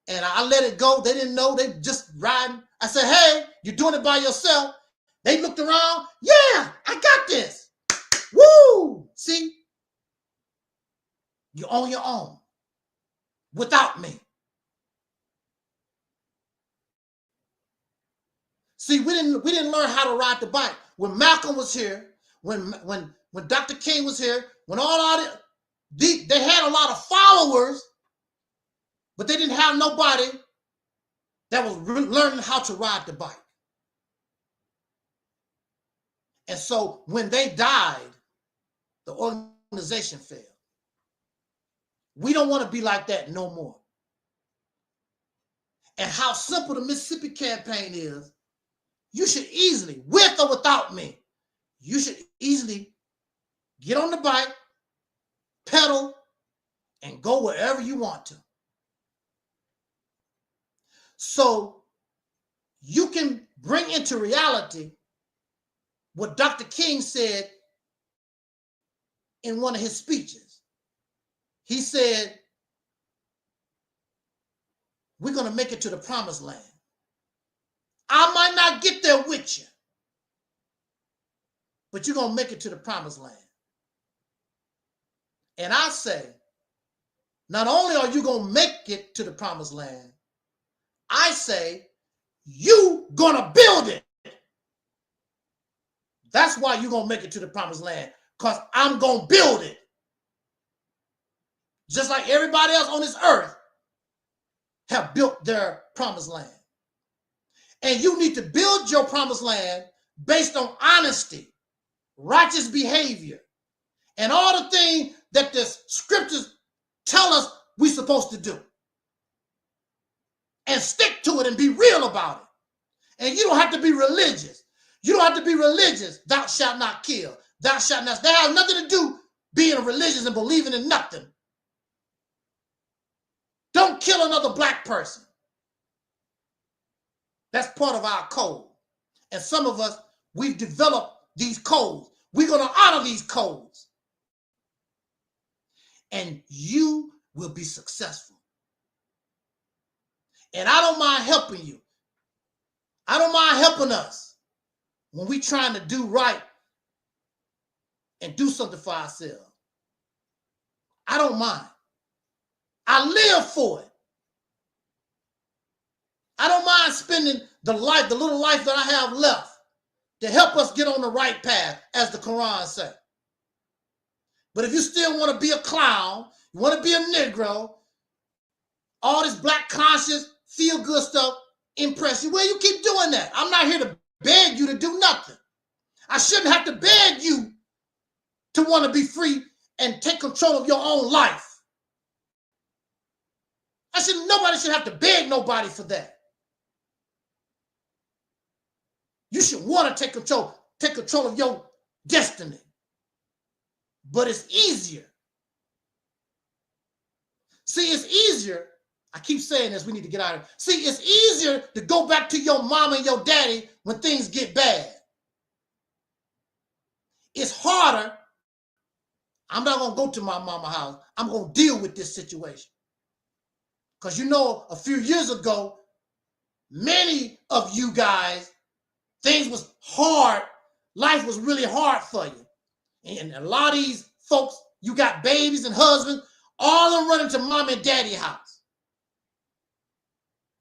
And I let it go. They didn't know. They just riding. I said, hey, you're doing it by yourself. They looked around. Yeah, I got this. Woo! See? You're on your own without me. See, we didn't learn how to ride the bike. When Malcolm was here, when Dr. King was here, when they had a lot of followers, but they didn't have nobody that was learning how to ride the bike. And so when they died, the organization failed. We don't want to be like that no more. And how simple the Mississippi campaign is, you should easily, with or without me, you should easily get on the bike, pedal, and go wherever you want to. So you can bring into reality what Dr. King said in one of his speeches. He said, we're going to make it to the promised land. I might not get there with you, but you're going to make it to the promised land. And I say, not only are you going to make it to the promised land, I say, you gonna build it. That's why you're gonna make it to the promised land, because I'm gonna build it. Just like everybody else on this earth have built their promised land. And you need to build your promised land based on honesty, righteous behavior, and all the things that the scriptures tell us we're supposed to do. And stick to it and be real about it. And you don't have to be religious. You don't have to be religious. Thou shalt not kill. Thou shalt not. That has nothing to do being religious and believing in nothing. Don't kill another black person. That's part of our code. And some of us, we've developed these codes. We're going to honor these codes. And you will be successful. And I don't mind helping you. I don't mind helping us when we're trying to do right and do something for ourselves. I don't mind. I live for it. I don't mind spending the little life that I have left to help us get on the right path, as the Quran says. But if you still want to be a clown, you want to be a Negro, all this black conscious, feel good stuff impress you, well, you keep doing that. I'm not here to beg you to do nothing. I shouldn't have to beg you to want to be free and take control of your own life. I said, nobody should have to beg nobody for that. You should want to take control of your destiny. But it's easier. See, it's easier. I keep saying this, we need to get out of it. See, it's easier to go back to your mama and your daddy when things get bad. It's harder. I'm not going to go to my mama's house. I'm going to deal with this situation. Because you know, a few years ago, many of you guys, things was hard. Life was really hard for you. And a lot of these folks, you got babies and husbands, all of them running to mom and daddy house.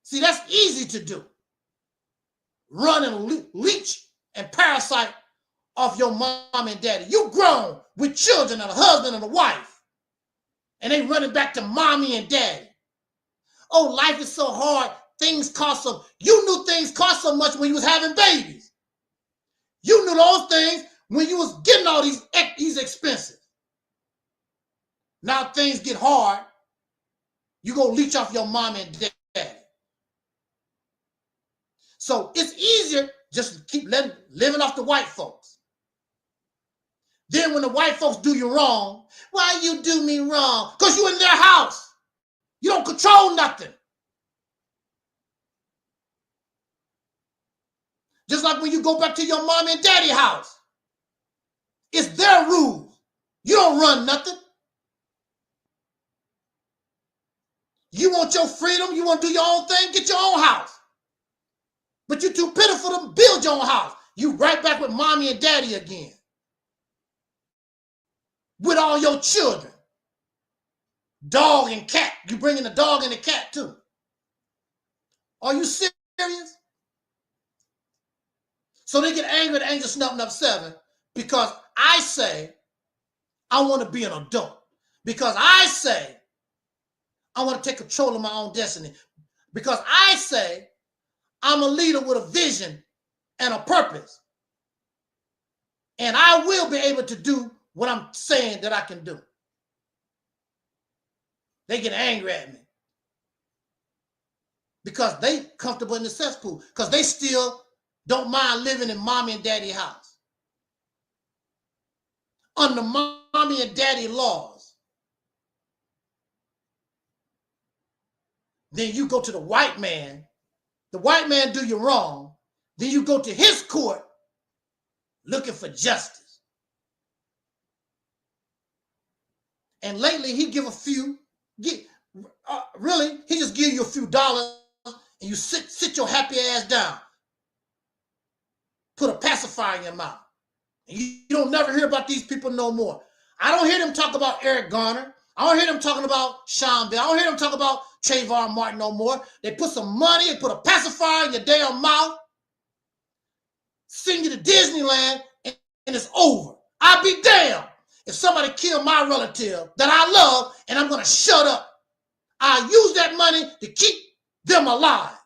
See, that's easy to do. Run and leech and parasite off your mom and daddy. You grown with children and a husband and a wife. And they running back to mommy and daddy. Oh, life is so hard. Things cost so. You knew things cost so much when you was having babies. You knew those things when you was getting all these expenses. Now things get hard. You go leech off your mom and daddy. So it's easier just to keep living off the white folks. Then when the white folks do you wrong, why you do me wrong? Because you in their house. You don't control nothing. Just like when you go back to your mom and daddy house. It's their rules. You don't run nothing. You want your freedom, you want to do your own thing, get your own house. But you're too pitiful to build your own house. You right back with mommy and daddy again. With all your children. Dog and cat. You bringing the dog and the cat too. Are you serious? So they get angry at Angel Snuffing Up 7 because I say I want to be an adult. Because I say I want to take control of my own destiny. Because I say I'm a leader with a vision and a purpose. And I will be able to do what I'm saying that I can do. They get angry at me. Because they comfortable in the cesspool. Because they still don't mind living in mommy and daddy house. Under mommy and daddy laws. Then you go to the white man. The white man do you wrong. Then you go to his court looking for justice. And lately he give a few, really, he just give you a few dollars and you sit your happy ass down. Put a pacifier in your mouth. And you don't never hear about these people no more. I don't hear them talk about Eric Garner. I don't hear them talking about Sean Bell. I don't hear them talk about Trayvon Martin no more. They put some money, they put a pacifier in your damn mouth, send you to Disneyland, and it's over. I'll be damned if somebody killed my relative that I love and I'm going to shut up. I use that money to keep them alive.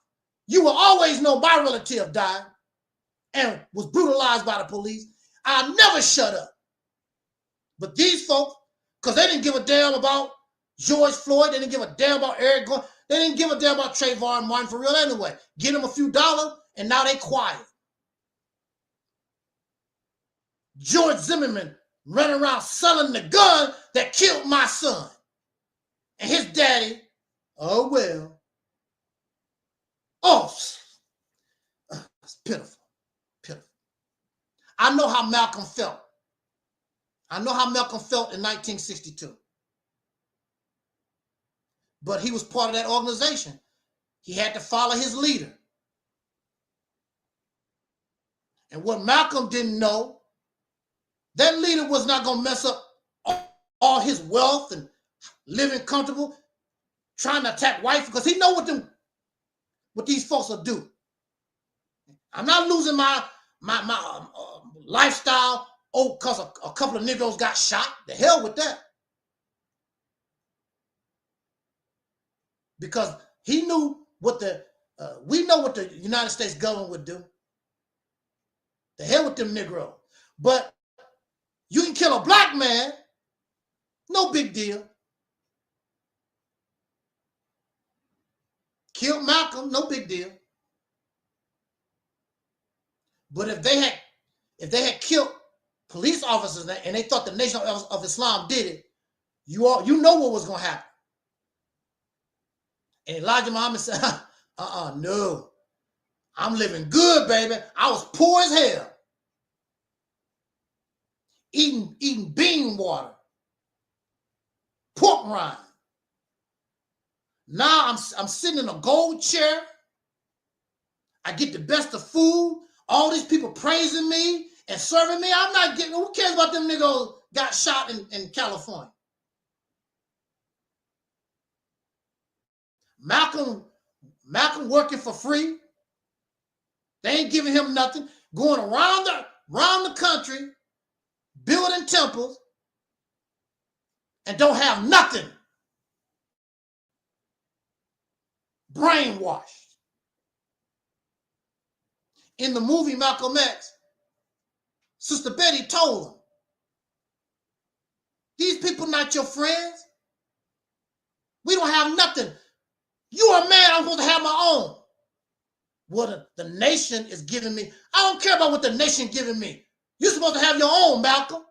You will always know my relative died and was brutalized by the police. I'll never shut up. But these folks, because they didn't give a damn about George Floyd, they didn't give a damn about Eric Garner, they didn't give a damn about Trayvon Martin for real anyway. Get them a few dollars and now they quiet. George Zimmerman running around selling the gun that killed my son. And his daddy, oh well. Oh, it's pitiful. Pitiful. I know how Malcolm felt. I know how Malcolm felt in 1962. But he was part of that organization. He had to follow his leader. And what Malcolm didn't know, that leader was not going to mess up all his wealth and living comfortable, trying to attack white, because he know what these folks will do. I'm not losing my lifestyle because a couple of Negroes got shot. The hell with that. Because he knew what we know what the United States government would do. The hell with them Negroes. But you can kill a black man, no big deal. Killed Malcolm, no big deal. But if they had killed police officers and they thought the Nation of Islam did it, you know what was going to happen. And Elijah Muhammad said, no. I'm living good, baby. I was poor as hell. Eating bean water, pork rind. Now I'm sitting in a gold chair. I get the best of food. All these people praising me and serving me. I'm not getting, who cares about them niggas got shot in California? Malcolm working for free. They ain't giving him nothing. Going around the country, building temples, and don't have nothing. Brainwashed. In the movie Malcolm X, Sister Betty told him, these people not your friends. We don't have nothing. You're a man, I'm supposed to have my own. What the nation is giving me, I don't care about what the nation giving me. You're supposed to have your own, Malcolm.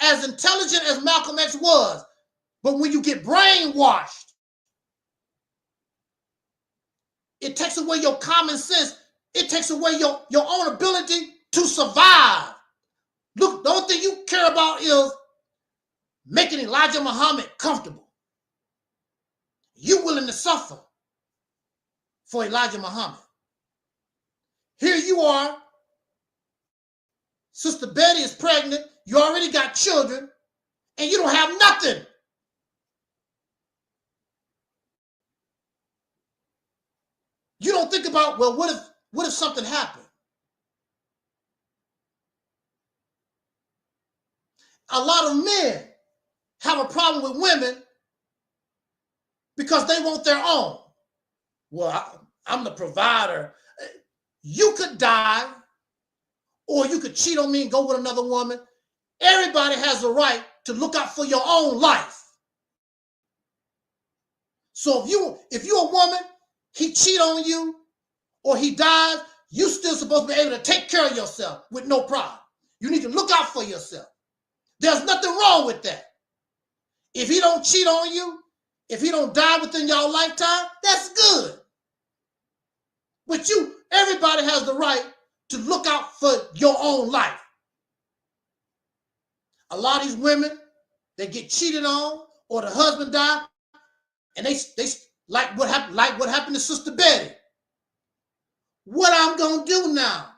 As intelligent as Malcolm X was, but when you get brainwashed, it takes away your common sense. It takes away your own ability to survive. Look, the only thing you care about is making Elijah Muhammad comfortable. You willing to suffer for Elijah Muhammad. Here you are. Sister Betty is pregnant. You already got children, and you don't have nothing. You don't think about, well, what if something happened? A lot of men have a problem with women because they want their own. Well, I'm the provider. You could die, or you could cheat on me and go with another woman. Everybody has the right to look out for your own life. So if you're a woman, he cheat on you, or he dies, you still supposed to be able to take care of yourself with no problem. You need to look out for yourself. There's nothing wrong with that. If he don't cheat on you, if he don't die within your lifetime, that's good. But everybody has the right to look out for your own life. A lot of these women, they get cheated on, or the husband died, and they like what happened to Sister Betty. What I'm gonna do now?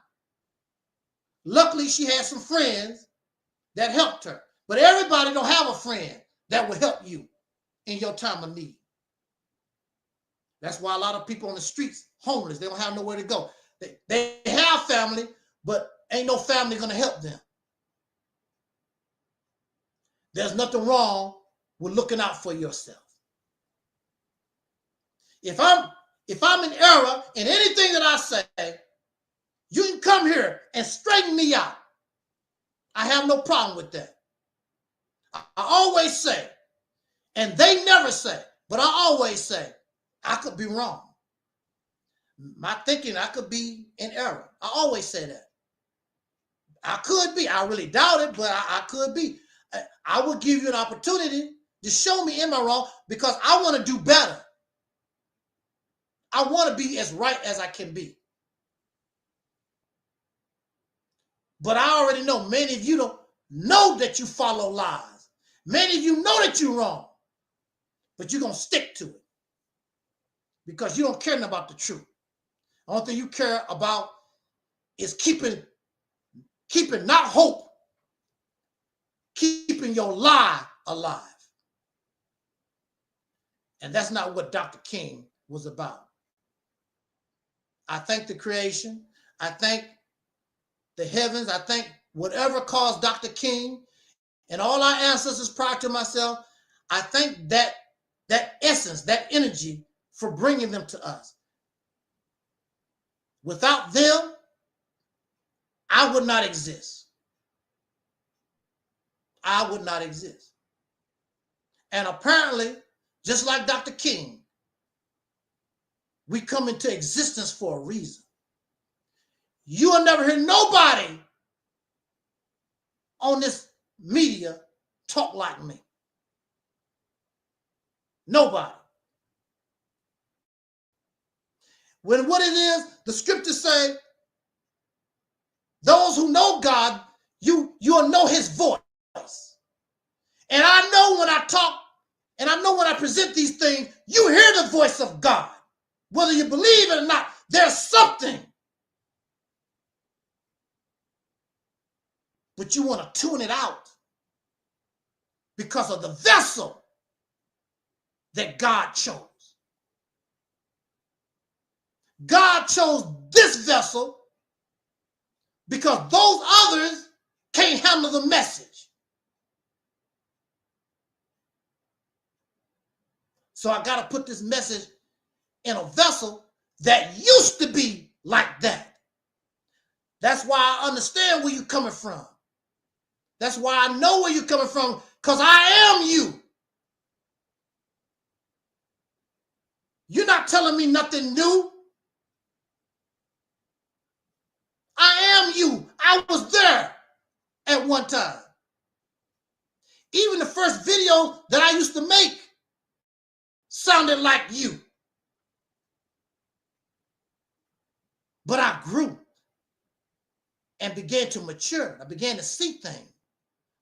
Luckily, she had some friends that helped her. But everybody don't have a friend that will help you in your time of need. That's why a lot of people on the streets, homeless, they don't have nowhere to go. They have family, but ain't no family gonna help them. There's nothing wrong with looking out for yourself. If I'm in error in anything that I say, you can come here and straighten me out. I have no problem with that. I always say, and they never say, but I always say, I could be wrong. My thinking, I could be in error. I always say that. I could be. I really doubt it, but I could be. I will give you an opportunity to show me am I wrong, because I want to do better. I want to be as right as I can be. But I already know many of you don't know that you follow lies. Many of you know that you're wrong, but you're going to stick to it because you don't care about the truth. The only thing you care about is keeping not hope, keeping your lie alive. And that's not what Dr. King was about. I thank the creation. I thank the heavens. I thank whatever caused Dr. King and all our ancestors prior to myself. I thank that essence, that energy for bringing them to us. Without them, I would not exist. I would not exist. And apparently, just like Dr. King, we come into existence for a reason. You will never hear nobody on this media talk like me. Nobody. When what it is, the scriptures say, those who know God, you'll know his voice. And I know when I talk, and I know when I present these things, you hear the voice of God. Whether you believe it or not, there's something. But you want to tune it out because of the vessel that God chose. God chose this vessel because those others can't handle the message. So I got to put this message in a vessel that used to be like that. That's why I understand where you're coming from. That's why I know where you're coming from, because I am you. You're not telling me nothing new. I am you. I was there at one time. Even the first video that I used to make sounded like you. But I grew and began to mature. I began to see things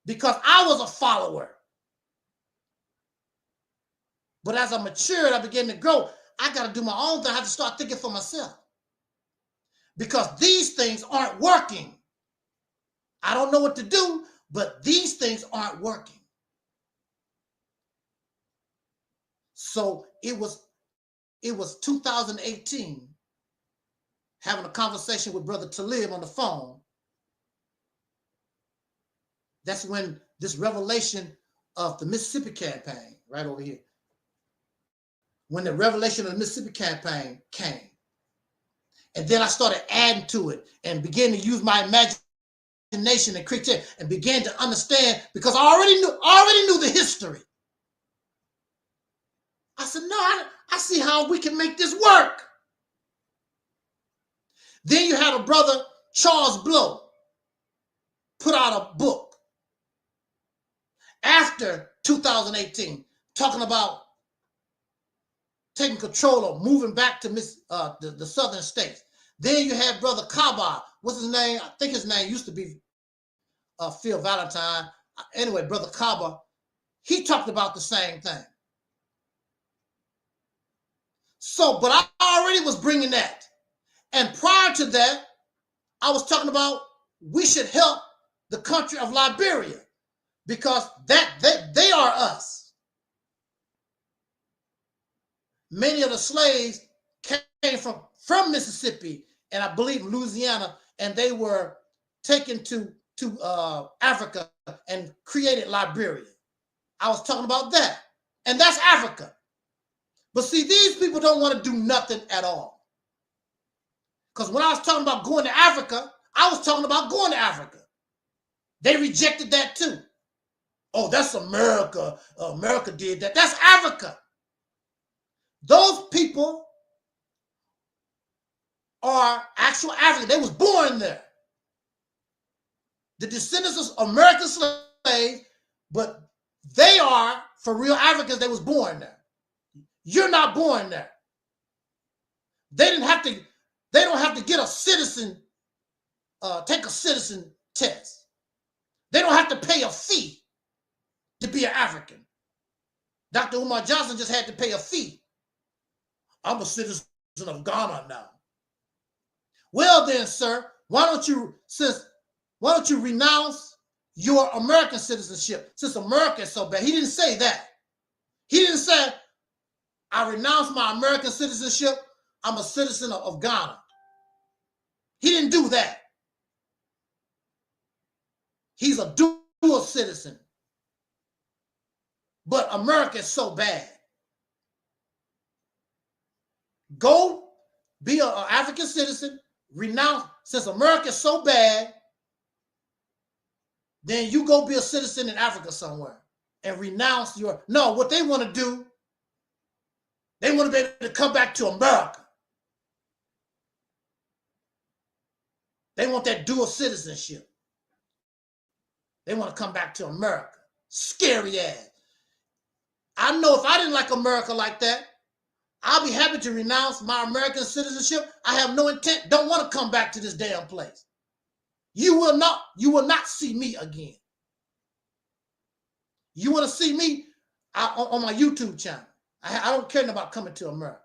because I was a follower. But as I matured, I began to grow. I got to do my own thing. I have to start thinking for myself because these things aren't working. I don't know what to do, but these things aren't working. So it was 2018, having a conversation with Brother Taalik on the phone. That's when this revelation of the Mississippi campaign, right over here, when the revelation of the Mississippi campaign came. And then I started adding to it and began to use my imagination and creativity and began to understand because I already knew the history. I said, no, I see how we can make this work. Then you had a brother, Charles Blow, put out a book after 2018, talking about taking control of moving back to the southern states. Then you had Brother Kaba. What's his name? I think his name used to be Phil Valentine. Anyway, Brother Kaba, he talked about the same thing. So, but I already was bringing that. And prior to that, I was talking about we should help the country of Liberia because they are us. Many of the slaves came from Mississippi and I believe Louisiana, and they were taken to Africa and created Liberia. I was talking about that. And that's Africa. But see, these people don't want to do nothing at all. Because when I was talking about going to Africa, I was talking about going to Africa. They rejected that too. Oh, that's America. America did that. That's Africa. Those people are actual Africans. They was born there. The descendants of American slaves, but they are, for real Africans, they was born there. You're not born there. They don't have to get a citizen, take a citizen test. They don't have to pay a fee to be an African. Dr. Umar Johnson just had to pay a fee. I'm a citizen of Ghana now. Well then, sir, why don't you renounce your American citizenship since America is so bad? He didn't say that. He didn't say, I renounce my American citizenship. I'm a citizen of Ghana. He didn't do that. He's a dual citizen. But America is so bad. Go be an African citizen, renounce, since America is so bad, then you go be a citizen in Africa somewhere and renounce your, no, what they want to do, they want to be able to come back to America. They want that dual citizenship. They want to come back to America. Scary ass. I know if I didn't like America like that, I'll be happy to renounce my American citizenship. I have no intent, don't want to come back to this damn place. You will not see me again. You want to see me on my YouTube channel. I don't care about coming to America.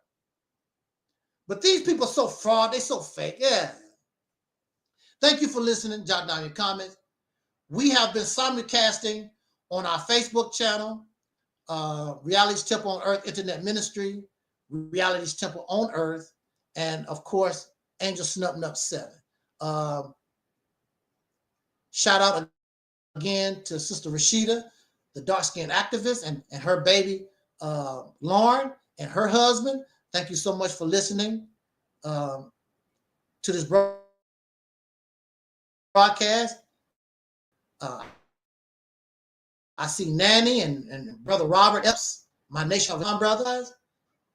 But these people are so fraud, they so fake. Yeah. Thank you for listening. Jot down your comments. We have been simulcasting on our Facebook channel, Reality's Temple on Earth Internet Ministry, Reality's Temple on Earth, and of course, Angel Snub 7. Shout out again to Sister Rashida, the dark-skinned activist, and her baby, Lauren, and her husband. Thank you so much for listening to this broadcast. I see Nanny and Brother Robert Epps, my Nation of Islam brothers,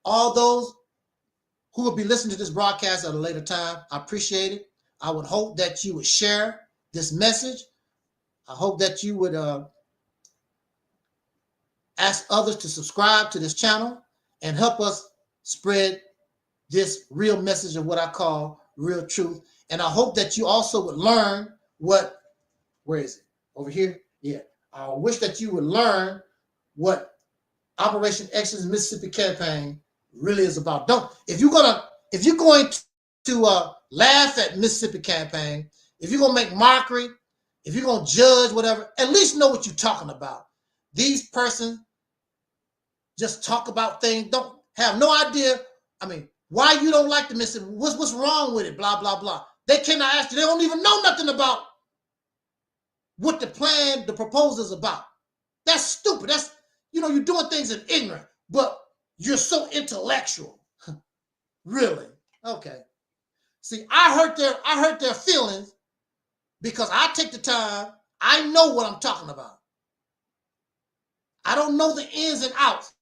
all those who will be listening to this broadcast at a later time. I appreciate it. I would hope that you would share this message. I hope that you would ask others to subscribe to this channel and help us spread this real message of what I call real truth. And I hope that you also would learn what, where is it? Over here? Yeah. I wish that you would learn what Operation Exodus Mississippi campaign really is about. If you're going to laugh at Mississippi campaign, if you're going to make mockery, if you're going to judge, whatever, at least know what you're talking about. These persons just talk about things, don't have no idea. I mean, why you don't like the Mississippi? What's wrong with it? Blah, blah, blah. They cannot ask you. They don't even know nothing about what the plan, the proposal is about. That's stupid. That's, you're doing things in ignorant, but you're so intellectual. Really? Okay. See, I hurt their feelings because I take the time. I know what I'm talking about. I don't know the ins and outs,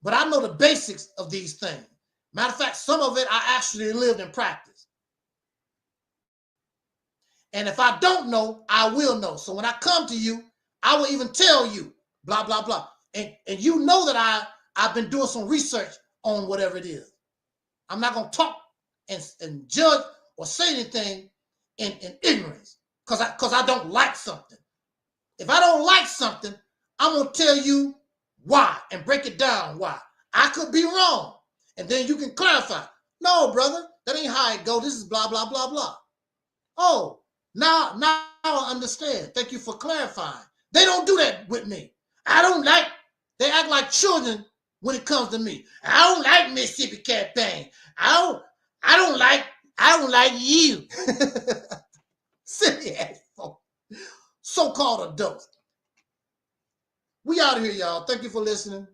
but I know the basics of these things. Matter of fact, some of it I actually lived in practice. And if I don't know, I will know. So when I come to you, I will even tell you, blah, blah, blah. And you know that I've been doing some research on whatever it is. I'm not going to talk and judge or say anything in ignorance because I don't like something. If I don't like something, I'm going to tell you why and break it down why. I could be wrong. And then you can clarify. No, brother, that ain't how it go. This is blah, blah, blah, blah. Oh, now I understand. Thank you for clarifying. They don't do that with me. They act like children when it comes to me. I don't like Mississippi campaign. I don't like you. Silly ass folk. So-called adults. We out of here, y'all. Thank you for listening.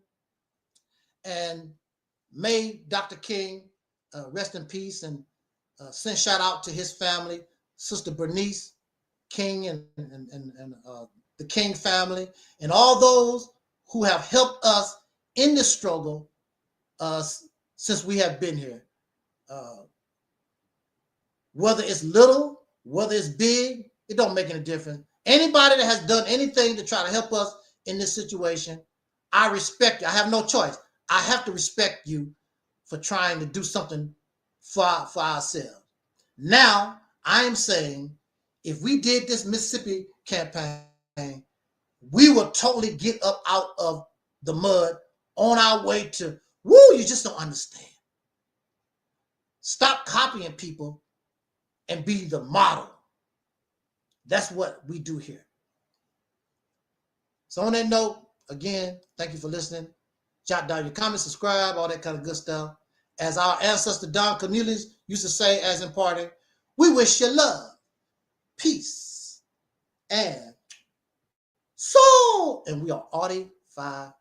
And may Dr. King rest in peace and send shout out to his family, Sister Bernice King and the King family, and all those who have helped us in this struggle since we have been here. Whether it's little, whether it's big, it don't make any difference. Anybody that has done anything to try to help us in this situation, I respect you. I have no choice. I have to respect you for trying to do something for ourselves. Now, I am saying if we did this Mississippi campaign, we will totally get up out of the mud on our way to, you just don't understand. Stop copying people and be the model. That's what we do here. So on that note, again, thank you for listening. Jot down your comments, subscribe, all that kind of good stuff. As our ancestor Don Cornelius used to say as in parting, we wish you love, peace, and soul. And we are Audi 5.